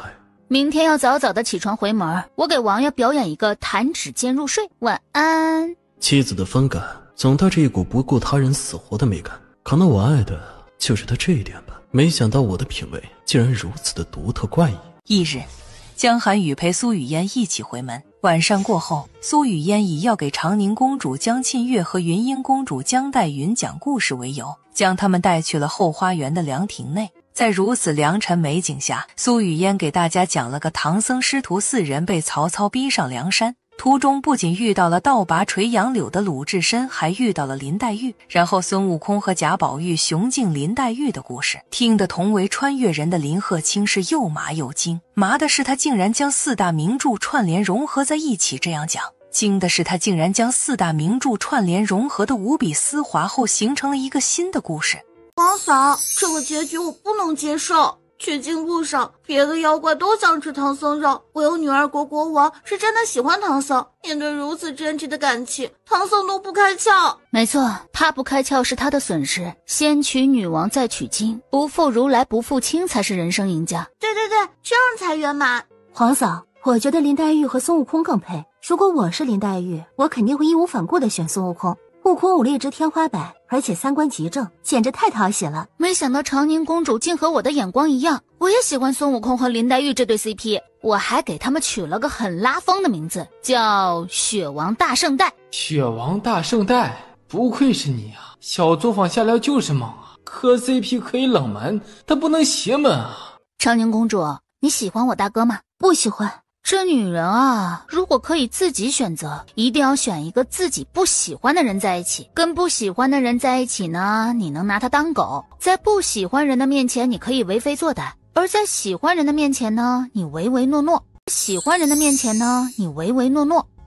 明天要早早的起床回门，我给王爷表演一个弹指间入睡。晚安。妻子的风感总带着一股不顾他人死活的美感，可能我爱的就是他这一点吧。没想到我的品味竟然如此的独特怪异。翌日，江寒雨陪苏雨嫣一起回门。晚膳过后，苏雨嫣以要给长宁公主江沁月和云英公主江黛云讲故事为由，将他们带去了后花园的凉亭内。在如此良辰美景下，苏雨嫣给大家讲了个唐僧师徒4人被曹操逼上梁山，途中不仅遇到了倒拔垂杨柳的鲁智深，还遇到了林黛玉，然后孙悟空和贾宝玉雄竞林黛玉的故事，听得同为穿越人的林鹤清是又麻又惊。麻的是他竟然将4大名著串联融合在一起这样讲，惊的是他竟然将4大名著串联融合的无比丝滑后形成了一个新的故事。王嫂，这个结局我不能接受。取经路上，别的妖怪都想吃唐僧肉，唯有女儿国国王是真的喜欢唐僧。面对如此真挚的感情，唐僧都不开窍。没错，他不开窍是他的损失。先娶女王再取经，不负如来不负卿才是人生赢家。对，这样才圆满。皇嫂，我觉得林黛玉和孙悟空更配。如果我是林黛玉，我肯定会义无反顾地选孙悟空。悟空武力值天花板，而且三观极正，简直太讨喜了。没想到长宁公主竟和我的眼光一样，我也喜欢孙悟空和林黛玉这对 CP， 我还给他们取了个很拉风的名字，叫雪王大圣代。雪王大圣代，不愧是你啊，小作坊下来就是猛啊，磕 CP 可以冷门，但不能邪门啊。长宁公主，你喜欢我大哥吗？不喜欢。这女人啊，如果可以自己选择，一定要选一个自己不喜欢的人在一起。跟不喜欢的人在一起呢，你能拿他当狗，在不喜欢人的面前你可以为非作歹，而在喜欢人的面前呢，你唯唯诺诺。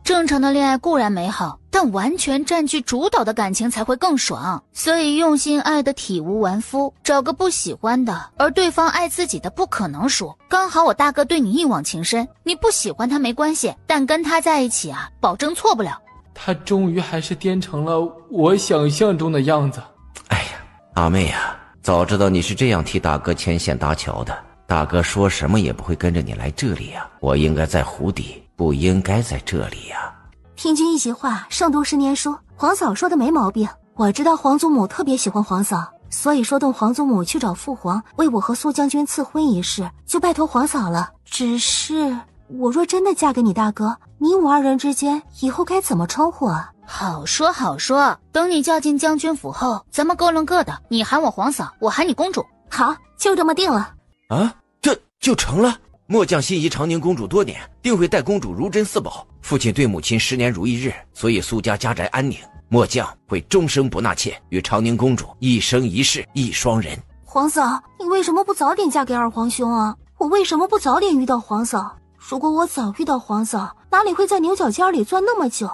正常的恋爱固然美好，但完全占据主导的感情才会更爽。所以用心爱的体无完肤，找个不喜欢的，而对方爱自己的不可能输。刚好我大哥对你一往情深，你不喜欢他没关系，但跟他在一起啊，保证错不了。他终于还是颠成了我想象中的样子。哎呀，阿妹呀，早知道你是这样替大哥牵线搭桥的，大哥说什么也不会跟着你来这里呀。我应该在湖底，不应该在这里呀。听君一席话，胜读10年书。皇嫂说的没毛病，我知道皇祖母特别喜欢皇嫂，所以说动皇祖母去找父皇为我和苏将军赐婚一事，就拜托皇嫂了。只是我若真的嫁给你大哥，你我二人之间以后该怎么称呼啊？好说，等你嫁进将军府后，咱们各论各的，你喊我皇嫂，我喊你公主。好，就这么定了。啊，这就成了。末将心仪长宁公主多年，定会待公主如珍似宝。父亲对母亲10年如一日，所以苏家家宅安宁。末将会终生不纳妾，与长宁公主一生一世一双人。皇嫂，你为什么不早点嫁给二皇兄啊？我为什么不早点遇到皇嫂？如果我早遇到皇嫂，哪里会在牛角尖里钻那么久？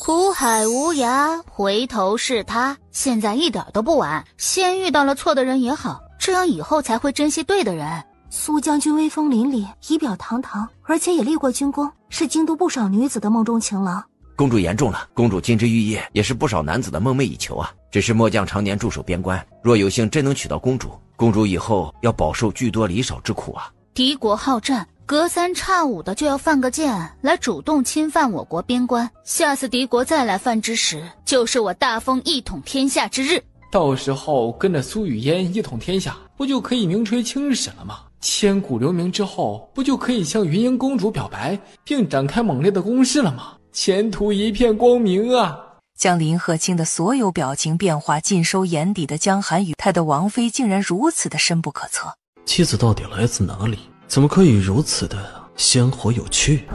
苦海无涯，回头是他。现在一点都不晚，先遇到了错的人也好，这样以后才会珍惜对的人。苏将军威风凛凛，仪表堂堂，而且也立过军功，是京都不少女子的梦中情郎。公主言重了，公主金枝玉叶也是不少男子的梦寐以求啊。只是末将常年驻守边关，若有幸真能娶到公主，公主以后要饱受聚多离少之苦啊。敌国好战，隔三差五的就要犯个贱来主动侵犯我国边关，下次敌国再来犯之时，就是我大封一统天下之日。到时候跟着苏雨嫣一统天下，不就可以名垂青史了吗？千古留名之后，不就可以向云英公主表白，并展开猛烈的攻势了吗？前途一片光明啊！将林鹤清的所有表情变化尽收眼底的江寒雨，他的王妃竟然如此的深不可测。妻子到底来自哪里？怎么可以如此的鲜活有趣？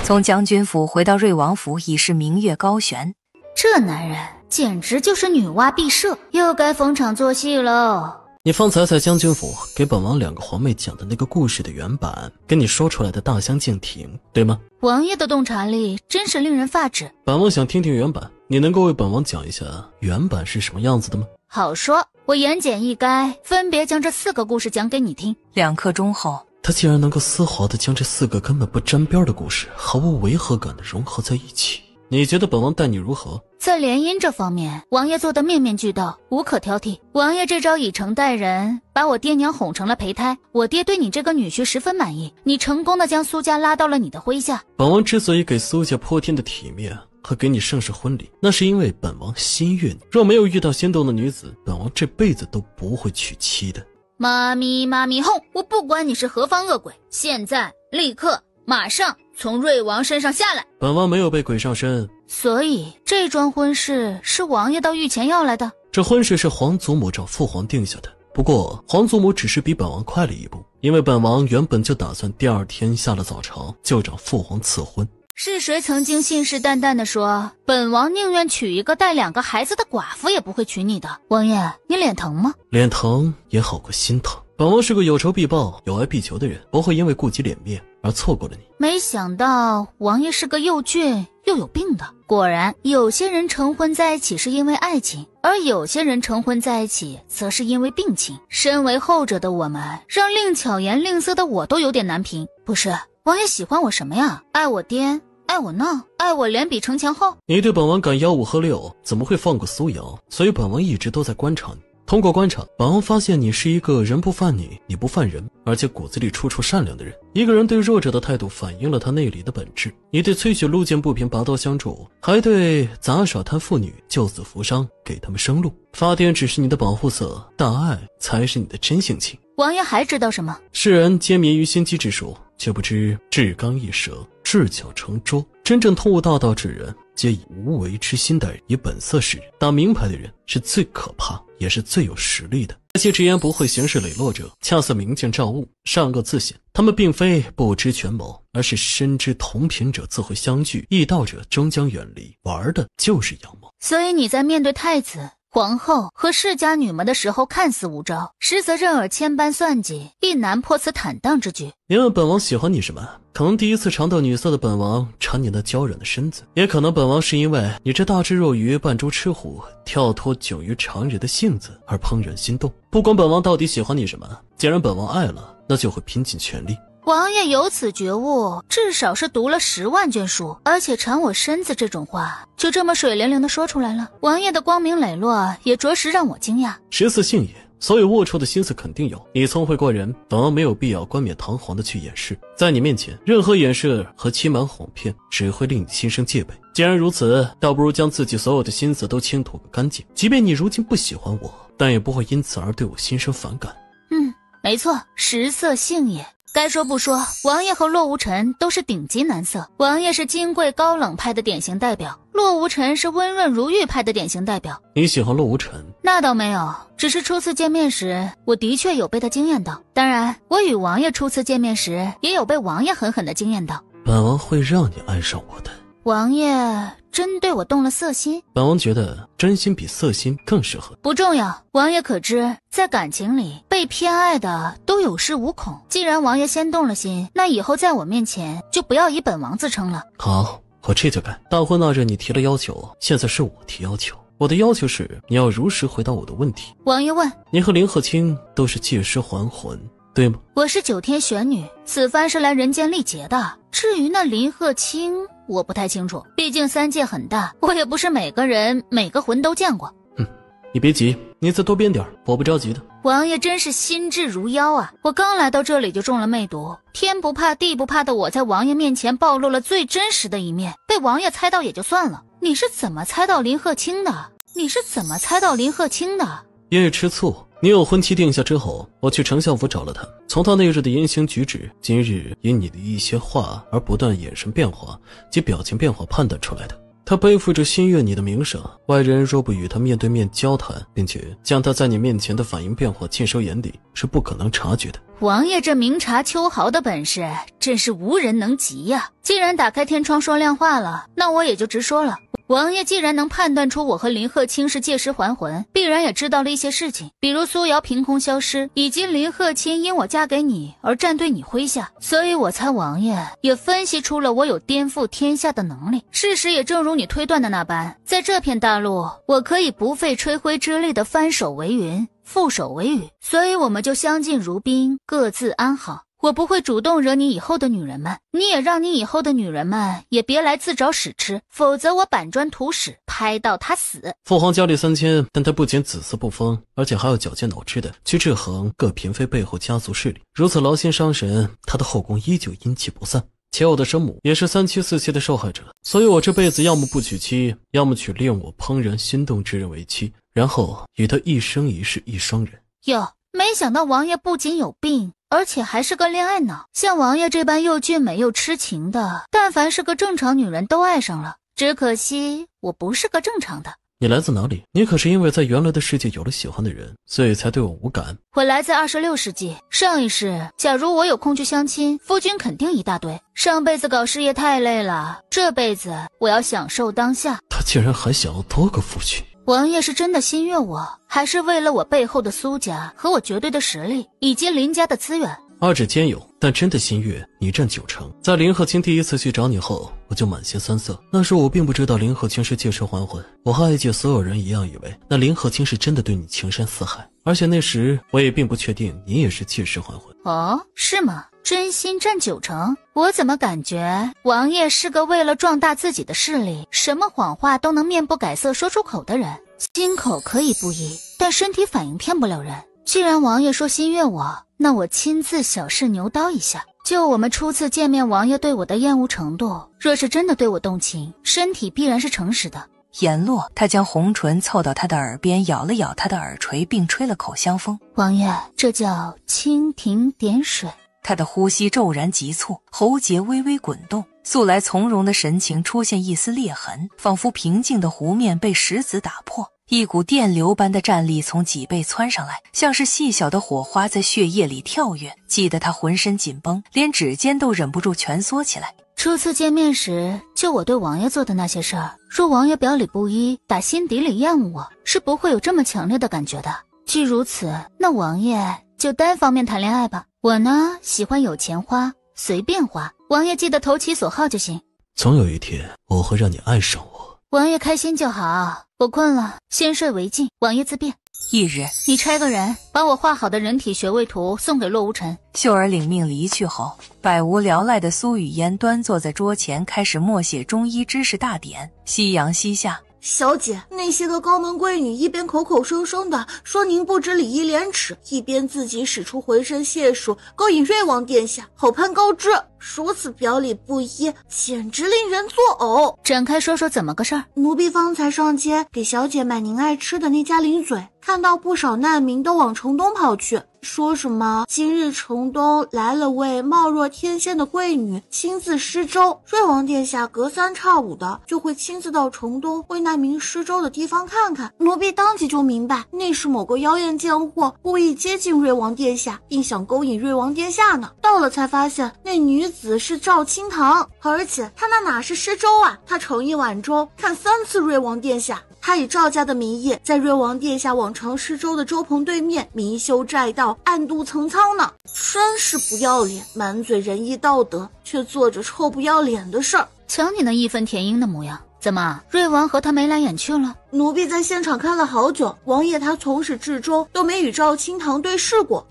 从将军府回到瑞王府已是明月高悬，这男人简直就是女娲毕设，又该逢场作戏喽。你方才在将军府给本王2个皇妹讲的那个故事的原版，跟你说出来的大相径庭，对吗？王爷的洞察力真是令人发指。本王想听听原版，你能够为本王讲一下原版是什么样子的吗？好说，我言简意赅，分别将这4个故事讲给你听。2刻钟后，他竟然能够丝毫地将这4个根本不沾边的故事毫无违和感地融合在一起。你觉得本王待你如何？在联姻这方面，王爷做的面面俱到，无可挑剔。王爷这招以诚待人，把我爹娘哄成了胚胎。我爹对你这个女婿十分满意，你成功的将苏家拉到了你的麾下。本王之所以给苏家泼天的体面和给你盛世婚礼，那是因为本王心悦你。若没有遇到心动的女子，本王这辈子都不会娶妻的。妈咪哄！我不管你是何方恶鬼，现在立刻马上从瑞王身上下来。本王没有被鬼上身，所以这桩婚事是王爷到御前要来的。这婚事是皇祖母找父皇定下的，不过皇祖母只是比本王快了一步，因为本王原本就打算第2天下了早朝就找父皇赐婚。是谁曾经信誓旦旦地说，本王宁愿娶一个带2个孩子的寡妇也不会娶你的？王爷，你脸疼吗？脸疼也好过心疼。本王是个有仇必报、有爱必求的人，不会因为顾及脸面而错过了你。没想到王爷是个又倔又有病的，果然，有些人成婚在一起是因为爱情，而有些人成婚在一起则是因为病情。身为后者的我们，让令巧言令色的我都有点难评。不是，王爷喜欢我什么呀？爱我癫，爱我闹，爱我脸比城墙厚。你对本王敢吆五喝六，怎么会放过苏瑶？所以本王一直都在观察你。通过观察，本王发现你是一个人不犯你，你不犯人，而且骨子里处处善良的人。一个人对弱者的态度反映了他内里的本质。你对崔雪路见不平拔刀相助，还对杂耍摊妇女救死扶伤，给他们生路。发癫只是你的保护色，大爱才是你的真性情。王爷还知道什么？世人皆迷于心机之术，却不知至刚易折，智巧成拙。真正通悟大道之人，皆以无为之心待人，以本色示人。打明牌的人是最可怕，也是最有实力的。那些直言不讳、行事磊落者，恰似明镜照物，善恶自显。他们并非不知权谋，而是深知同频者自会相聚，易道者终将远离。玩的就是阳谋。所以你在面对太子、皇后和世家女们的时候看似无招，实则任尔千般算计，亦难破此坦荡之举。你问本王喜欢你什么？可能第一次尝到女色的本王馋你那娇软的身子，也可能本王是因为你这大智若愚、扮猪吃虎、跳脱迥于常人的性子而怦然心动。不管本王到底喜欢你什么，既然本王爱了，那就会拼尽全力。王爷有此觉悟，至少是读了10万卷书，而且馋我身子这种话就这么水灵灵的说出来了。王爷的光明磊落也着实让我惊讶。食色性也，所以龌龊的心思肯定有。你聪慧过人，本王没有必要冠冕堂皇的去掩饰。在你面前，任何掩饰和欺瞒哄骗只会令你心生戒备。既然如此，倒不如将自己所有的心思都倾吐个干净。即便你如今不喜欢我，但也不会因此而对我心生反感。没错，食色性也。该说不说，王爷和洛无尘都是顶级男色。王爷是金贵高冷派的典型代表，洛无尘是温润如玉派的典型代表。你喜欢洛无尘？那倒没有，只是初次见面时，我的确有被他惊艳到。当然，我与王爷初次见面时，也有被王爷狠狠地惊艳到。本王会让你爱上我的。王爷真对我动了色心？本王觉得真心比色心更适合。不重要，王爷可知，在感情里被偏爱的都有恃无恐。既然王爷先动了心，那以后在我面前就不要以本王自称了。好，我这就干。大婚那日你提了要求，现在是我提要求。我的要求是你要如实回答我的问题。王爷问：你和林鹤清都是借尸还魂，对吗？我是9天玄女，此番是来人间历劫的。至于那林鹤清，我不太清楚，毕竟3界很大，我也不是每个人每个魂都见过。你别急，你再多编点，我不着急的。王爷真是心智如妖啊！我刚来到这里就中了魅毒，天不怕地不怕的我在王爷面前暴露了最真实的一面，被王爷猜到也就算了。你是怎么猜到林鹤清的？夜吃醋。你有婚期定下之后，我去丞相府找了他，从他那日的言行举止，今日因你的一些话而不断眼神变化及表情变化判断出来的。他背负着心悦你的名声，外人若不与他面对面交谈，并且将他在你面前的反应变化尽收眼底，是不可能察觉的。王爷这明察秋毫的本事真是无人能及呀！既然打开天窗说亮话了，那我也就直说了。王爷既然能判断出我和林鹤清是借尸还魂，必然也知道了一些事情，比如苏瑶凭空消失，以及林鹤清因我嫁给你而站对你麾下，所以我猜王爷也分析出了我有颠覆天下的能力。事实也正如你推断的那般，在这片大陆，我可以不费吹灰之力的翻手为云，覆手为雨，所以我们就相敬如宾，各自安好。我不会主动惹你以后的女人们，你也让你以后的女人们也别来自找屎吃，否则我板砖土屎，拍到他死。父皇佳丽3000，但他不仅子嗣不丰，而且还要绞尽脑汁的去制衡各嫔妃背后家族势力，如此劳心伤神，他的后宫依旧阴气不散。且我的生母也是3妻4妾的受害者，所以我这辈子要么不娶妻，要么娶令我怦然心动之人为妻，然后与他一生一世一双人。哟，没想到王爷不仅有病，而且还是个恋爱脑。像王爷这般又俊美又痴情的，但凡是个正常女人都爱上了，只可惜我不是个正常的。你来自哪里？你可是因为在原来的世界有了喜欢的人，所以才对我无感。我来自26世纪，上一世假如我有空去相亲，夫君肯定一大堆。上辈子搞事业太累了，这辈子我要享受当下。他竟然还想要多个夫君。王爷是真的心悦我，还是为了我背后的苏家和我绝对的实力以及林家的资源？二者兼有，但真的心悦你占9成。在林鹤清第一次去找你后，我就满心酸涩。那时我并不知道林鹤清是借尸还魂，我和爱界所有人一样以为那林鹤清是真的对你情深似海，而且那时我也并不确定你也是借尸还魂。哦，是吗？真心占9成？我怎么感觉王爷是个为了壮大自己的势力，什么谎话都能面不改色说出口的人？心口可以不一，但身体反应骗不了人。既然王爷说心悦我，那我亲自小试牛刀一下。就我们初次见面，王爷对我的厌恶程度，若是真的对我动情，身体必然是诚实的。言落，他将红唇凑到他的耳边，咬了咬他的耳垂，并吹了口香风。王爷，这叫蜻蜓点水。他的呼吸骤然急促，喉结微微滚动，素来从容的神情出现一丝裂痕，仿佛平静的湖面被石子打破。一股电流般的战力从脊背窜上来，像是细小的火花在血液里跳跃，激得他浑身紧绷，连指尖都忍不住蜷缩起来。初次见面时，就我对王爷做的那些事儿，若王爷表里不一，打心底里厌恶我，是不会有这么强烈的感觉的。既如此，那王爷就单方面谈恋爱吧。我呢，喜欢有钱花，随便花，王爷记得投其所好就行。总有一天，我会让你爱上我。王爷开心就好，我困了，先睡为敬，王爷自便。翌日，你差个人把我画好的人体穴位图送给洛无尘。秀儿领命离去后，百无聊赖的苏雨嫣端坐在桌前，开始默写中医知识大典。夕阳西下，小姐，那些个高门贵女一边口口声声的说您不知礼义廉耻，一边自己使出浑身解数勾引瑞王殿下，好攀高枝，如此表里不一，简直令人作呕。展开说说怎么个事儿？奴婢方才上街给小姐买您爱吃的那家零嘴，看到不少难民都往城东跑去，说什么今日城东来了位貌若天仙的贵女，亲自施粥，瑞王殿下隔三差五的就会亲自到城东为难民施粥的地方看看。奴婢当即就明白，那是某个妖艳贱货故意接近瑞王殿下，并想勾引瑞王殿下呢。到了才发现那女子是赵清堂，而且她那哪是施粥啊，她盛一碗粥看3次瑞王殿下。他以赵家的名义，在瑞王殿下往常施粥的粥棚对面明修栈道，暗度陈仓呢，真是不要脸，满嘴仁义道德，却做着臭不要脸的事儿。瞧你那义愤填膺的模样，怎么瑞王和他眉来眼去了？奴婢在现场看了好久，王爷他从始至终都没与赵清堂对视过。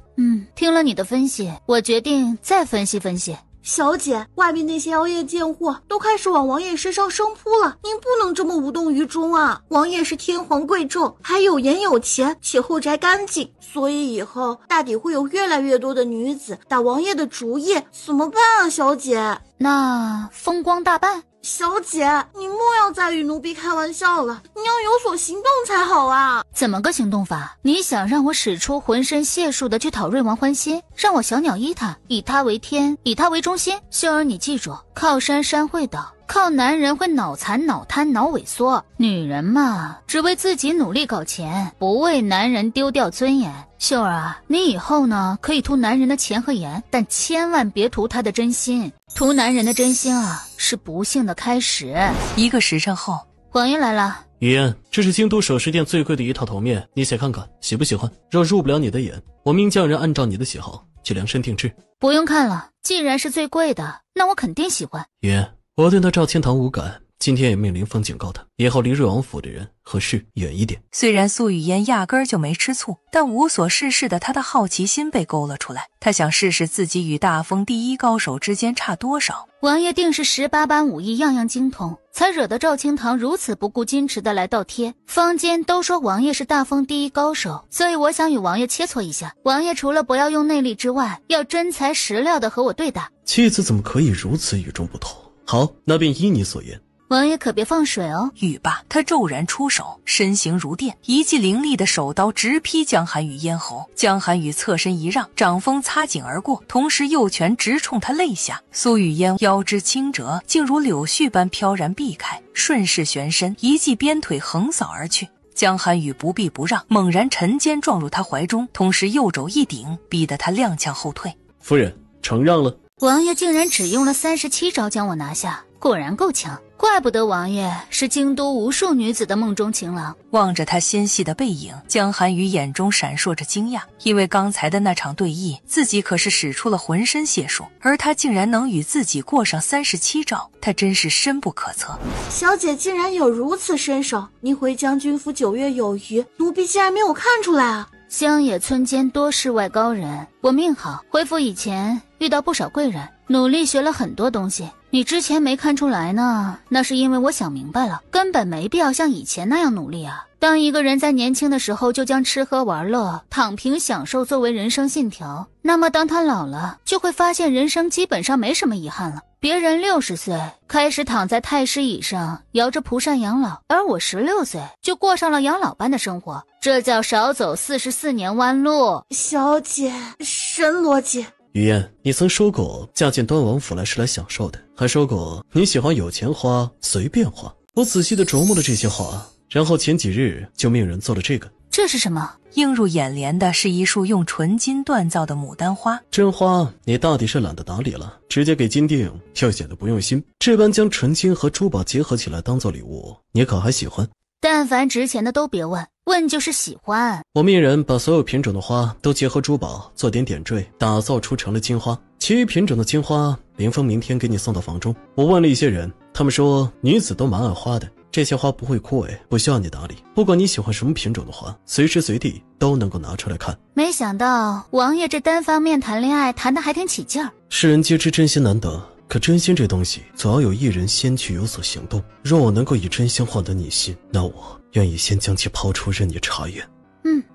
听了你的分析，我决定再分析分析。小姐，外面那些妖艳贱货都开始往王爷身上生扑了，您不能这么无动于衷啊！王爷是天皇贵胄，还有颜有钱，且后宅干净，所以以后大抵会有越来越多的女子打王爷的主意，怎么办啊，小姐？那风光大办？小姐，你莫要再与奴婢开玩笑了，你要有所行动才好啊！怎么个行动法？你想让我使出浑身解数的去讨瑞王欢心，让我小鸟依他，以他为天，以他为中心？秀儿，你记住，靠山山会倒，靠男人会脑残、脑瘫、脑萎缩。女人嘛，只为自己努力搞钱，不为男人丢掉尊严。秀儿啊，你以后呢，可以图男人的钱和颜，但千万别图他的真心。图男人的真心啊，是不幸的开始。1个时辰后，王爷来了。雨嫣，这是京都首饰店最贵的一套头面，你且看看喜不喜欢。若入不了你的眼，我命匠人按照你的喜好去量身定制。不用看了，既然是最贵的，那我肯定喜欢。雨嫣，我对那赵清堂无感，今天也命林峰警告他，以后离瑞王府的人和事远一点。虽然苏雨嫣压根儿就没吃醋，但无所事事的她的好奇心被勾了出来。她想试试自己与大风第一高手之间差多少。王爷定是18般武艺样样精通，才惹得赵清堂如此不顾矜持的来倒贴。坊间都说王爷是大风第一高手，所以我想与王爷切磋一下。王爷除了不要用内力之外，要真材实料的和我对打。妻子怎么可以如此与众不同？好，那便依你所言。王爷可别放水哦。语罢，他骤然出手，身形如电，一记凌厉的手刀直劈江寒雨咽喉。江寒雨侧身一让，掌风擦颈而过，同时右拳直冲他肋下。苏雨嫣腰肢轻折，竟如柳絮般飘然避开，顺势旋身，一记鞭腿横扫而去。江寒雨不避不让，猛然沉肩撞入他怀中，同时右肘一顶，逼得他踉跄后退。夫人，承让了。王爷竟然只用了37招将我拿下，果然够强。怪不得王爷是京都无数女子的梦中情郎。望着他纤细的背影，江寒雨眼中闪烁着惊讶，因为刚才的那场对弈，自己可是使出了浑身解数，而他竟然能与自己过上37招，他真是深不可测。小姐竟然有如此身手，你回将军府9月有余，奴婢竟然没有看出来啊！乡野村间多世外高人，我命好，回府以前遇到不少贵人，努力学了很多东西。你之前没看出来呢，那是因为我想明白了，根本没必要像以前那样努力啊。当一个人在年轻的时候就将吃喝玩乐、躺平享受作为人生信条，那么当他老了，就会发现人生基本上没什么遗憾了。别人60岁开始躺在太师椅上摇着蒲扇养老，而我16岁就过上了养老般的生活，这叫少走44年弯路。小姐神逻辑。于嫣，你曾说过嫁进端王府来是来享受的，还说过你喜欢有钱花随便花。我仔细地琢磨了这些话，然后前几日就命人做了这个。这是什么？映入眼帘的是一束用纯金锻造的牡丹花。真花你大抵是懒得打理了，直接给金锭又显得不用心。这般将纯金和珠宝结合起来当做礼物，你可还喜欢？但凡值钱的都别问，问就是喜欢。我命人把所有品种的花都结合珠宝做点缀，打造出成了金花。其余品种的金花，林峰明天给你送到房中。我问了一些人，他们说女子都蛮爱花的，这些花不会枯萎，不需要你打理。不管你喜欢什么品种的花，随时随地都能够拿出来看。没想到王爷这单方面谈恋爱谈得还挺起劲儿。世人皆知真心难得，可真心这东西总要有一人先去有所行动。若我能够以真心换得你心，那我愿意先将其抛出任你查阅。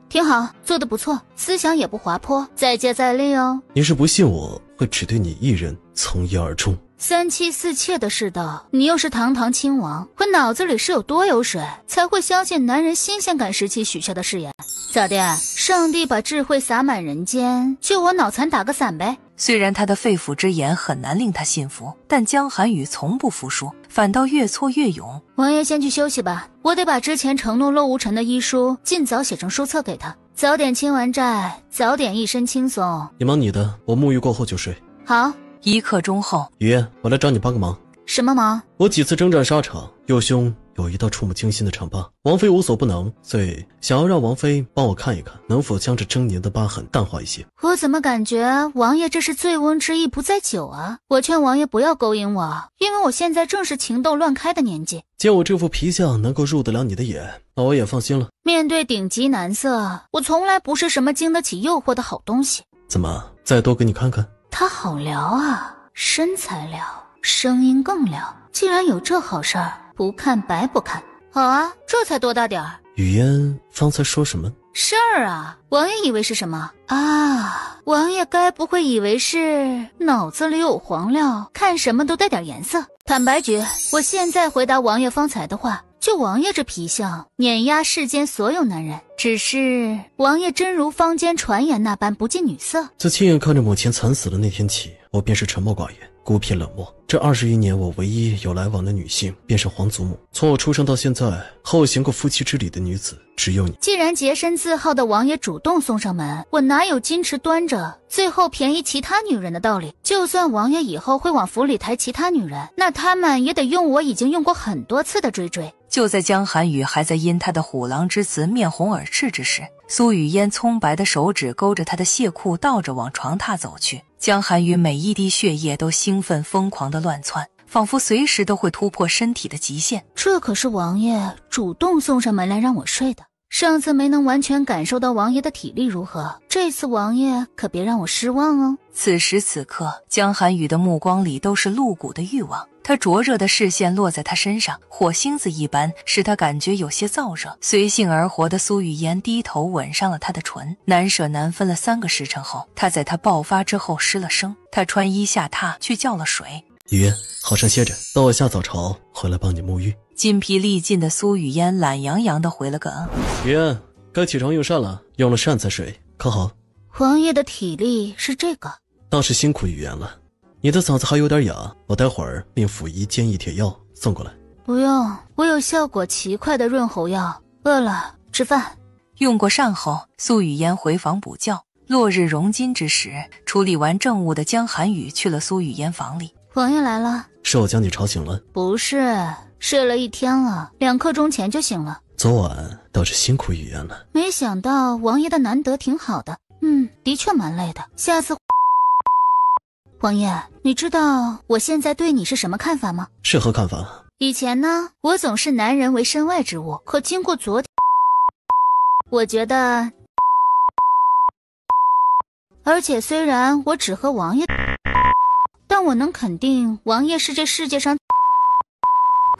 挺好，做得不错，思想也不滑坡，再接再厉哦。你是不信我会只对你一人从一而终？3妻4妾的世道，你又是堂堂亲王，可脑子里是有多有水，才会相信男人新鲜感时期许下的誓言？咋的？上帝把智慧洒满人间，就我脑残打个伞呗？虽然他的肺腑之言很难令他信服，但江寒雨从不服输，反倒越挫越勇。王爷先去休息吧，我得把之前承诺洛无尘的医书尽早写成书册给他，早点清完债，早点一身轻松。你忙你的，我沐浴过后就睡。好。1刻钟后，雨嫣，我来找你帮个忙。什么忙？我几次征战沙场，右胸有一道触目惊心的伤疤，王妃无所不能，所以想要让王妃帮我看一看，能否将这狰狞的疤痕淡化一些。我怎么感觉王爷这是醉翁之意不在酒啊？我劝王爷不要勾引我，因为我现在正是情窦乱开的年纪。见我这副皮相能够入得了你的眼，那我也放心了。面对顶级男色，我从来不是什么经得起诱惑的好东西。怎么，再多给你看看？他好撩啊，身材撩，声音更撩，既然有这好事儿，不看白不看。好啊，这才多大点儿。雨嫣方才说什么事儿啊？王爷以为是什么啊？王爷该不会以为是脑子里有黄料，看什么都带点颜色？坦白局，我现在回答王爷方才的话，就王爷这皮相，碾压世间所有男人。只是王爷真如坊间传言那般不近女色。自亲眼看着母亲惨死的那天起，我便是沉默寡言，孤僻冷漠。这20余年，我唯一有来往的女性便是皇祖母。从我出生到现在，和我行过夫妻之礼的女子只有你。既然洁身自好的王爷主动送上门，我哪有矜持端着最后便宜其他女人的道理？就算王爷以后会往府里抬其他女人，那他们也得用我已经用过很多次的追。就在江寒雨还在因他的虎狼之词面红耳赤之时，苏雨嫣葱白的手指勾着他的亵裤，倒着往床榻走去。江寒雨每一滴血液都兴奋疯狂地乱窜，仿佛随时都会突破身体的极限。这可是王爷主动送上门来让我睡的。上次没能完全感受到王爷的体力如何，这次王爷可别让我失望哦。此时此刻，江寒雨的目光里都是露骨的欲望，他灼热的视线落在他身上，火星子一般，使他感觉有些燥热。随性而活的苏雨嫣低头吻上了他的唇，难舍难分了3个时辰后，他在他爆发之后失了声。他穿衣下榻去叫了水。雨嫣，好生歇着，等我下早朝回来帮你沐浴。筋疲力尽的苏雨嫣懒洋洋地回了个雨嫣，该起床用膳了，用了膳才睡，可好？王爷的体力是这个，倒是辛苦雨嫣了。你的嗓子还有点哑，我待会儿命府医煎一帖药送过来。不用，我有效果奇快的润喉药。饿了，吃饭。用过膳后，苏雨嫣回房补觉。落日融金之时，处理完政务的江寒雨去了苏雨嫣房里。王爷来了。是我将你吵醒了？不是，睡了一天了，2刻钟前就醒了。昨晚倒是辛苦语言了。没想到王爷的难得挺好的。的确蛮累的。下次。王爷，你知道我现在对你是什么看法吗？是何看法？以前呢，我总是男人为身外之物，可经过昨天，我觉得，而且虽然我只和王爷，但我能肯定王爷是这世界上，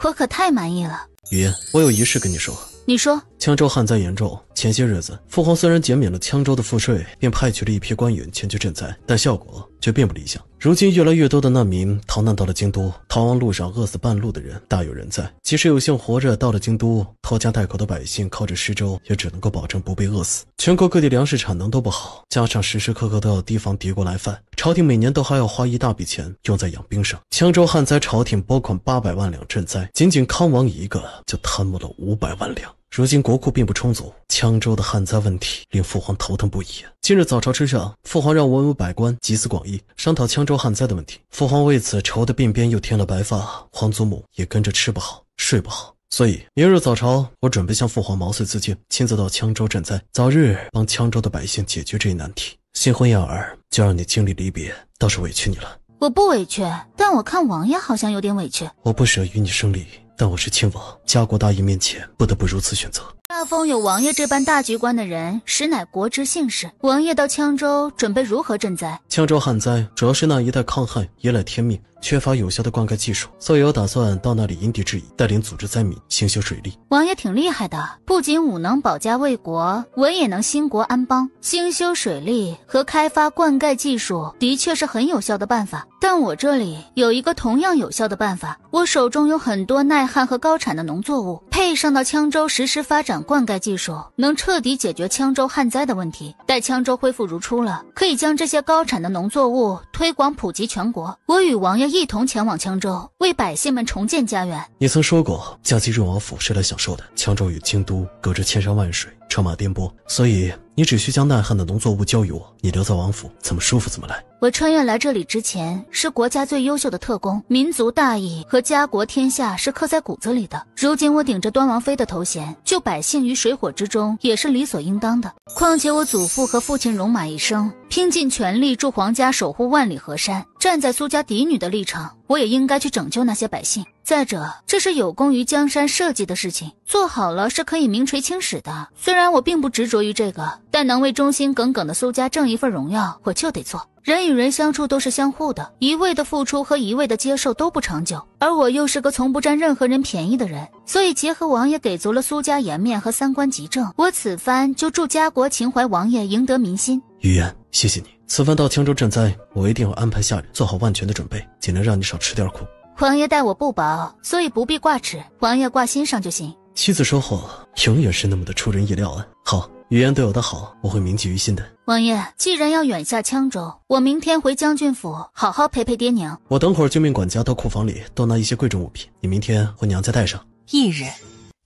我可太满意了。语言，我有一事跟你说。你说。羌州旱灾严重，前些日子父皇虽然减免了羌州的赋税，并派去了一批官员前去赈灾，但效果却并不理想。如今越来越多的难民逃难到了京都，逃亡路上饿死半路的人大有人在。即使有幸活着到了京都，拖家带口的百姓靠着施粥，也只能够保证不被饿死。全国各地粮食产能都不好，加上时时刻刻都要提防敌国来犯，朝廷每年都还要花一大笔钱用在养兵上。羌州旱灾，朝廷拨款800万两赈灾，仅仅康王一个就贪污了500万两。如今国库并不充足，羌州的旱灾问题令父皇头疼不已。今日早朝之上，父皇让文武百官集思广益，商讨羌州旱灾的问题。父皇为此愁得鬓边又添了白发，皇祖母也跟着吃不好睡不好。所以明日早朝，我准备向父皇毛遂自荐，亲自到羌州赈灾，早日帮羌州的百姓解决这一难题。新婚燕尔，就让你经历离别，倒是委屈你了。我不委屈，但我看王爷好像有点委屈。我不舍与你生离，但我是亲王，家国大义面前不得不如此选择。大封有王爷这般大局观的人，实乃国之幸事。王爷到羌州准备如何赈灾？羌州旱灾主要是那一带抗旱依赖天命，缺乏有效的灌溉技术，所以我打算到那里因地制宜，带领组织灾民兴修水利。王爷挺厉害的，不仅武能保家卫国，文也能兴国安邦。兴修水利和开发灌溉技术的确是很有效的办法，但我这里有一个同样有效的办法。我手中有很多耐旱和高产的农作物，配上到羌州实施发展灌溉技术，能彻底解决羌州旱灾的问题。待羌州恢复如初了，可以将这些高产的农作物推广普及全国。我与王爷一同前往羌州，为百姓们重建家园。你曾说过，嫁进润王府是来享受的。羌州与京都隔着千山万水，车马颠簸，所以你只需将耐旱的农作物交予我，你留在王府，怎么舒服怎么来。我穿越来这里之前，是国家最优秀的特工，民族大义和家国天下是刻在骨子里的。如今我顶着端王妃的头衔，救百姓于水火之中，也是理所应当的。况且我祖父和父亲戎马一生，拼尽全力助皇家守护万里河山，站在苏家嫡女的立场，我也应该去拯救那些百姓。再者，这是有功于江山社稷的事情，做好了是可以名垂青史的。虽然我并不执着于这个，但能为忠心耿耿的苏家挣一份荣耀，我就得做。人与人相处都是相互的，一味的付出和一味的接受都不长久，而我又是个从不占任何人便宜的人，所以结合王爷给足了苏家颜面和三观极正，我此番就助家国情怀王爷赢得民心。于言，谢谢你。此番到羌州赈灾，我一定会安排下人做好万全的准备，尽量让你少吃点苦。王爷待我不薄，所以不必挂齿，王爷挂心上就行。妻子说话永远是那么的出人意料啊。好，语言对我的好，我会铭记于心的。王爷，既然要远下羌州，我明天回将军府好好陪陪爹娘。我等会儿就命管家到库房里多拿一些贵重物品，你明天回娘家带上。翌日，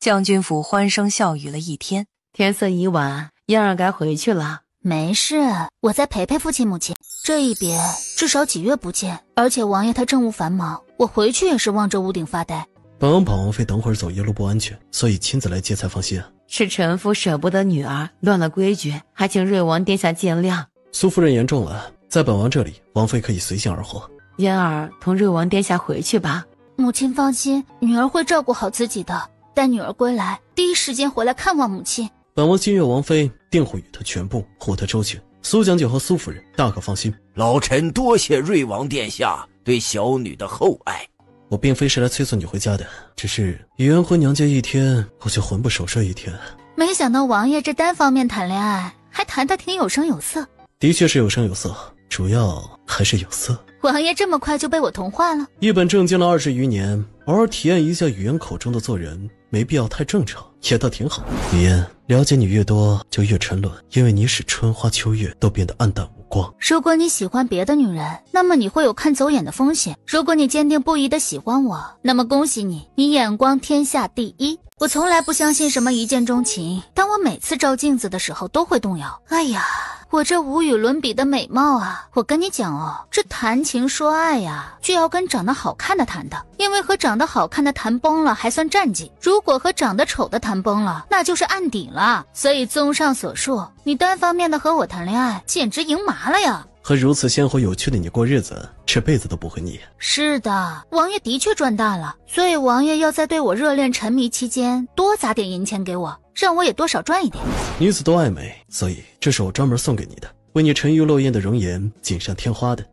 将军府欢声笑语了一天。天色已晚，燕儿该回去了。没事，我再陪陪父亲母亲。这一别至少几月不见，而且王爷他政务繁忙，我回去也是望着屋顶发呆。本王怕王妃等会儿走夜路不安全，所以亲自来接才放心啊。是臣夫舍不得女儿乱了规矩，还请瑞王殿下见谅。苏夫人言重了，在本王这里，王妃可以随性而活。燕儿同瑞王殿下回去吧。母亲放心，女儿会照顾好自己的。待女儿归来，第一时间回来看望母亲。本王心悦王妃定会与她全部护她周全。苏将军和苏夫人大可放心。老臣多谢瑞王殿下对小女的厚爱。我并非是来催促你回家的，只是语言回娘家一天，我就魂不守舍一天。没想到王爷这单方面谈恋爱，还谈得挺有声有色。的确是有声有色，主要还是有色。王爷这么快就被我同化了？一本正经了20余年，偶尔体验一下语言口中的做人，没必要太正常，也倒挺好。语言了解你越多，就越沉沦，因为你使春花秋月都变得暗淡无光。如果你喜欢别的女人，那么你会有看走眼的风险；如果你坚定不移的喜欢我，那么恭喜你，你眼光天下第一。我从来不相信什么一见钟情，但我每次照镜子的时候都会动摇。哎呀，我这无与伦比的美貌啊！我跟你讲哦，这谈情说爱呀，就要跟长得好看的谈的，因为和长得好看的谈崩了还算战绩，如果和长得丑的谈崩了，那就是案底了。所以综上所述，你单方面的和我谈恋爱，简直赢麻了呀！和如此鲜活有趣的你过日子，这辈子都不会腻。是的，王爷的确赚大了，所以王爷要在对我热恋沉迷期间多砸点银钱给我，让我也多少赚一点。女子都爱美，所以这是我专门送给你的，为你沉鱼落雁的容颜锦上添花的。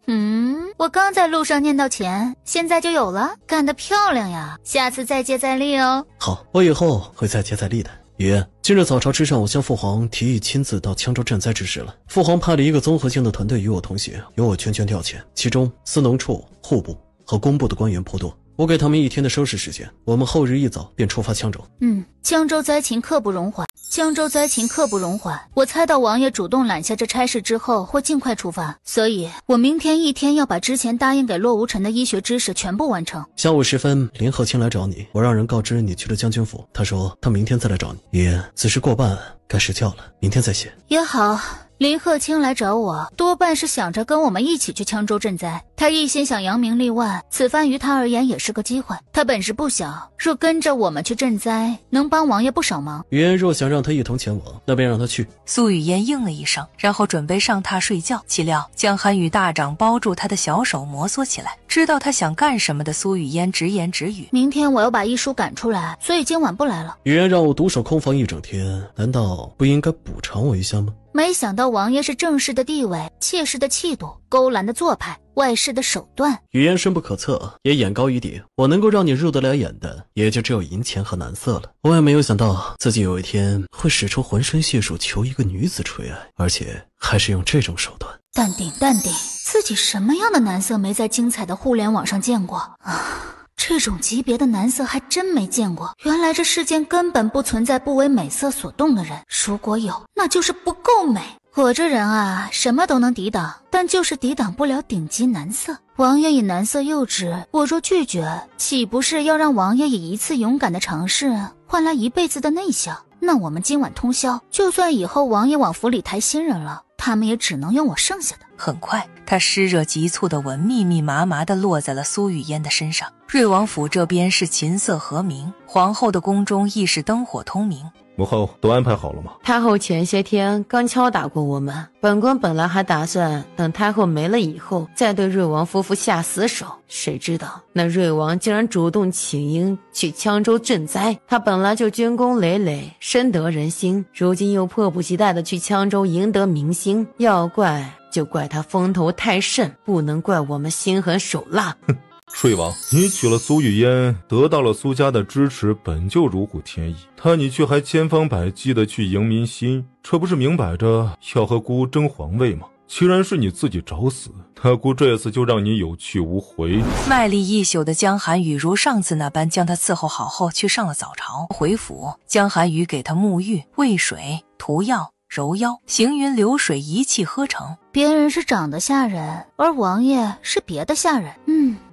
我刚在路上念到钱，现在就有了，干得漂亮呀！下次再接再厉哦。好，我以后会再接再厉的。雨嫣，今日早朝之上，我向父皇提议亲自到羌州赈灾之事了。父皇派了一个综合性的团队与我同行，由我全权调遣，其中司农处、户部和工部的官员颇多。我给他们1天的收拾时间，我们后日一早便出发羌州。羌州灾情刻不容缓，我猜到王爷主动揽下这差事之后，会尽快出发，所以我明天1天要把之前答应给洛无尘的医学知识全部完成。下午时分，林鹤卿来找你，我让人告知你去了将军府，他说他明天再来找你。雨嫣，此事过半，该睡觉了，明天再写。也好，林鹤卿来找我，多半是想着跟我们一起去羌州赈灾。他一心想扬名立万，此番于他而言也是个机会。他本事不小，若跟着我们去赈灾，能帮王爷不少忙。雨嫣若想让他一同前往，那便让他去。苏雨嫣应了一声，然后准备上榻睡觉。岂料江寒雨大掌包住他的小手摩挲起来，知道他想干什么的苏雨嫣直言直语：明天我要把医书赶出来，所以今晚不来了。雨嫣让我独守空房1整天，难道不应该补偿我一下吗？没想到王爷是正式的地位，妾室的气度，勾栏的做派，外事的手段。语言深不可测，也眼高于底，我能够让你入得了眼的，也就只有银钱和男色了。我也没有想到自己有一天会使出浑身解数求一个女子垂爱，而且还是用这种手段。淡定淡定，自己什么样的男色没在精彩的互联网上见过啊？这种级别的男色还真没见过，原来这世间根本不存在不为美色所动的人，如果有，那就是不够美。我这人啊，什么都能抵挡，但就是抵挡不了顶级男色。王爷以男色诱之，我若拒绝，岂不是要让王爷以一次勇敢的尝试换来一辈子的内向？那我们今晚通宵，就算以后王爷往府里抬新人了，他们也只能用我剩下的。很快，他湿热急促的吻密密麻麻地落在了苏雨嫣的身上。瑞王府这边是琴瑟和鸣，皇后的宫中亦是灯火通明。母后都安排好了吗？太后前些天刚敲打过我们，本宫本来还打算等太后没了以后再对瑞王夫妇下死手，谁知道那瑞王竟然主动请缨去羌州赈灾。他本来就军功累累，深得人心，如今又迫不及待地去羌州赢得民心，要怪就怪他风头太盛，不能怪我们心狠手辣。瑞王，你娶了苏雨嫣，得到了苏家的支持，本就如虎添翼，但你却还千方百计的去赢民心，这不是明摆着要和姑争皇位吗？既然是你自己找死，那姑这次就让你有去无回。卖力一宿的江寒雨如上次那般将他伺候好后去上了早朝。回府，江寒雨给他沐浴、喂水、涂药、揉腰，行云流水，一气呵成。别人是长得吓人，而王爷是别的吓人。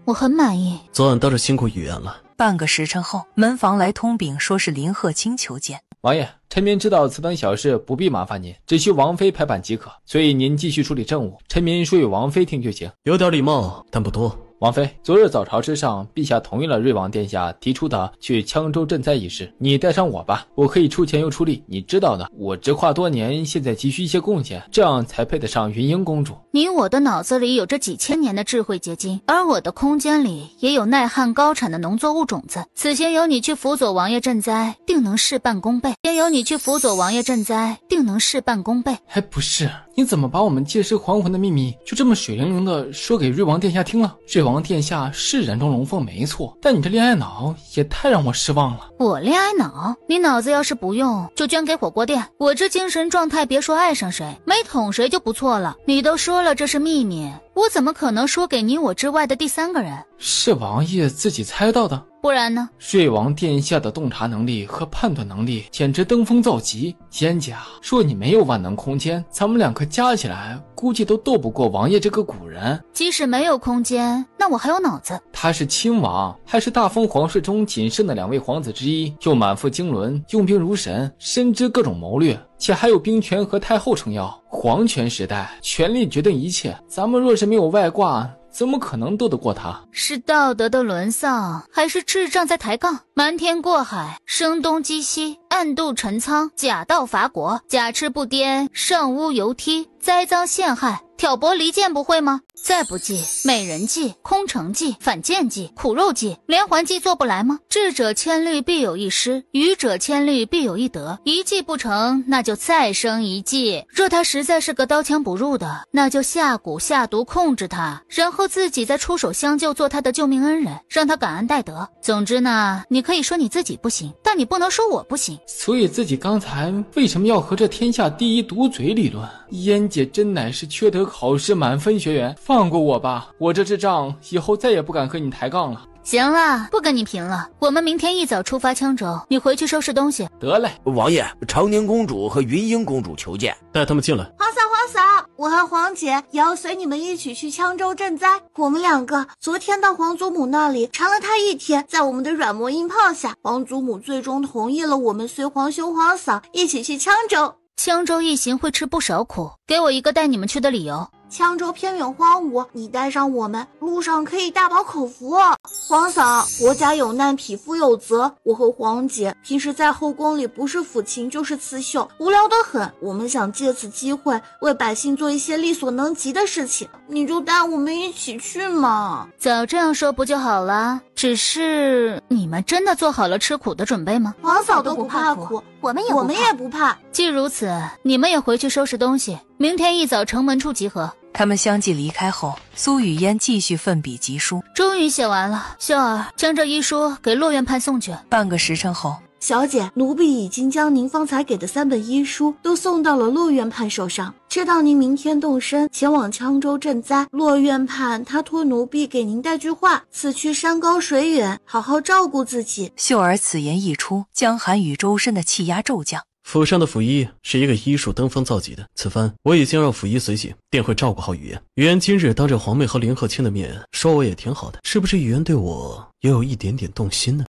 我很满意。昨晚倒是辛苦雨嫣了。半个时辰后，门房来通禀说是林鹤卿求见。王爷，臣民知道此等小事不必麻烦您，只需王妃拍板即可，所以您继续处理政务，臣民说与王妃听就行。有点礼貌，但不多。王妃，昨日早朝之上，陛下同意了瑞王殿下提出的去羌州赈灾一事，你带上我吧，我可以出钱又出力，你知道的，我直跨多年，现在急需一些贡献，这样才配得上云英公主。你我的脑子里有着几千年的智慧结晶，而我的空间里也有耐旱高产的农作物种子。此行由你去辅佐王爷赈灾，定能事半功倍。由你去辅佐王爷赈灾，定能事半功倍。还不是，你怎么把我们借尸还魂的秘密就这么水灵灵的说给瑞王殿下听了？瑞王殿下是人中龙凤没错，但你这恋爱脑也太让我失望了。我恋爱脑？你脑子要是不用，就捐给火锅店。我这精神状态，别说爱上谁，没捅谁就不错了。你都说了这是秘密，我怎么可能说给你我之外的第三个人？是王爷自己猜到的？不然呢？瑞王殿下的洞察能力和判断能力简直登峰造极。燕姐啊，若你没有万能空间，咱们两个加起来估计都斗不过王爷这个古人。即使没有空间，那我还有脑子。他是亲王，还是大封皇室中仅剩的2位皇子之一，又满腹经纶，用兵如神，深知各种谋略，且还有兵权和太后撑腰。皇权时代，权力决定一切，咱们若是没有外挂，怎么可能斗得过他？是道德的沦丧，还是智障在抬杠？瞒天过海，声东击西，暗度陈仓，假道伐国，假痴不颠，上屋游梯，栽赃陷害，挑拨离间不会吗？再不济，美人计、空城计、反间计、苦肉计，连环计做不来吗？智者千虑必有一失，愚者千虑必有一得。一计不成，那就再生一计。若他实在是个刀枪不入的，那就下蛊下毒控制他，然后自己再出手相救，做他的救命恩人，让他感恩戴德。总之呢，你可以说你自己不行，但你不能说我不行。所以自己刚才为什么要和这天下第一毒嘴理论？燕姐真乃是缺德考试满分学员，放过我吧，我这支仗以后再也不敢和你抬杠了。行了，不跟你贫了，我们明天一早出发羌州，你回去收拾东西。得嘞。王爷，长宁公主和云英公主求见。带他们进来。皇嫂，我和皇姐也要随你们一起去羌州赈灾。我们两个昨天到皇祖母那里缠了她1天，在我们的软磨硬泡下，皇祖母最终同意了我们随皇兄皇嫂一起去羌州。羌州一行会吃不少苦，给我一个带你们去的理由。羌州偏远荒芜，你带上我们，路上可以大饱口福哦。皇嫂，国家有难，匹夫有责。我和皇姐平时在后宫里不是抚琴就是刺绣，无聊得很。我们想借此机会为百姓做一些力所能及的事情，你就带我们一起去嘛。早这样说不就好了？只是你们真的做好了吃苦的准备吗？皇嫂都不怕苦，我们也不怕。既如此，你们也回去收拾东西，明天一早城门处集合。他们相继离开后，苏雨嫣继续奋笔疾书，终于写完了。秀儿，将这医书给洛院判送去。半个时辰后，小姐，奴婢已经将您方才给的3本医书都送到了洛院判手上，知道您明天动身前往羌州赈灾，洛院判他托奴婢给您带句话：此去山高水远，好好照顾自己。秀儿此言一出，江寒与周身的气压骤降。府上的府医是一个医术登峰造极的，此番我已经让府医随行，定会照顾好雨嫣。雨嫣今日当着皇妹和林鹤卿的面说我也挺好的，是不是雨嫣对我也有一点点动心呢？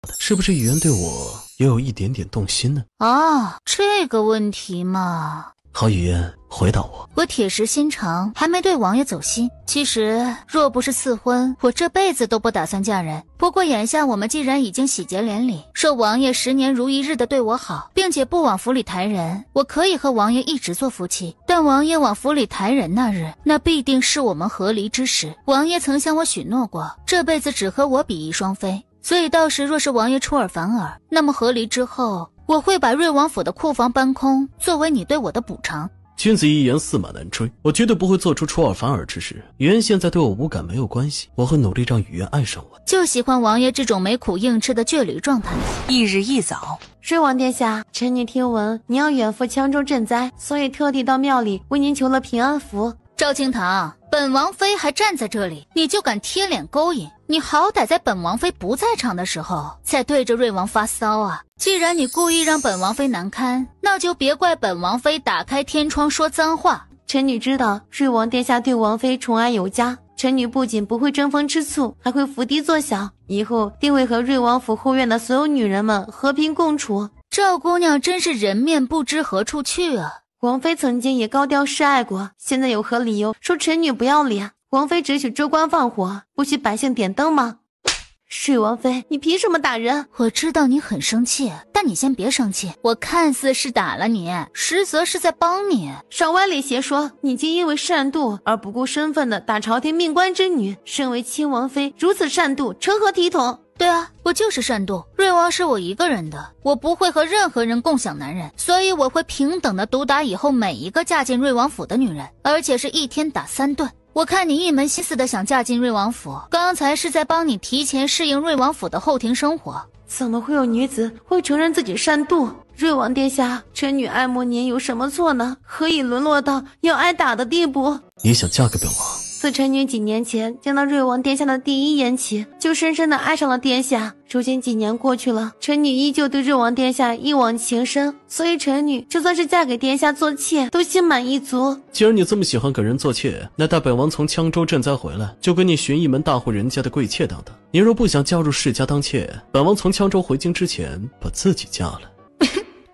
哦，这个问题嘛。好，雨嫣，回答我。我铁石心肠，还没对王爷走心。其实若不是赐婚，我这辈子都不打算嫁人。不过眼下我们既然已经喜结连理，受王爷10年如一日的对我好，并且不往府里抬人，我可以和王爷一直做夫妻。但王爷往府里抬人那日，那必定是我们和离之时。王爷曾向我许诺过，这辈子只和我比翼双飞。所以到时若是王爷出尔反尔，那么和离之后，我会把瑞王府的库房搬空，作为你对我的补偿。君子一言，驷马难追，我绝对不会做出出尔反尔之事。雨嫣现在对我无感没有关系，我会努力让雨嫣爱上我。就喜欢王爷这种没苦硬吃的倔驴状态。翌日一早，瑞王殿下，臣女听闻您要远赴羌州赈灾，所以特地到庙里为您求了平安符。赵清堂，本王妃还站在这里，你就敢贴脸勾引？你好歹在本王妃不在场的时候才对着瑞王发骚啊！既然你故意让本王妃难堪，那就别怪本王妃打开天窗说脏话。臣女知道瑞王殿下对王妃宠爱有加，臣女不仅不会争风吃醋，还会伏低作小，以后定会和瑞王府后院的所有女人们和平共处。赵姑娘真是人面不知何处去啊！王妃曾经也高调示爱过，现在有何理由说臣女不要脸？王妃只许州官放火，不许百姓点灯吗？瑞王妃，你凭什么打人？我知道你很生气，但你先别生气。我看似是打了你，实则是在帮你。少歪理邪说，你竟因为善妒而不顾身份的打朝廷命官之女，身为亲王妃如此善妒，成何体统？对啊，我就是善妒。瑞王是我一个人的，我不会和任何人共享男人，所以我会平等的毒打以后每一个嫁进瑞王府的女人，而且是1天打3顿。我看你一门心思的想嫁进瑞王府，刚才是在帮你提前适应瑞王府的后庭生活。怎么会有女子会承认自己善妒？瑞王殿下，臣女爱慕您有什么错呢？何以沦落到要挨打的地步？你想嫁给本王？自臣女几年前见到瑞王殿下的第一眼起，就深深的爱上了殿下。如今几年过去了，臣女依旧对瑞王殿下一往情深，所以臣女就算是嫁给殿下做妾，都心满意足。既然你这么喜欢给人做妾，那待本王从羌州赈灾回来，就给你寻一门大户人家的贵妾当当。你若不想嫁入世家当妾，本王从羌州回京之前，把自己嫁了。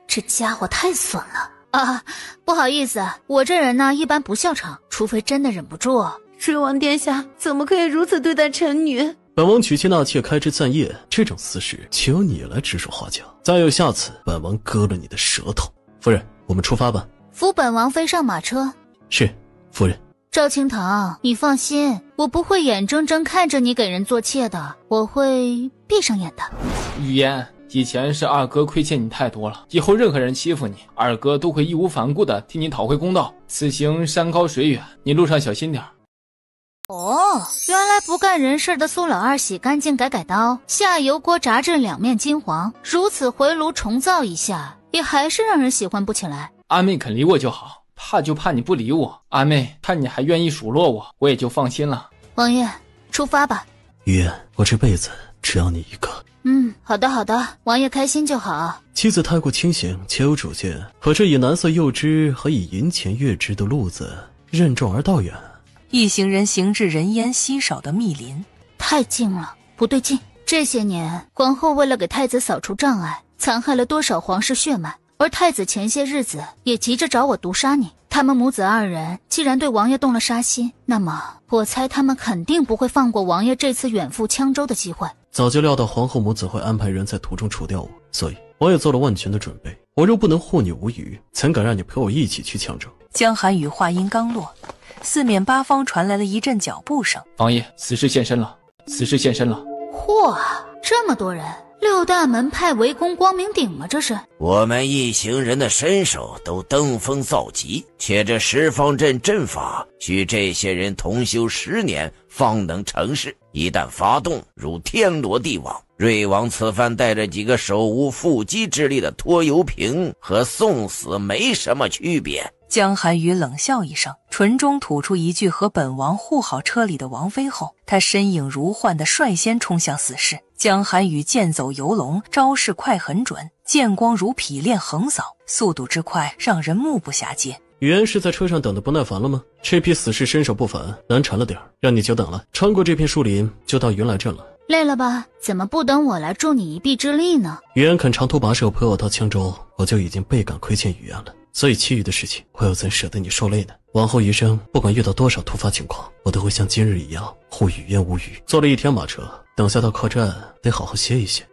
这家伙太损了啊！不好意思，我这人呢一般不笑场，除非真的忍不住。瑞王殿下怎么可以如此对待臣女？本王娶妻纳妾开枝散叶，这种私事岂有你来指手画脚？再有下次，本王割了你的舌头。夫人，我们出发吧。扶本王飞上马车。是，夫人。赵清堂，你放心，我不会眼睁睁看着你给人做妾的，我会闭上眼的。语言，以前是二哥亏欠你太多了，以后任何人欺负你，二哥都会义无反顾的替你讨回公道。此行山高水远，你路上小心点。哦，原来不干人事的苏老二洗干净改刀，下油锅炸至两面金黄，如此回炉重造一下，也还是让人喜欢不起来。阿妹肯理我就好，怕就怕你不理我。阿妹看你还愿意数落我，我也就放心了。王爷，出发吧。于言，我这辈子只要你一个。好的好的，王爷开心就好。妻子太过清醒且有主见，可这以蓝色诱之和以银钱悦之的路子，任重而道远。一行人行至人烟稀少的密林，太近了，不对劲。这些年，皇后为了给太子扫除障碍，残害了多少皇室血脉，而太子前些日子也急着找我毒杀你。他们母子二人既然对王爷动了杀心，那么我猜他们肯定不会放过王爷这次远赴羌州的机会。早就料到皇后母子会安排人在途中除掉我，所以我也做了万全的准备。我若不能护你无虞，怎敢让你陪我一起去羌州？江寒雨话音刚落，四面八方传来了一阵脚步声。王爷，此事现身了，此事现身了。嚯，这么多人，六大门派围攻光明顶吗？这是我们一行人的身手都登峰造极，且这十方阵阵法需这些人同修10年方能成事。一旦发动，如天罗地网。瑞王此番带着几个手无缚鸡之力的拖油瓶，和送死没什么区别。江寒雨冷笑一声，唇中吐出一句和本王护好车里的王妃后，他身影如幻地率先冲向死士。江寒雨剑走游龙，招式快很准，剑光如匹练横扫，速度之快让人目不暇接。语言是在车上等得不耐烦了吗？这批死士身手不凡，难缠了点，让你久等了。穿过这片树林就到云来镇了。累了吧？怎么不等我来助你一臂之力呢？语言肯长途跋涉陪我到羌州，我就已经倍感亏欠语言了，所以其余的事情我又怎舍得你受累呢？往后余生，不管遇到多少突发情况，我都会像今日一样护语言无虞。坐了一天马车，等下到客栈得好好歇一歇。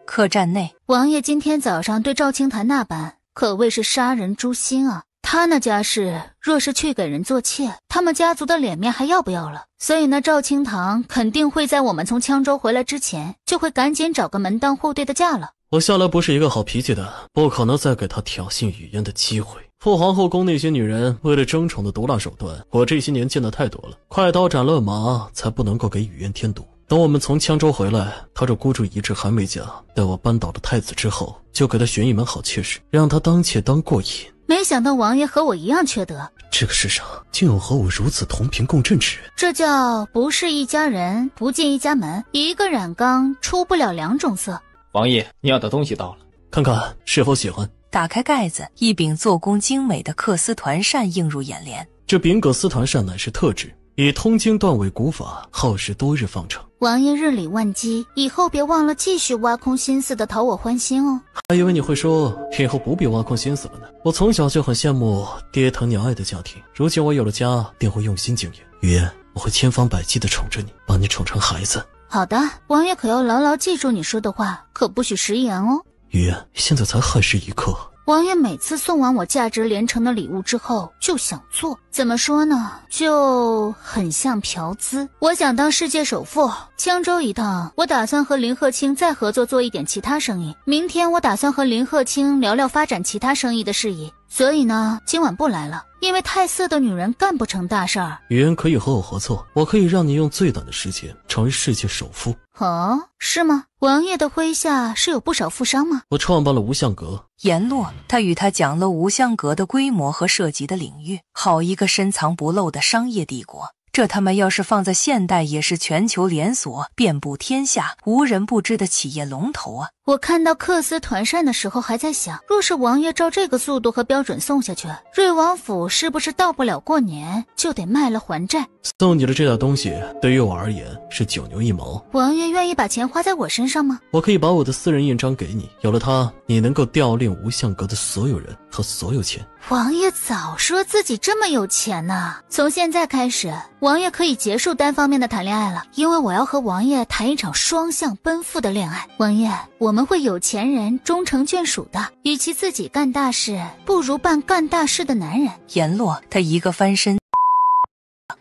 客栈内，王爷今天早上对赵清潭那般，可谓是杀人诛心啊！他那家世，若是去给人做妾，他们家族的脸面还要不要了？所以呢，赵清堂肯定会在我们从羌州回来之前，就会赶紧找个门当户对的嫁了。我向来不是一个好脾气的，不可能再给他挑衅语言的机会。父皇后宫那些女人为了争宠的毒辣手段，我这些年见得太多了，快刀斩乱麻才不能够给语言添堵。等我们从羌州回来，他这孤注一掷还没嫁，待我扳倒了太子之后，就给他寻一门好妾室，让他当妾当过瘾。没想到王爷和我一样缺德，这个世上竟有和我如此同频共振之人，这叫不是一家人，不进一家门，一个染缸出不了两种色。王爷，你要的东西到了，看看是否喜欢。打开盖子，一柄做工精美的缂丝团扇映入眼帘。这柄葛丝团扇乃是特制，以通经断尾古法，耗时多日方成。王爷日理万机，以后别忘了继续挖空心思的讨我欢心哦。还以为你会说以后不必挖空心思了呢。我从小就很羡慕爹疼娘爱的家庭，如今我有了家，定会用心经营。语言，我会千方百计地宠着你，把你宠成孩子。好的，王爷可要牢牢记住你说的话，可不许食言哦。语言，现在才亥时一刻。王爷每次送完我价值连城的礼物之后就想做，怎么说呢，就很像嫖资。我想当世界首富，羌州一趟，我打算和林鹤清再合作做一点其他生意。明天我打算和林鹤清聊聊发展其他生意的事宜。所以呢，今晚不来了，因为太色的女人干不成大事儿。语言可以和我合作，我可以让你用最短的时间成为世界首富。哦，是吗？王爷的麾下是有不少富商吗？我创办了无相阁。言落，他与他讲了无相阁的规模和涉及的领域。好一个深藏不露的商业帝国，这他妈要是放在现代也是全球连锁，遍布天下，无人不知的企业龙头啊！我看到克斯团扇的时候还在想，若是王爷照这个速度和标准送下去，瑞王府是不是到不了过年就得卖了还债？送你的这套东西对于我而言是9牛1毛。王爷愿意把钱花在我身上吗？我可以把我的私人印章给你，有了它，你能够调令无相阁的所有人和所有钱。王爷早说自己这么有钱呢！从现在开始，王爷可以结束单方面的谈恋爱了，因为我要和王爷谈一场双向奔赴的恋爱。王爷，我们会有钱人终成眷属的，与其自己干大事，不如办干大事的男人。言落，他一个翻身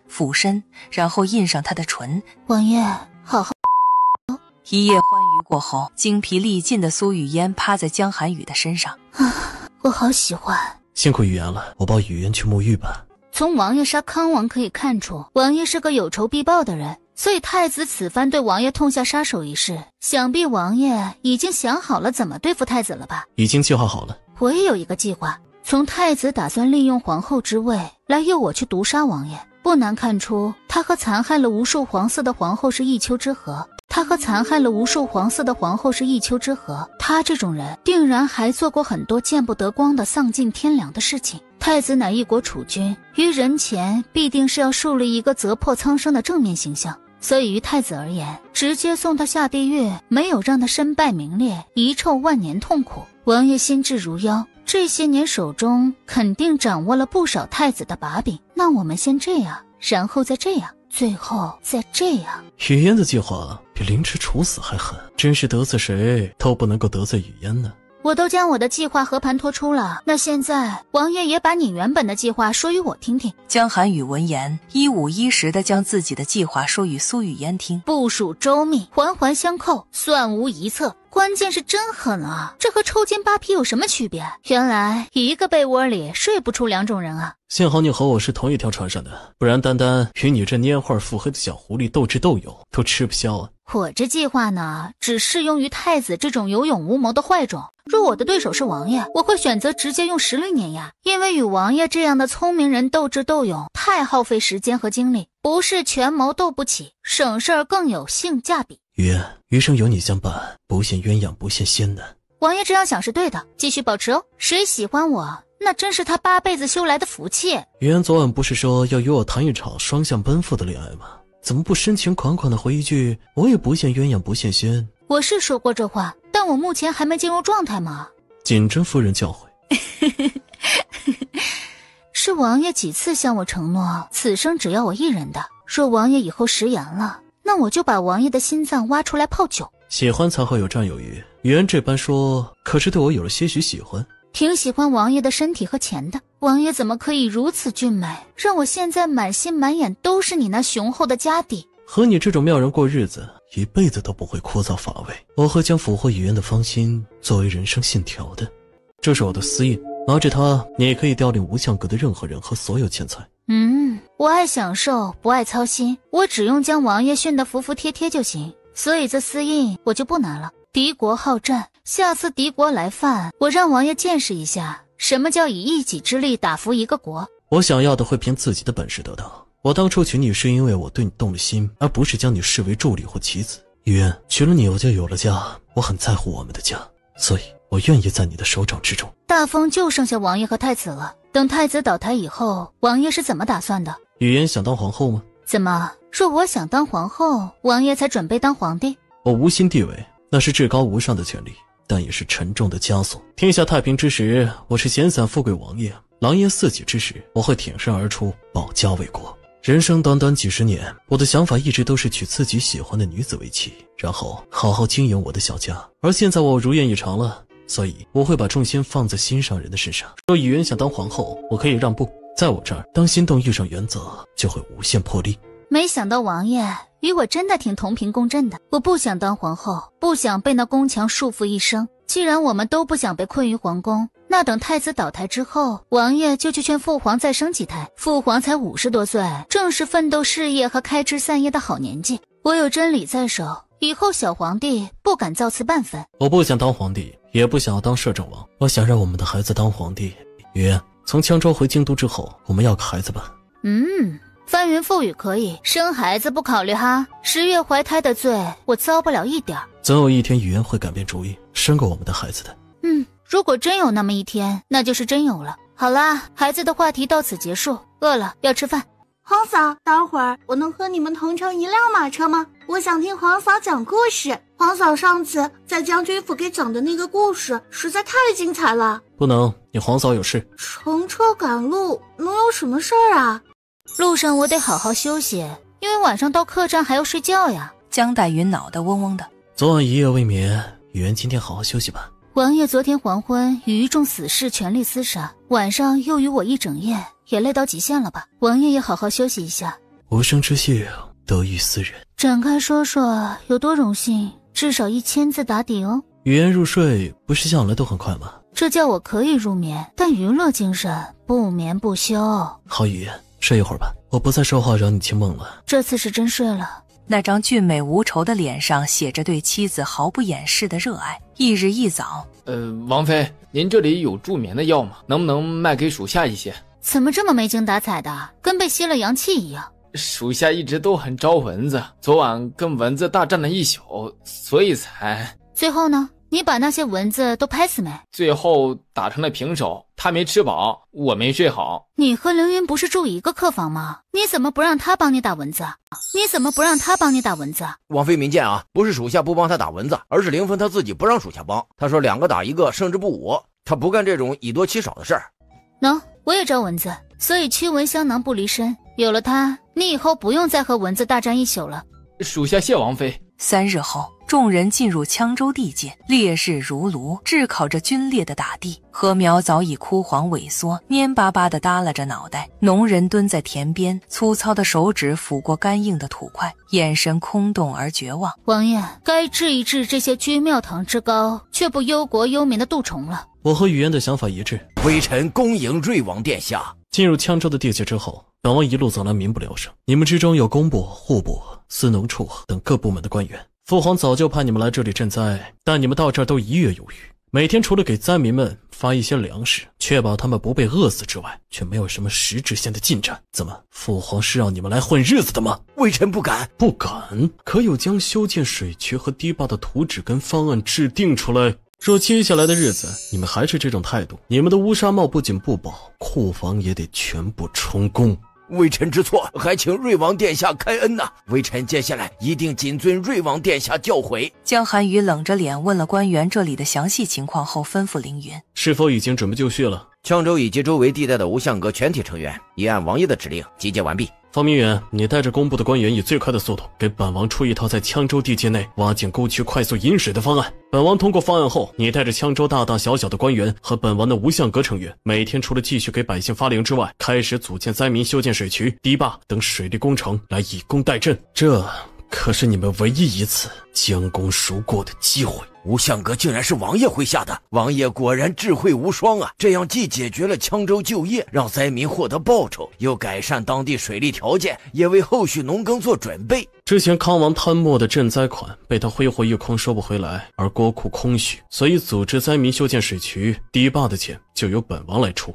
俯身，然后印上他的唇。王爷，好好。一夜欢愉过后，精疲力尽的苏雨嫣趴在江寒雨的身上。我好喜欢。辛苦语言了，我抱语言去沐浴吧。从王爷杀康王可以看出，王爷是个有仇必报的人，所以太子此番对王爷痛下杀手一事，想必王爷已经想好了怎么对付太子了吧？已经计划好了。我也有一个计划，从太子打算利用皇后之位来诱我去毒杀王爷，不难看出他和残害了无数皇嗣的皇后是一丘之貉。他这种人定然还做过很多见不得光的丧尽天良的事情。太子乃一国储君，于人前必定是要树立一个泽破苍生的正面形象，所以于太子而言，直接送他下地狱，没有让他身败名裂，遗臭万年痛苦。王爷心智如妖，这些年手中肯定掌握了不少太子的把柄。那我们先这样，然后再这样，最后再这样。语嫣的计划比凌迟处死还狠，真是得罪谁都不能够得罪语嫣呢。我都将我的计划和盘托出了，那现在王爷也把你原本的计划说与我听听。江寒雨闻言，一五一十地将自己的计划说与苏雨嫣听。部署周密，环环相扣，算无一策。关键是真狠啊，这和抽筋扒皮有什么区别？原来一个被窝里睡不出两种人啊。幸好你和我是同一条船上的，不然单单与你这蔫坏腹黑的小狐狸斗智斗勇都吃不消啊。我这计划呢，只适用于太子这种有勇无谋的坏种。若我的对手是王爷，我会选择直接用实力碾压，因为与王爷这样的聪明人斗智斗勇太耗费时间和精力，不是权谋斗不起，省事儿更有性价比。语言，余生有你相伴，不羡鸳鸯不羡仙男。王爷这样想是对的，继续保持哦。谁喜欢我，那真是他8辈子修来的福气。语言昨晚不是说要与我谈一场双向奔赴的恋爱吗？怎么不深情款款的回一句我也不羡鸳鸯不羡仙？我是说过这话，但我目前还没进入状态嘛。谨遵夫人教诲。是王爷几次向我承诺此生只要我一人的，若王爷以后食言了，那我就把王爷的心脏挖出来泡酒。喜欢才会有占有欲，语言这般说，可是对我有了些许喜欢。挺喜欢王爷的身体和钱的，王爷怎么可以如此俊美，让我现在满心满眼都是你那雄厚的家底。和你这种妙人过日子，一辈子都不会枯燥乏味。我会将俘获语言的芳心作为人生信条的。这是我的私印，拿着它，你也可以调令无相阁的任何人和所有钱财。我爱享受，不爱操心，我只用将王爷训得服服帖帖就行，所以这私印我就不拿了。敌国好战，下次敌国来犯，我让王爷见识一下什么叫以一己之力打服一个国。我想要的会凭自己的本事得到。我当初娶你是因为我对你动了心，而不是将你视为助理或棋子。语言，娶了你我就有了家，我很在乎我们的家，所以我愿意在你的手掌之中。大风就剩下王爷和太子了，等太子倒台以后，王爷是怎么打算的？语言想当皇后吗？怎么，若我想当皇后，王爷才准备当皇帝？我无心地位，那是至高无上的权利，但也是沉重的枷锁。天下太平之时，我是闲散富贵王爷；狼烟四起之时，我会挺身而出，保家卫国。人生短短几十年，我的想法一直都是娶自己喜欢的女子为妻，然后好好经营我的小家。而现在我如愿以偿了，所以我会把重心放在心上人的身上。若语言想当皇后，我可以让步，在我这儿，当心动遇上原则，就会无限破例。没想到王爷与我真的挺同频共振的。我不想当皇后，不想被那宫墙束缚一生。既然我们都不想被困于皇宫，那那等太子倒台之后，王爷就去劝父皇再生几胎。父皇才50多岁，正是奋斗事业和开枝散叶的好年纪。我有真理在手，以后小皇帝不敢造次半分。我不想当皇帝，也不想要当摄政王，我想让我们的孩子当皇帝。语言，从羌州回京都之后，我们要个孩子吧。翻云覆雨可以，生孩子不考虑哈。10月怀胎的罪，我遭不了一点。总有一天语言会改变主意，生个我们的孩子的。如果真有那么一天，那就是真有了。好啦，孩子的话题到此结束，饿了要吃饭。皇嫂，待会儿我能和你们同乘一辆马车吗？我想听皇嫂讲故事。皇嫂上次在将军府给讲的那个故事实在太精彩了。不能，你皇嫂有事。乘车赶路能有什么事儿啊？路上我得好好休息，因为晚上到客栈还要睡觉呀。江黛云脑袋嗡嗡的。昨晚一夜未眠，语言今天好好休息吧。王爷昨天黄昏与一众死士全力厮杀，晚上又与我一整夜，也累到极限了吧？王爷也好好休息一下。无声之幸，得遇斯人。展开说说，有多荣幸？至少1000字打底哦。语言入睡不是向来都很快吗？这叫我可以入眠，但娱乐精神不眠不休。好，语言，睡一会儿吧，我不再说话惹你清梦了。这次是真睡了。那张俊美无愁的脸上写着对妻子毫不掩饰的热爱。翌日一早，王妃，您这里有助眠的药吗？能不能卖给属下一些？怎么这么没精打采的，跟被吸了阳气一样？属下一直都很招蚊子，昨晚跟蚊子大战了一宿，所以才……最后呢？你把那些蚊子都拍死没？最后打成了平手，他没吃饱，我没睡好。你和凌云不是住一个客房吗？你怎么不让他帮你打蚊子？王妃明鉴啊，不是属下不帮他打蚊子，而是凌风他自己不让属下帮。他说2个打1个，胜之不武，他不干这种以多欺少的事儿。我也招蚊子，所以驱蚊香囊不离身。有了它，你以后不用再和蚊子大战一宿了。属下谢王妃。3日后，众人进入羌州地界，烈日如炉，炙烤着皲裂的大地。禾苗早已枯黄萎缩，蔫巴巴地耷拉着脑袋。农人蹲在田边，粗糙的手指抚过干硬的土块，眼神空洞而绝望。王爷，该治一治这些居庙堂之高却不忧国忧民的蠹虫了。我和语言的想法一致，微臣恭迎瑞王殿下。进入羌州的地界之后，本王一路走来民不聊生，你们之中有工部、户部、司农处等各部门的官员。父皇早就派你们来这里赈灾，但你们到这儿都一跃有余，每天除了给灾民们发一些粮食，确保他们不被饿死之外，却没有什么实质性的进展。怎么，父皇是让你们来混日子的吗？微臣不敢。不敢？可有将修建水渠和堤坝的图纸跟方案制定出来？若接下来的日子你们还是这种态度，你们的乌纱帽不仅不保，库房也得全部充公。微臣知错，还请瑞王殿下开恩呐！微臣接下来一定谨遵瑞王殿下教诲。江寒雨冷着脸问了官员这里的详细情况后，吩咐凌云：是否已经准备就绪了？羌州以及周围地带的无相阁全体成员已按王爷的指令集结完毕。方明远，你带着工部的官员以最快的速度给本王出一套在羌州地界内挖建沟渠快速引水的方案。本王通过方案后，你带着羌州大大小小的官员和本王的无相阁成员，每天除了继续给百姓发粮之外，开始组建灾民修建水渠、堤坝等水利工程来以工代赈。这可是你们唯一一次将功赎过的机会。无相阁竟然是王爷麾下的，王爷果然智慧无双啊！这样既解决了羌州就业，让灾民获得报酬，又改善当地水利条件，也为后续农耕做准备。之前康王贪墨的赈灾款被他挥霍一空收不回来，而国库空虚，所以组织灾民修建水渠、堤坝的钱就由本王来出。